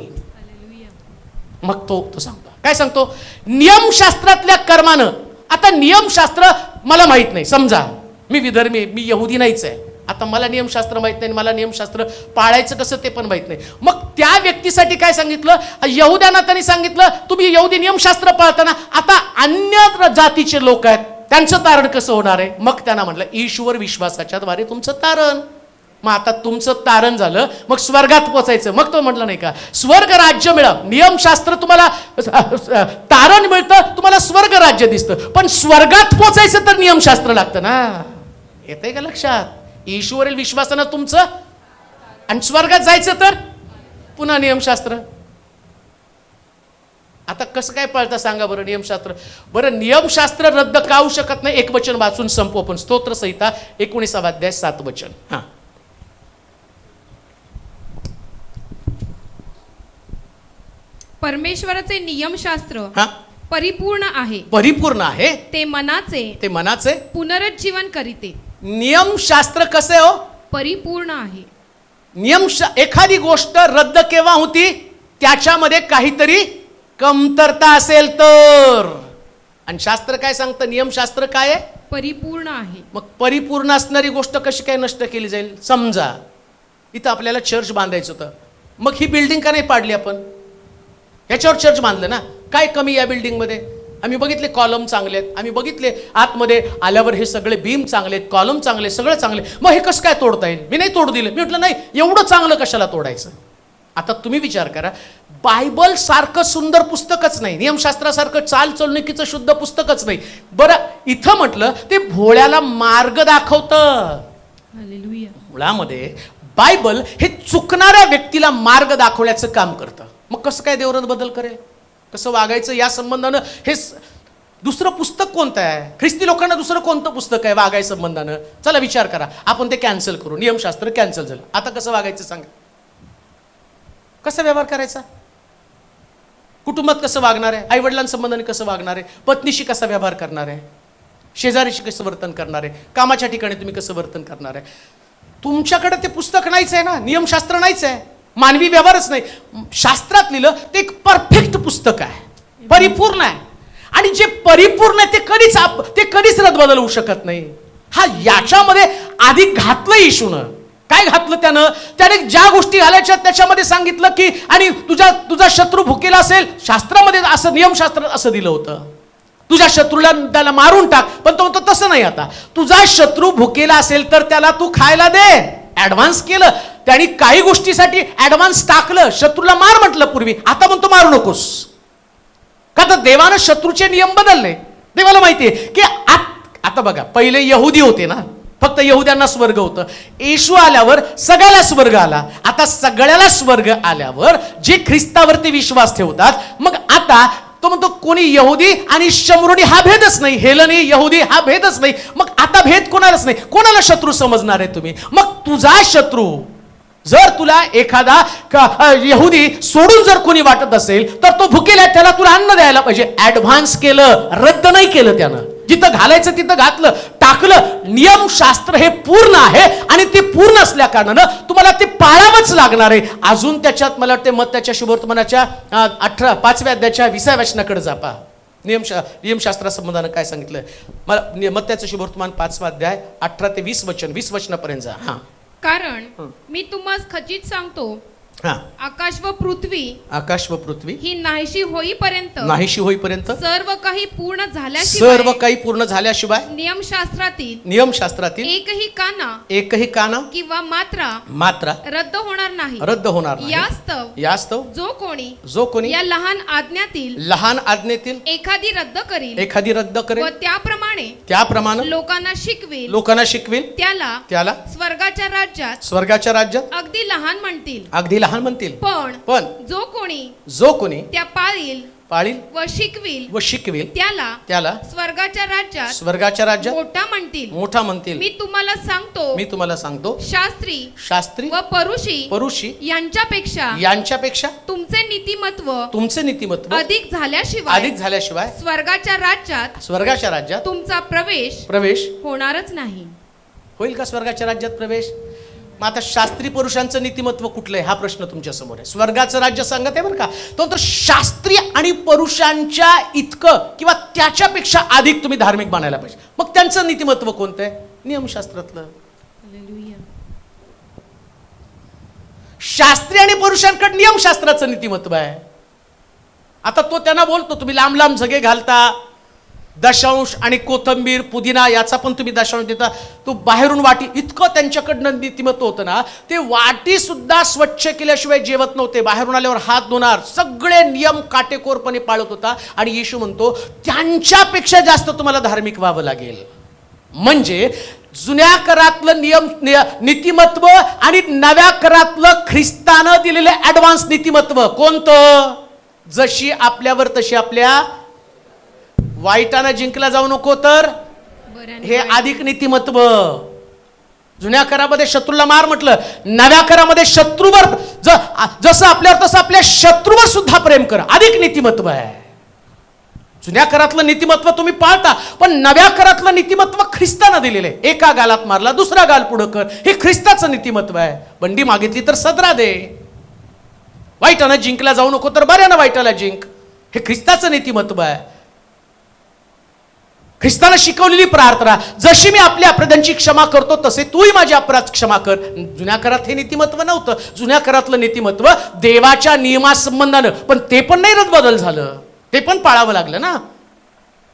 Speaker 4: मग तो सांगतो काय सांगतो, नियमशास्त्रातल्या कर्मानं. आता नियमशास्त्र मला माहित नाही, समजा मी विधर्मी, मी यहुदी नाहीच आहे. आता मला नियमशास्त्र माहित नाही, मला नियमशास्त्र पाळायचं कसं ते पण माहित नाही. मग त्या व्यक्तीसाठी काय सांगितलं, यहुद्यांना त्यांनी सांगितलं तुम्ही यहुदी नियमशास्त्र पाळताना आता अन्य जातीचे लोक आहेत, त्यांचं तारण कसं होणार आहे? मग त्यांना म्हटलं ईश्वर विश्वासाच्या द्वारे तुमचं तारण. मग आता तुमचं तारण झालं, मग स्वर्गात पोचायचं. मग तो म्हटलं नाही का, स्वर्ग राज्य मिळव. नियमशास्त्र तुम्हाला तारण मिळतं, तुम्हाला स्वर्ग राज्य दिसतं, पण स्वर्गात पोचायचं तर नियमशास्त्र लागतं ना. येतंय का लक्षात? ईश्वरील विश्वासानं तुमचं, आणि स्वर्गात जायचं तर पुन्हा नियमशास्त्र. आता कसं काय पाळता सांगा बरं नियमशास्त्र? बरं, नियमशास्त्र रद्द का होऊ शकत नाही? एक वचन वाचून संपू आपण. स्तोत्र संहिता 19 अध्याय 7 वचन. हा,
Speaker 5: परमेश्वराचे नियमशास्त्र
Speaker 4: हा,
Speaker 5: परिपूर्ण आहे.
Speaker 4: परिपूर्ण आहे.
Speaker 5: ते मनाचे पुनरुज्जीवन करीते.
Speaker 4: नियमशास्त्र कसे हो?
Speaker 5: परिपूर्ण आहे.
Speaker 4: एखादी गोष्ट रद्द केव्हा होती? त्याच्यामध्ये काहीतरी कमतरता असेल तर. आणि शास्त्र काय सांगतं? नियमशास्त्र काय आहे?
Speaker 5: परिपूर्ण आहे.
Speaker 4: मग परिपूर्ण असणारी गोष्ट कशी काय नष्ट केली जाईल? समजा इथं आपल्याला चर्च बांधायचं होतं, मग ही बिल्डिंग का नाही पाडली आपण? याच्यावर चर्च बांधलं ना. काय कमी या बिल्डिंगमध्ये? आम्ही बघितले कॉलम चांगले आहेत, आम्ही बघितले आतमध्ये आल्यावर हे सगळे बीम चांगले आहेत, कॉलम चांगले, सगळं चांगले. मग हे कसं काय तोडता येईल? मी नाही तोडू दिलं. मी म्हटलं नाही, एवढं चांगलं कशाला तोडायचं? आता तुम्ही विचार करा, बायबल सारखं सुंदर पुस्तकच नाही, नियमशास्त्रासारखं चाल चलणुकीचं शुद्ध पुस्तकच नाही. बरं, इथं म्हटलं ते भोळ्याला मार्ग दाखवतं.
Speaker 5: हालेलुया.
Speaker 4: मुळामध्ये बायबल हे चुकणाऱ्या व्यक्तीला मार्ग दाखवण्याचं काम करतं. मग कसं काय देव बदल करेल? कसं वागायचं या संबंधानं हे दुसरं पुस्तक कोणतं आहे? ख्रिस्ती लोकांना दुसरं कोणतं पुस्तक आहे वागाय संबंधानं? चला विचार करा, आपण ते कॅन्सल करू. नियमशास्त्र कॅन्सल झालं, आता कसं वागायचं सांगा? कसा व्यवहार करायचा? कुटुंबात कसं वागणार आहे? आई वडिलांसंबंधाने कसं वागणार आहे? पत्नीशी कसा व्यवहार करणार आहे? शेजारीशी कसं वर्तन करणार आहे? कामाच्या ठिकाणी तुम्ही कसं वर्तन करणार आहे? तुमच्याकडे ते पुस्तक नाहीच आहे ना, नियमशास्त्र नाहीच आहे, मानवी व्यवहारच नाही. शास्त्रात लिहिलं ते एक परफेक्ट पुस्तक आहे, परिपूर्ण आहे. आणि जे परिपूर्ण आहे ते कधीच रद्दबदल होऊ शकत नाही. हा याच्यामध्ये आधी घातलं येशूनं. काय घातलं त्याने ज्या गोष्टी घालायच्या त्याच्यामध्ये सांगितलं की आणि तुझा शत्रू भुकेला असेल, शास्त्रामध्ये असं नियमशास्त्रात असं दिलं होतं, तुझ्या शत्रूला त्याला मारून टाक. पण तो म्हणतो तसं नाही. आता तुझा शत्रू भुकेला असेल तर त्याला तू खायला दे. ऍडव्हान्स केलं त्यांनी, काही गोष्टीसाठी ऍडव्हान्स टाकलं. शत्रूला मार म्हटलं पूर्वी, आता म्हणतो मारू नकोस. का तर देवानं शत्रूचे नियम बदलले. देवाला माहितीये की आता बघा, पहिले यहुदी होते ना, फक्त यहुद्यांना स्वर्ग होतं. येशू आल्यावर सगळ्याला स्वर्ग आला. आता सगळ्याला स्वर्ग आल्यावर जे ख्रिस्तावरती विश्वास ठेवतात, मग आता तो म्हणतो कोणी यहुदी आणि शमरुनी हा भेदच नाही, हेलनी यहुदी हा भेदच नाही. मग आता भेद कोणालाच नाही, कोणाला शत्रू समजणार आहे तुम्ही? मग तुझा शत्रू जर तुला एखादा यहुदी सोडून जर कोणी वाटत असेल तर तो भुकेल आहे, त्याला तुला अन्न द्यायला पाहिजे. ऍडव्हान्स केलं, रद्द नाही केलं त्यानं. जिथं घालायचं तिथं घातलं, टाकलं. नियमशास्त्र हे पूर्ण आहे आणि ते पूर्ण असल्या कारणानं तुम्हाला ते पाळावंच लागणार आहे. अजून त्याच्यात मला वाटते मत्त्याच्या शुभवर्तमानाच्या 5व्या अध्यायाच्या 20व्या वचनाकडे जा पहा. नियमशास्त्रासंबंधानं काय सांगितलं मला. मत्त्याचं शुभवर्तमान 5वा अध्याय 18 ते 20 वचनापर्यंत जा. हा,
Speaker 5: कारण मी तुम्हाला खचित सांगतो,
Speaker 4: हा.
Speaker 5: आकाश व पृथ्वी ही नाहीशी होईपर्यंत सर्व काही पूर्ण झाल्याशिवाय नियमशास्त्रातील एकही काना किंवा मात्रा रद्द होणार नाही. यास्तव जो कोणी या लहान आज्ञेतील एखादी रद्द करेल व त्याप्रमाणे लोकांना शिकवेल त्याला स्वर्गाच्या राज्यात अगदी लहान म्हणतील. पण जो कोणी त्या पाळील व शिकविल त्याला स्वर्गाच्या राज्यात मोठा म्हणतील. मी तुम्हाला सांगतो शास्त्री व परुषी यांच्यापेक्षा तुमचे नीतिमत्व अधिक झाल्याशिवाय स्वर्गाच्या राज्यात तुमचा प्रवेश होणारच नाही.
Speaker 4: होईल का स्वर्गाच्या राज्यात प्रवेश? मग आता शास्त्री पुरुषांचं नीतिमत्व कुठलं आहे हा प्रश्न तुमच्या समोर आहे. स्वर्गाचं राज्य सांगत आहे बरं का, तर शास्त्री आणि पुरुषांच्या इतकं किंवा त्याच्यापेक्षा अधिक तुम्ही धार्मिक बनायला पाहिजे. मग त्यांचं नीतिमत्व कोणतं आहे? नियमशास्त्रातलं. शास्त्री आणि पुरुषांकडे नियमशास्त्राचं नीतिमत्व आहे. आता तो त्यांना बोलतो तुम्ही लांब लांब झगे घालता, दशांश आणि कोथंबीर पुदिना याचा पण तुम्ही दशांश देता, तो बाहेरून वाटी, इतकं त्यांच्याकडनं नीतिमत्व होतं ना, ते वाटी सुद्धा स्वच्छ केल्याशिवाय जेवत नव्हते. बाहेरून आल्यावर हात धुणार, सगळे नियम काटेकोरपणे पाळत होता. आणि येशू म्हणतो त्यांच्यापेक्षा जास्त तुम्हाला धार्मिक व्हावं लागेल. म्हणजे जुन्या करातलं नीतिमत्व आणि नव्या करातलं ख्रिस्तानं दिलेलं ऍडव्हान्स नीतिमत्व कोणतं? जशी आपल्यावर तशी आपल्या वाईटानं जिंकला जाऊ नको तर हे अधिक नीतिमत्व. जुन्या करामध्ये शत्रूला मार म्हटलं, नव्या करामध्ये शत्रूवर जसं आपल्यावर तसं आपल्या शत्रूवर सुद्धा प्रेम कर, अधिक नीतिमत्व आहे. जुन्या करातलं नीतिमत्व तुम्ही पाळता, पण नव्या करातलं नीतिमत्व ख्रिस्तानं दिलेलं आहे. एका गालात मारला दुसरा गाल पुढं कर, हे ख्रिस्ताचं नीतिमत्व आहे. बंडी मागितली तर सदरा दे, वाईटानं जिंकला जाऊ नको तर बऱ्यानं वाईटाला जिंक, हे ख्रिस्ताचं नीतिमत्व आहे. ख्रिस्तानं शिकवलेली प्रार्थना, जशी मी आपल्या अपराधांची क्षमा करतो तसे तूही माझे अपराध क्षमा कर. जुन्या करात हे नीतिमत्व नव्हतं. जुन्या करातलं नीतिमत्व देवाच्या नियमासंबंधानं, पण ते पण नाही रद्दबदल झालं, ते पण पाळावं लागलं ना,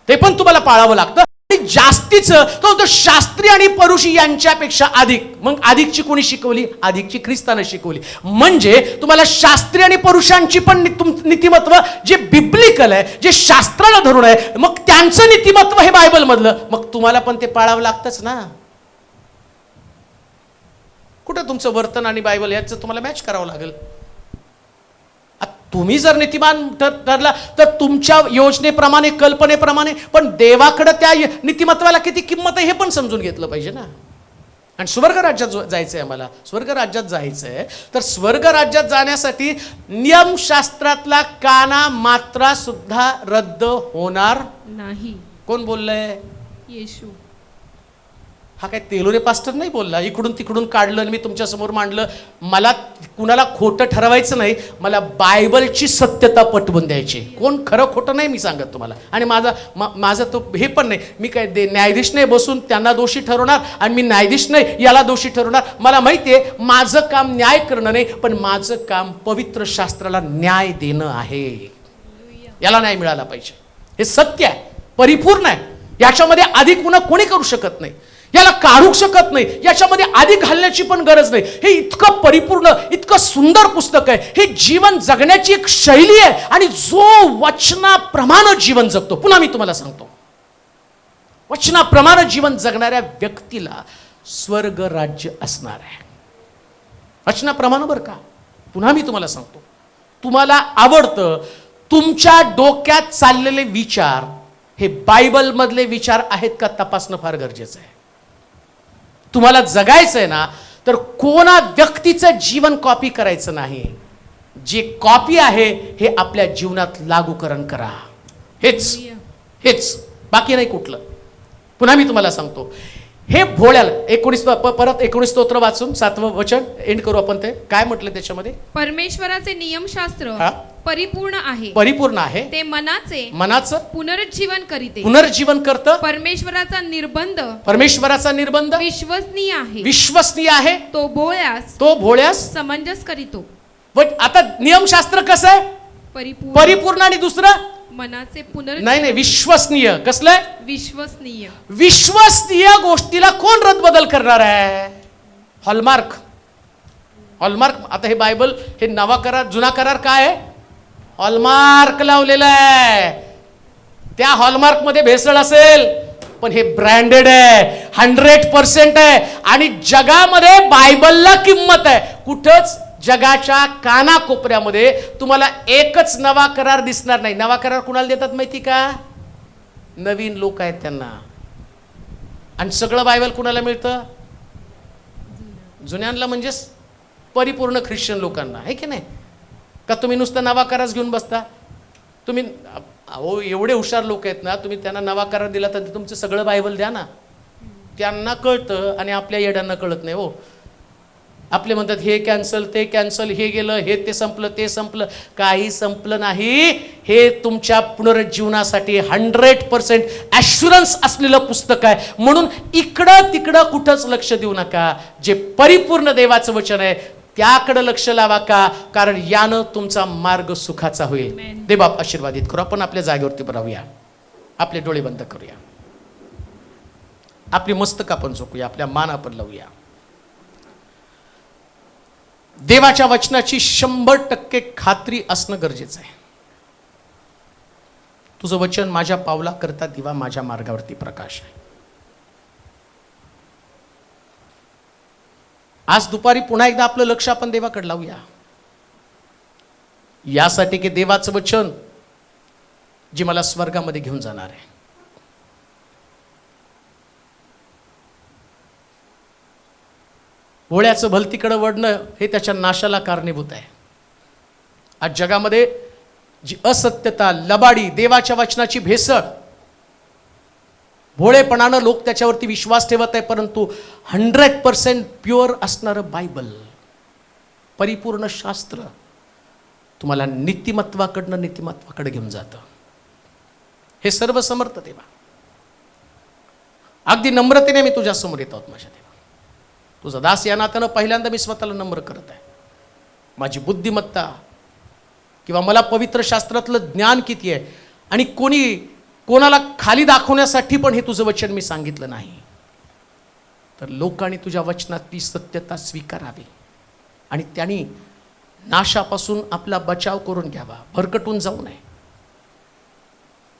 Speaker 4: ते पण तुम्हाला पाळावं लागतं. जास्तीचं तो शास्त्री आणि परुषी यांच्यापेक्षा अधिक. मग अधिकची कोणी शिकवली? अधिकची ख्रिस्तानं शिकवली. म्हणजे तुम्हाला शास्त्री आणि पुरुषांची पण नीतिमत्व जे बिब्लिकल आहे, जे शास्त्राला धरून आहे, मग त्यांचं नीतिमत्व हे बायबल मधलं, मग तुम्हाला पण ते पाळावं लागतंच ना. कुठं तुमचं वर्तन आणि बायबल याचं तुम्हाला मॅच करावं लागेल. तुम्ही जर नीतिमान ठरला तर तुमच्या योजनेप्रमाणे, कल्पनेप्रमाणे, पण देवाकडे त्या नीतिमत्वाला किती किंमत आहे हे पण समजून घेतलं पाहिजे ना. आणि स्वर्ग राज्यात जायचंय आम्हाला, स्वर्ग राज्यात जायचंय, तर स्वर्ग राज्यात जाण्यासाठी नियमशास्त्रातला काना मात्रा सुद्धा रद्द होणार
Speaker 5: नाही.
Speaker 4: कोण बोललंय?
Speaker 5: येशू.
Speaker 4: हा काय तेलोरे पास्टर नाही बोलला. इकडून तिकडून काढलं आणि मी तुमच्या समोर मांडलं. मला कुणाला खोटं ठरवायचं नाही, मला बायबलची सत्यता पटवून द्यायची. कोण खरं खोटं नाही मी सांगत तुम्हाला. आणि माझं तो हे पण नाही, मी काय न्यायाधीश नाही बसून त्यांना दोषी ठरवणार आणि मी न्यायाधीश नाही याला दोषी ठरवणार. मला माहिती आहे माझं काम न्याय करणं नाही, पण माझं काम पवित्र शास्त्राला न्याय देणं आहे. याला न्याय मिळाला पाहिजे. हे सत्य आहे, परिपूर्ण आहे. याच्यामध्ये अधिक गुन्हा कोणी करू शकत नाही, याला काढू शकत नाही, याच्यामध्ये आधी घालण्याची पण गरज नाही. हे इतकं परिपूर्ण, इतकं सुंदर पुस्तक आहे. हे जीवन जगण्याची एक शैली आहे. आणि जो वचनाप्रमाणे जीवन जगतो, पुन्हा मी तुम्हाला सांगतो, वचनाप्रमाणे जीवन जगणाऱ्या व्यक्तीला स्वर्ग राज्य असणार आहे. वचनाप्रमाणे बरं का. पुन्हा मी तुम्हाला सांगतो, तुम्हाला आवडतं तुमच्या डोक्यात चाललेले विचार हे बायबल मधले विचार आहेत का तपासणं फार गरजेचं आहे. तुम्हाला जगायचंय ना, तर कोणा व्यक्तीचं जीवन कॉपी करायचं नाही. जे कॉपी आहे हे आपल्या जीवनात लागूकरण करा. हेच हेच बाकी नाही कुठलं. पुन्हा मी तुम्हाला सांगतो, हे भोळ्याला 19 स्तोत्र वाचून 7वं वचन एंड करू आपण. ते काय म्हटलं त्याच्यामध्ये?
Speaker 5: परमेश्वराचे नियमशास्त्र
Speaker 4: हा?
Speaker 5: परिपूर्ण आहे,
Speaker 4: परिपूर्ण आहे,
Speaker 5: ते
Speaker 4: मनाचं
Speaker 5: पुनरुज्जीवन करीते.
Speaker 4: पुनर्जीवन करतं.
Speaker 5: परमेश्वराचा निर्बंध विश्वसनीय आहे,
Speaker 4: विश्वसनीय आहे,
Speaker 5: तो
Speaker 4: भोळ्यास
Speaker 5: समंजस करीतो.
Speaker 4: आता नियमशास्त्र कसं आहे? परिपूर्ण आणि दुसरं
Speaker 5: मनाचे
Speaker 4: नाही, विश्वसनीय. कसलं? विश्वसनीय गोष्टीला कोण रद्दबदल करणार आहे? हॉलमार्क. आता हे बायबल, हे नवा करार, जुना करार काय आहे? हॉलमार्क लावलेला आहे. त्या हॉलमार्क मध्ये भेसळ असेल, पण हे ब्रँडेड आहे, 100% आहे. आणि जगामध्ये बायबलला किंमत आहे. कुठंच जगाच्या कानाकोपऱ्यामध्ये तुम्हाला एकच नवा करार दिसणार नाही. नवा करार कुणाला देतात माहिती का? नवीन लोक आहेत त्यांना. आणि सगळं बायबल कुणाला मिळतं? जुन्यांना, म्हणजे परिपूर्ण ख्रिश्चन लोकांना, आहे की नाही? का तुम्ही नुसतं नवा करार घेऊन बसता? तुम्ही अहो एवढे हुशार लोक आहेत ना, तुम्ही त्यांना नवा करार दिला तर तुमचं सगळं बायबल द्या ना. त्यांना कळतं आणि आपल्या येड्यांना कळत नाही. हो, आपले म्हणतात हे कॅन्सल, ते कॅन्सल, हे गेलं, हे ते संपलं, ते संपलं. काही संपलं नाही. हे तुमच्या पुनरुज्जीवनासाठी 100% ॲश्युरन्स असलेलं पुस्तक आहे. म्हणून इकडं तिकडं कुठंच लक्ष देऊ नका. जे परिपूर्ण देवाचं वचन आहे त्याकडं लक्ष लावा. का? कारण यानं तुमचा मार्ग सुखाचा होईल. देवबाप आशीर्वादित करू. आपण आपल्या जागेवरती राहूया, आपले डोळे बंद करूया, आपली मस्तक आपण झोपूया, आपल्या मान आपण लावूया. देवाच्या वचनाची 100% खात्री असणं गरजेचं आहे. तुझं वचन माझ्या पावला करता दिवा, माझ्या मार्गावरती प्रकाश आहे. आज दुपारी पुन्हा एकदा आपलं लक्ष आपण देवाकडे लावूया, यासाठी की देवाचं वचन जे मला स्वर्गामध्ये घेऊन जाणार आहे. भोळ्याचं भलतीकडे वळणं हे त्याच्या नाशाला कारणीभूत आहे. आज जगामध्ये जी असत्यता, लबाडी, देवाच्या वचनाची भेसळ, भोळेपणानं लोक त्याच्यावरती विश्वास ठेवत आहे. परंतु 100% प्युअर असणारं बायबल, परिपूर्ण शास्त्र तुम्हाला नीतिमत्वाकडे घेऊन जातं. हे सर्व समर्थ देवा, अगदी नम्रतेने मी तुझ्या समोर येत आहोत. माझ्या देवा, तुझा दास या नात्यानं पहिल्यांदा मी स्वतःला नम्र करत आहे. माझी बुद्धिमत्ता किंवा मला पवित्र शास्त्रातलं ज्ञान किती आहे, आणि कोणाला खाली दाखवण्यासाठी पण हे तुझं वचन मी सांगितलं नाही, तर लोकांनी तुझ्या वचनातली सत्यता स्वीकारावी आणि त्यांनी नाशापासून आपला बचाव करून घ्यावा, भरकटून जाऊ नये.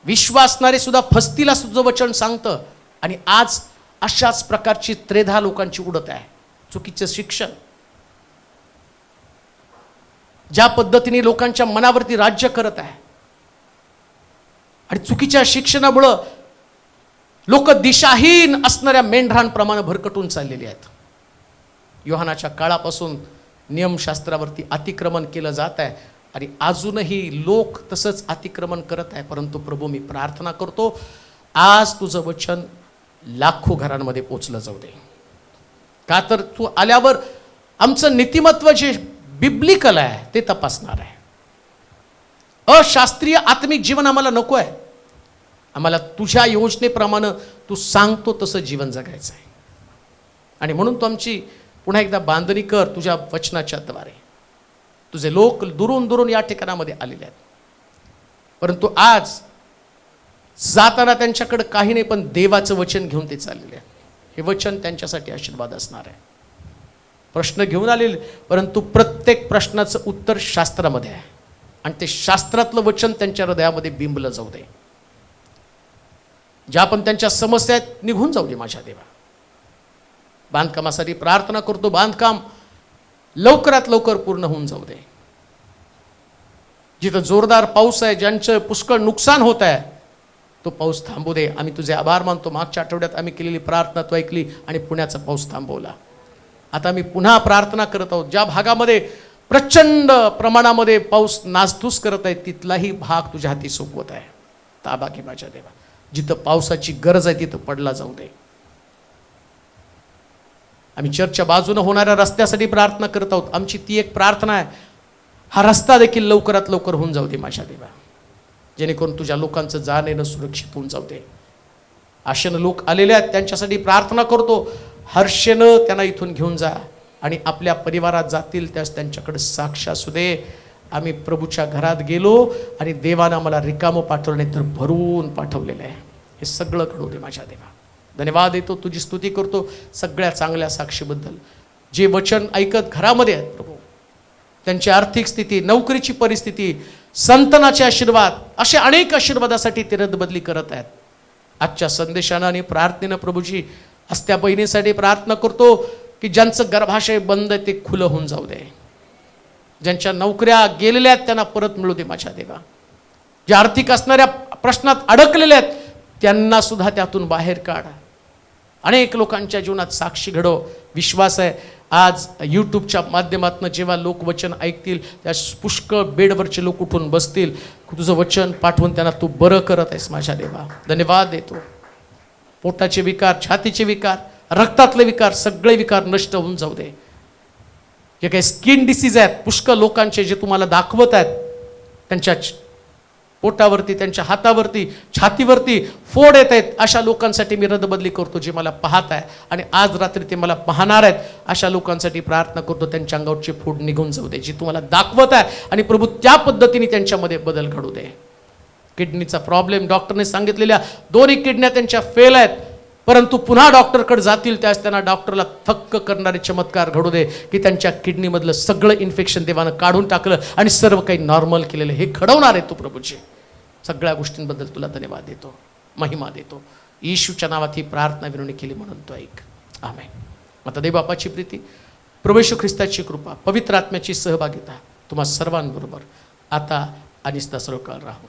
Speaker 4: विश्वासणारे सुद्धा फसतील असं तुझं वचन सांगतं. आणि आज अशाच प्रकारची त्रेधा लोकांची उडत आहे. चुकीचं शिक्षण, ज्या पद्धतीने लोकांच्या मनावरती राज्य करत आहे, आणि चुकीच्या शिक्षणामुळं लोक दिशाहीन असणाऱ्या मेंढरांप्रमाणे भरकटून चाललेली आहेत. योहानाच्या काळापासून नियमशास्त्रावरती अतिक्रमण केलं जात आहे आणि अजूनही लोक तसंच अतिक्रमण करत आहे. परंतु प्रभू, मी प्रार्थना करतो, आज तुझं वचन लाखो घरांमध्ये पोचलं जाऊ दे. का तर तू आल्यावर आमचं नीतिमत्व जे बिब्लिकल आहे ते तपासणार आहे. अशास्त्रीय आत्मिक जीवन आम्हाला नको आहे. आम्हाला तुझ्या योजनेप्रमाणे तू सांगतो तसं जीवन जगायचं आहे. आणि म्हणून तू आमची पुन्हा एकदा बांधणी कर तुझ्या वचनाच्या द्वारे. तुझे लोक दुरून दुरून या ठिकाणामध्ये आलेले आहेत, परंतु आज जाताना त्यांच्याकडे काही नाही पण देवाचं वचन घेऊन ते चाललेले आहेत. हे वचन त्यांच्यासाठी आशीर्वाद असणार आहे. प्रश्न घेऊन आलेले, परंतु प्रत्येक प्रश्नाचं उत्तर शास्त्रामध्ये आहे आणि ते शास्त्रातलं वचन त्यांच्या हृदयामध्ये बिंबलं जाऊ दे. ज्या पण त्यांच्या समस्या आहेत निघून जाऊ दे माझ्या देवा. बांधकामासाठी प्रार्थना करतो, बांधकाम लवकरात लवकर पूर्ण होऊन जाऊ दे. जिथं जोरदार पाऊस आहे, ज्यांचं पुष्कळ नुकसान होत आहे, तो पाऊस थांबू दे. आम्ही तुझे आभार मानतो. मागच्या आठवड्यात आम्ही केलेली प्रार्थना तू ऐकली आणि पुण्याचा पाऊस थांबवला. आता आम्ही पुन्हा प्रार्थना करत आहोत. ज्या भागामध्ये प्रचंड प्रमाणामध्ये पाऊस नासधूस करत आहे, तिथलाही भाग तुझ्या हाती सोपवत आहे. ताबा घे माझ्या देवा. जिथं पावसाची गरज आहे तिथं पडला जाऊ दे. आम्ही चर्चच्या बाजूने होणाऱ्या रस्त्यासाठी प्रार्थना करत आहोत. आमची ती एक प्रार्थना आहे, हा रस्ता देखील लवकरात लवकर होऊन जाऊ दे माझ्या देवा, जेणेकरून तुझ्या लोकांचं जाणं येणं सुरक्षित होऊन जाऊ दे. आशेनं लोक आलेले आहेत, त्यांच्यासाठी प्रार्थना करतो. हर्षेनं त्यांना इथून घेऊन जा आणि आपल्या परिवारात जातील त्यास त्यांच्याकडे साक्ष असू दे. आम्ही प्रभूच्या घरात गेलो आणि देवानं आम्हाला रिकामं पाठवलं नाही तर भरून पाठवलेलं आहे. हे सगळं घडू दे माझ्या देवा. धन्यवाद देतो, तुझी स्तुती करतो सगळ्या चांगल्या साक्षीबद्दल. जे वचन ऐकत घरामध्ये आहेत प्रभू, त्यांची आर्थिक स्थिती, नोकरीची परिस्थिती, संतानाचे आशीर्वाद, असे अनेक आशीर्वादासाठी ते रद्दबदली करत आहेत. आजच्या संदेशानं आणि प्रार्थनेनं प्रभूजी असत्या बहिणीसाठी प्रार्थना करतो की ज्यांचं गर्भाशय बंद आहे ते खुलं होऊन जाऊ दे. ज्यांच्या नोकऱ्या गेलेल्या आहेत त्यांना परत मिळू दे माझ्या देवा. जे आर्थिक असणाऱ्या प्रश्नात अडकलेले आहेत त्यांना सुद्धा त्यातून बाहेर काढ. अनेक लोकांच्या जीवनात साक्षी घडव. विश्वास आहे आज यूट्यूबच्या माध्यमातून जेव्हा लोक वचन ऐकतील त्या पुष्कळ बेडवरचे लोक उठून बसतील. तुझं वचन पाठवून त्यांना तू बरं करत आहेस माझ्या देवा. धन्यवाद देतो. पोटाचे विकार, छातीचे विकार, रक्तातले विकार, सगळे विकार नष्ट होऊन जाऊ दे. जे काही स्किन डिसीज आहेत पुष्कळ लोकांचे जे तुम्हाला दाखवत आहेत, त्यांच्या पोटावरती, त्यांच्या हातावरती, छातीवरती फोड येत आहेत, अशा लोकांसाठी मी रद्दबदली करतो. जे मला पाहत आहे आणि आज रात्री ते मला पाहणार आहेत अशा लोकांसाठी प्रार्थना करतो. त्यांच्या अंगावरचे फोड निघून जाऊ दे जे तुम्हाला दाखवत आहे आणि प्रभू त्या पद्धतीने त्यांच्यामध्ये बदल घडू दे. किडनीचा प्रॉब्लेम, डॉक्टरने सांगितलेल्या 2 किडन्या त्यांच्या फेल आहेत, परंतु पुन्हा डॉक्टरकडे जातील त्यास त्यांना डॉक्टरला थक्क करणारे चमत्कार घडू दे की त्यांच्या किडनीमधलं सगळं इन्फेक्शन देवानं काढून टाकलं आणि सर्व काही नॉर्मल केलेलं. हे घडवणार आहे तू प्रभूजी. सगळ्या गोष्टींबद्दल तुला धन्यवाद देतो, महिमा देतो. येशूच्या नावात ही प्रार्थना विनवणी केली म्हणून तो ऐक. आमेन. आता देवबापाची प्रीती, प्रभू येशू ख्रिस्ताची कृपा, पवित्र आत्म्याची सहभागिता तुम्हा सर्वांबरोबर आता आणि सदा सर्वकाळ राहो.